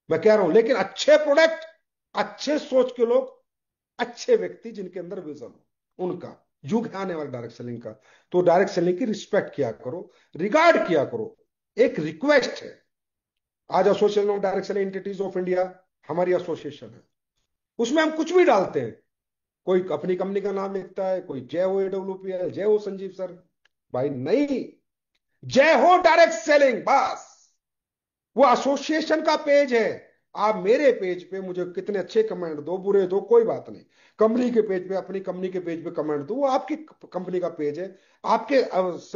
मैं कह रहा हूं। लेकिन अच्छे प्रोडक्ट, अच्छे सोच के लोग, अच्छे व्यक्ति जिनके अंदर विजन हो, उनका युग है आने वाला डायरेक्ट सेलिंग का। तो डायरेक्ट सेलिंग की रिस्पेक्ट किया करो, रिगार्ड किया करो। एक रिक्वेस्ट है, आज association of direct selling entities of India हमारी एसोसिएशन है, उसमें हम कुछ भी डालते हैं। कोई अपनी कंपनी का नाम लिखता है, कोई जय हो एडब्ल्यूपीएल, जय हो संजीव सर। भाई नहीं, जय हो डायरेक्ट सेलिंग बस। वो एसोसिएशन का पेज है, आप मेरे पेज पे मुझे कितने अच्छे कमेंट दो, बुरे दो, कोई बात नहीं। कंपनी के पेज पे, अपनी कंपनी के पेज पे कमेंट दो, वो आपकी कंपनी का पेज है। आपके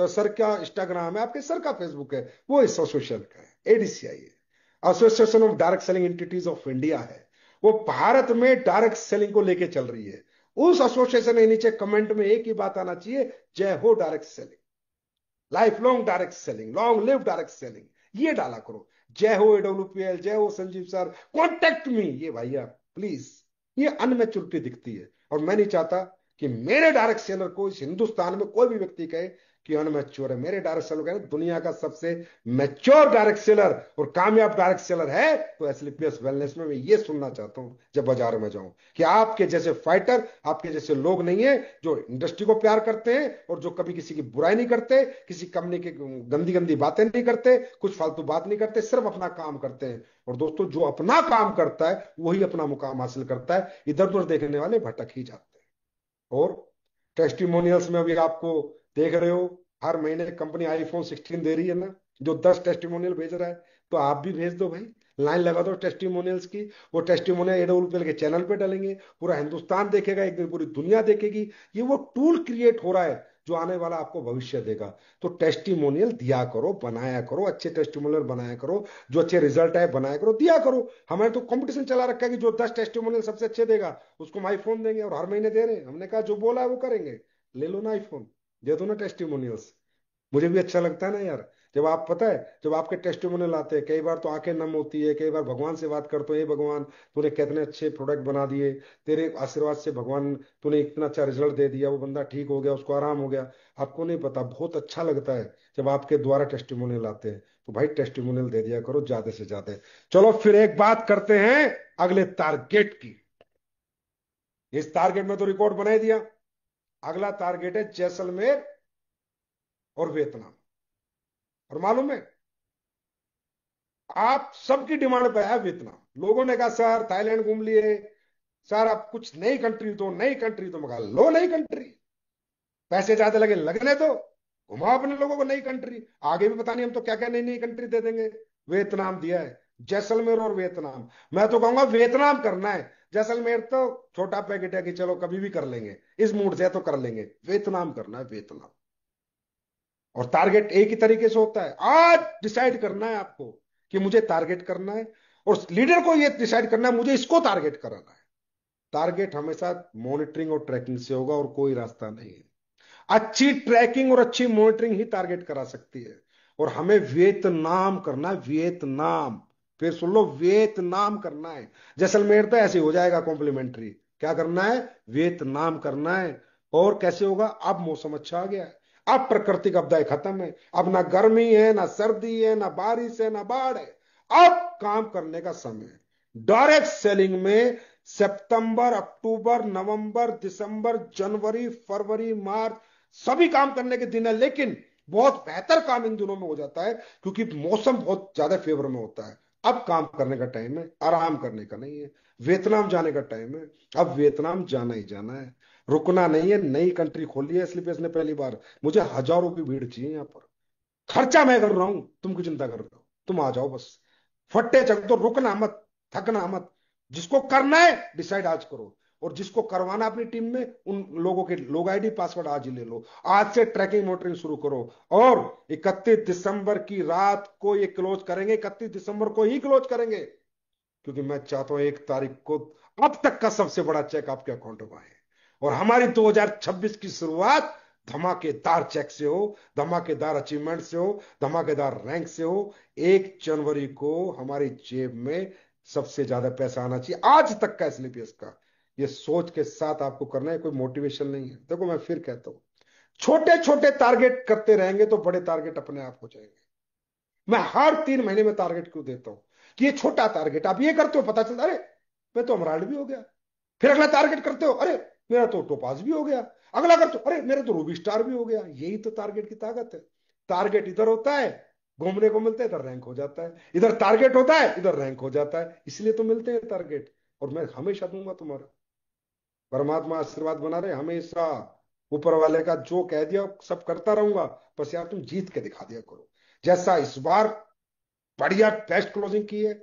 सर का इंस्टाग्राम है, आपके सर का फेसबुक है, वो इस एसोसिएशन का है, एडीसीआई है, association of direct selling entities of India है। वो भारत में डायरेक्ट सेलिंग को लेके चल रही है। उस एसोसिएशन के नीचे कमेंट में एक ही बात आना चाहिए, जय हो direct selling, life long direct selling, long live direct selling, ये डाला करो। जय हो एडब्ल्यूपीएल, जय हो संजीव सर, कॉन्टेक्ट मी, ये भैया प्लीज। ये अनमेच्योरिटी दिखती है, और मैं नहीं चाहता कि मेरे डायरेक्ट सेलर को इस हिंदुस्तान में कोई भी व्यक्ति कहे कि अनमेच्योर है। मेरे डायरेक्ट सेलर कहे दुनिया का सबसे मैच्योर डायरेक्ट सेलर और कामयाब डायरेक्ट सेलर है तो एसलीपीएस वेलनेस में मैं ये सुनना चाहता हूं जब बाजार में जाऊं, कि आपके जैसे फाइटर, आपके जैसे लोग नहीं है जो इंडस्ट्री को प्यार करते हैं और जो कभी किसी की बुराई नहीं करते, किसी कंपनी की गंदी गंदी बातें नहीं करते, कुछ फालतू बात नहीं करते, सिर्फ अपना काम करते हैं। और दोस्तों, जो अपना काम करता है वही अपना मुकाम हासिल करता है, इधर उधर देखने वाले भटक ही जाते हैं। और टेस्टिमोनियल्स में अभी आपको देख रहे हो, हर महीने कंपनी आईफोन 16 दे रही है ना, जो 10 टेस्टिमोनियल भेज रहा है, तो आप भी भेज दो भाई, लाइन लगा दो टेस्टिमोनियल्स की। वो टेस्टिमोनियल एडब्ल्यूपीएल के चैनल पे डालेंगे, पूरा हिंदुस्तान देखेगा, एक दिन पूरी दुनिया देखेगी। ये वो टूल क्रिएट हो रहा है जो आने वाला आपको भविष्य देगा। तो टेस्टिमोनियल दिया करो, बनाया करो, अच्छे टेस्टिमोनियल बनाया करो, जो अच्छे रिजल्ट आए बनाया करो, दिया करो। हमारे तो कंपटीशन चला रखा है कि जो 10 टेस्टिमोनियल सबसे अच्छे देगा उसको हम आईफोन देंगे, और हर महीने दे रहे हैं। हमने कहा जो बोला है वो करेंगे, ले लो ना आईफोन, दे दो ना टेस्टिमोनियल्स। मुझे भी अच्छा लगता है ना यार, जब आप पता है, जब आपके टेस्टिमोनियल आते हैं, कई बार तो आंखें नम होती है, कई बार भगवान से बात करते हो, हे भगवान तूने कितने अच्छे प्रोडक्ट बना दिए, तेरे आशीर्वाद से भगवान तूने इतना अच्छा रिजल्ट दे दिया, वो बंदा ठीक हो गया, उसको आराम हो गया। आपको नहीं पता, बहुत अच्छा लगता है जब आपके द्वारा टेस्टिमोनियल आते हैं। तो भाई टेस्टिमोनियल दे दिया करो ज्यादा से ज्यादा। चलो फिर एक बात करते हैं अगले टारगेट की। इस टारगेट में तो रिकॉर्ड बना ही दिया। अगला टारगेट है जैसलमेर और वियतनाम। और मालूम है, आप सबकी डिमांड पे है वियतनाम। लोगों ने कहा सर थाईलैंड घूम लिए, सर आप कुछ नई कंट्री दो, नई कंट्री तो। मगा लो नई कंट्री, पैसे ज्यादा लगे लगने दो, घुमाओ अपने लोगों को नई कंट्री। आगे भी पता नहीं हम तो क्या क्या नई नई कंट्री दे देंगे। वियतनाम दिया है, जैसलमेर और वियतनाम। मैं तो कहूंगा वियतनाम करना है। जैसलमेर तो छोटा पैकेट है कि चलो कभी भी कर लेंगे, इस मूड से है तो कर लेंगे। वियतनाम करना है, वियतनाम। और टारगेट एक ही तरीके से होता है, आज डिसाइड करना है आपको कि मुझे टारगेट करना है, और लीडर को यह डिसाइड करना है मुझे इसको टारगेट कराना है। टारगेट हमेशा मॉनिटरिंग और ट्रैकिंग से होगा, और कोई रास्ता नहीं है। अच्छी ट्रैकिंग और अच्छी मॉनिटरिंग ही टारगेट करा सकती है। और हमें वियतनाम करना है, वियतनाम। फिर सुन लो, वियतनाम करना है। जैसलमेर तो ऐसे हो जाएगा कॉम्प्लीमेंट्री। क्या करना है? वियतनाम करना है। और कैसे होगा? अब मौसम अच्छा आ गया है, अब प्राकृतिक आपदाएं खत्म है, अब ना गर्मी है, ना सर्दी है, ना बारिश है, ना बाढ़ है। अब काम करने का समय है। डायरेक्ट सेलिंग में सितंबर, अक्टूबर, नवंबर, दिसंबर, जनवरी, फरवरी, मार्च सभी काम करने के दिन है, लेकिन बहुत बेहतर काम इन दिनों में हो जाता है क्योंकि मौसम बहुत ज्यादा फेवर में होता है। अब काम करने का टाइम है, आराम करने का नहीं है। वियतनाम जाने का टाइम है, अब वियतनाम जाना ही जाना है, रुकना नहीं है। नई कंट्री खोली है इसलिए इसने पहली बार। मुझे हजारों की भीड़ चाहिए यहाँ पर। खर्चा मैं कर रहा हूं, तुम की चिंता कर रहे हो, तुम आ जाओ बस। फट्टे चक दो, रुकना मत, थकना मत। जिसको करना है डिसाइड आज करो, और जिसको करवाना अपनी टीम में, उन लोगों के लोग आईडी पासवर्ड आज ही ले लो। आज से ट्रैकिंग मोटरिंग शुरू करो। और 31 दिसंबर की रात को ये क्लोज करेंगे, 31 दिसंबर को ही क्लोज करेंगे, क्योंकि मैं चाहता हूं 1 तारीख को अब तक का सबसे बड़ा चेक आपके अकाउंट में आए। और हमारी 2026 की शुरुआत धमाकेदार चेक से हो, धमाकेदार अचीवमेंट से हो, धमाकेदार रैंक से हो। 1 जनवरी को हमारी जेब में सबसे ज्यादा पैसा आना चाहिए आज तक का एसलीपीएस का। ये सोच के साथ आपको करना है, कोई मोटिवेशन नहीं है। देखो मैं फिर कहता हूं, छोटे छोटे टारगेट करते रहेंगे तो बड़े टारगेट अपने आप हो जाएंगे। मैं हर 3 महीने में टारगेट क्यों देता हूं कि ये छोटा टारगेट आप ये करते हो, पता चलता अरे मैं तो अमराल्ड भी हो गया। फिर अगला टारगेट करते हो, अरे मेरा तो टोपाज भी हो गया। अगला करते हो, अरे मेरा तो रूबी स्टार भी हो गया। यही तो टारगेट की ताकत है। टारगेट इधर होता है, घूमने को मिलता है, इधर रैंक हो जाता है। इधर टारगेट होता है, इधर रैंक हो जाता है। इसलिए तो मिलते हैं टारगेट। और मैं हमेशा दूंगा तुम्हारा, परमात्मा आशीर्वाद बना रहे हमेशा। ऊपर वाले का जो कह दिया सब करता रहूंगा। बस यार तुम जीत के दिखा दिया करो। जैसा इस बार बढ़िया बेस्ट क्लोजिंग की है,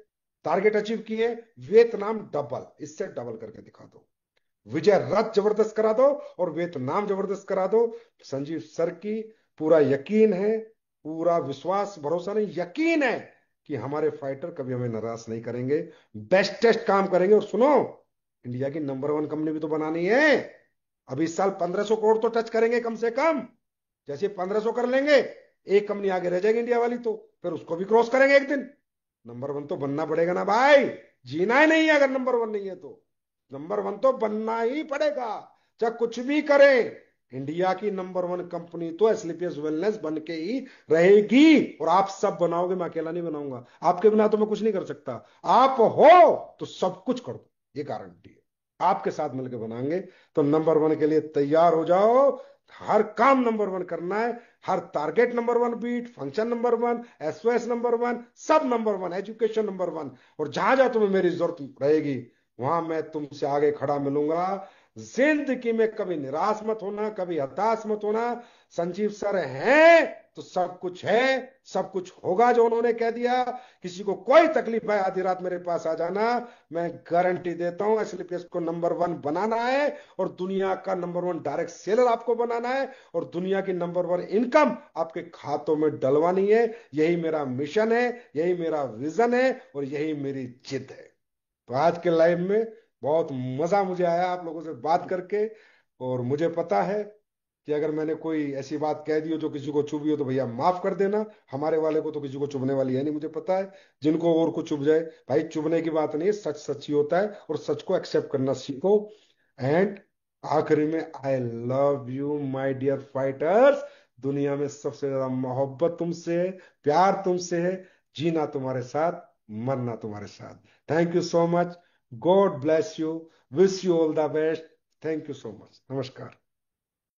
टारगेट अचीव किए, वियतनाम डबल, इससे डबल करके दिखा दो। विजय रथ जबरदस्त करा दो और वियतनाम जबरदस्त करा दो। संजीव सर की पूरा यकीन है, पूरा विश्वास भरोसा नहीं, यकीन है कि हमारे फाइटर कभी हमें निराश नहीं करेंगे, बेस्टेस्ट काम करेंगे। और सुनो, इंडिया की नंबर वन कंपनी भी तो बनानी है। अभी इस साल 1500 करोड़ तो टच करेंगे कम से कम। जैसे 1500 कर लेंगे, एक कंपनी आगे रह जाएगी इंडिया वाली, तो फिर उसको भी क्रॉस करेंगे एक दिन। नंबर वन तो बनना पड़ेगा ना भाई, जीना ही नहीं है अगर नंबर वन नहीं है तो। नंबर वन तो बनना ही पड़ेगा, चाहे कुछ भी करें। इंडिया की नंबर वन कंपनी तो एसलीपीएस वेलनेस बन के ही रहेगी। और आप सब बनाओगे, मैं अकेला नहीं बनाऊंगा, आपके बिना तो मैं कुछ नहीं कर सकता। आप हो तो सब कुछ कर दो, ये गारंटी है। आपके साथ मिलकर बनाएंगे। तो नंबर वन के लिए तैयार हो जाओ। हर काम नंबर वन करना है, हर target number one, beat function number one, SOS number one, सब number one, education number one. और जहां जहां तुम्हें मेरी जरूरत रहेगी, वहां मैं तुमसे आगे खड़ा मिलूंगा। जिंदगी में कभी निराश मत होना, कभी हताश मत होना। संजीव सर हैं तो सब कुछ है, सब कुछ होगा जो उन्होंने कह दिया। किसी को कोई तकलीफ है, आधी रात मेरे पास आ जाना, मैं गारंटी देता हूं एसलीपीएस को नंबर वन बनाना है। और दुनिया का नंबर वन डायरेक्ट सेलर आपको बनाना है। और दुनिया की नंबर वन इनकम आपके खातों में डलवानी है। यही मेरा मिशन है, यही मेरा विजन है, और यही मेरी जिद है। तो आज के लाइव में बहुत मजा मुझे आया आप लोगों से बात करके। और मुझे पता है कि अगर मैंने कोई ऐसी बात कह दी हो जो किसी को चुभी हो तो भैया माफ कर देना। हमारे वाले को तो किसी को चुभने वाली है नहीं, मुझे पता है। जिनको और को चुभ जाए, भाई चुभने की बात नहीं है, सच सच ही होता है, और सच को एक्सेप्ट करना सीखो। एंड आखिरी में, I love you my dear fighters. दुनिया में सबसे ज्यादा मोहब्बत तुमसे है, प्यार तुमसे है, जीना तुम्हारे साथ, मरना तुम्हारे साथ। Thank you so much. God bless you. Wish you all the best. Thank you so much. नमस्कार।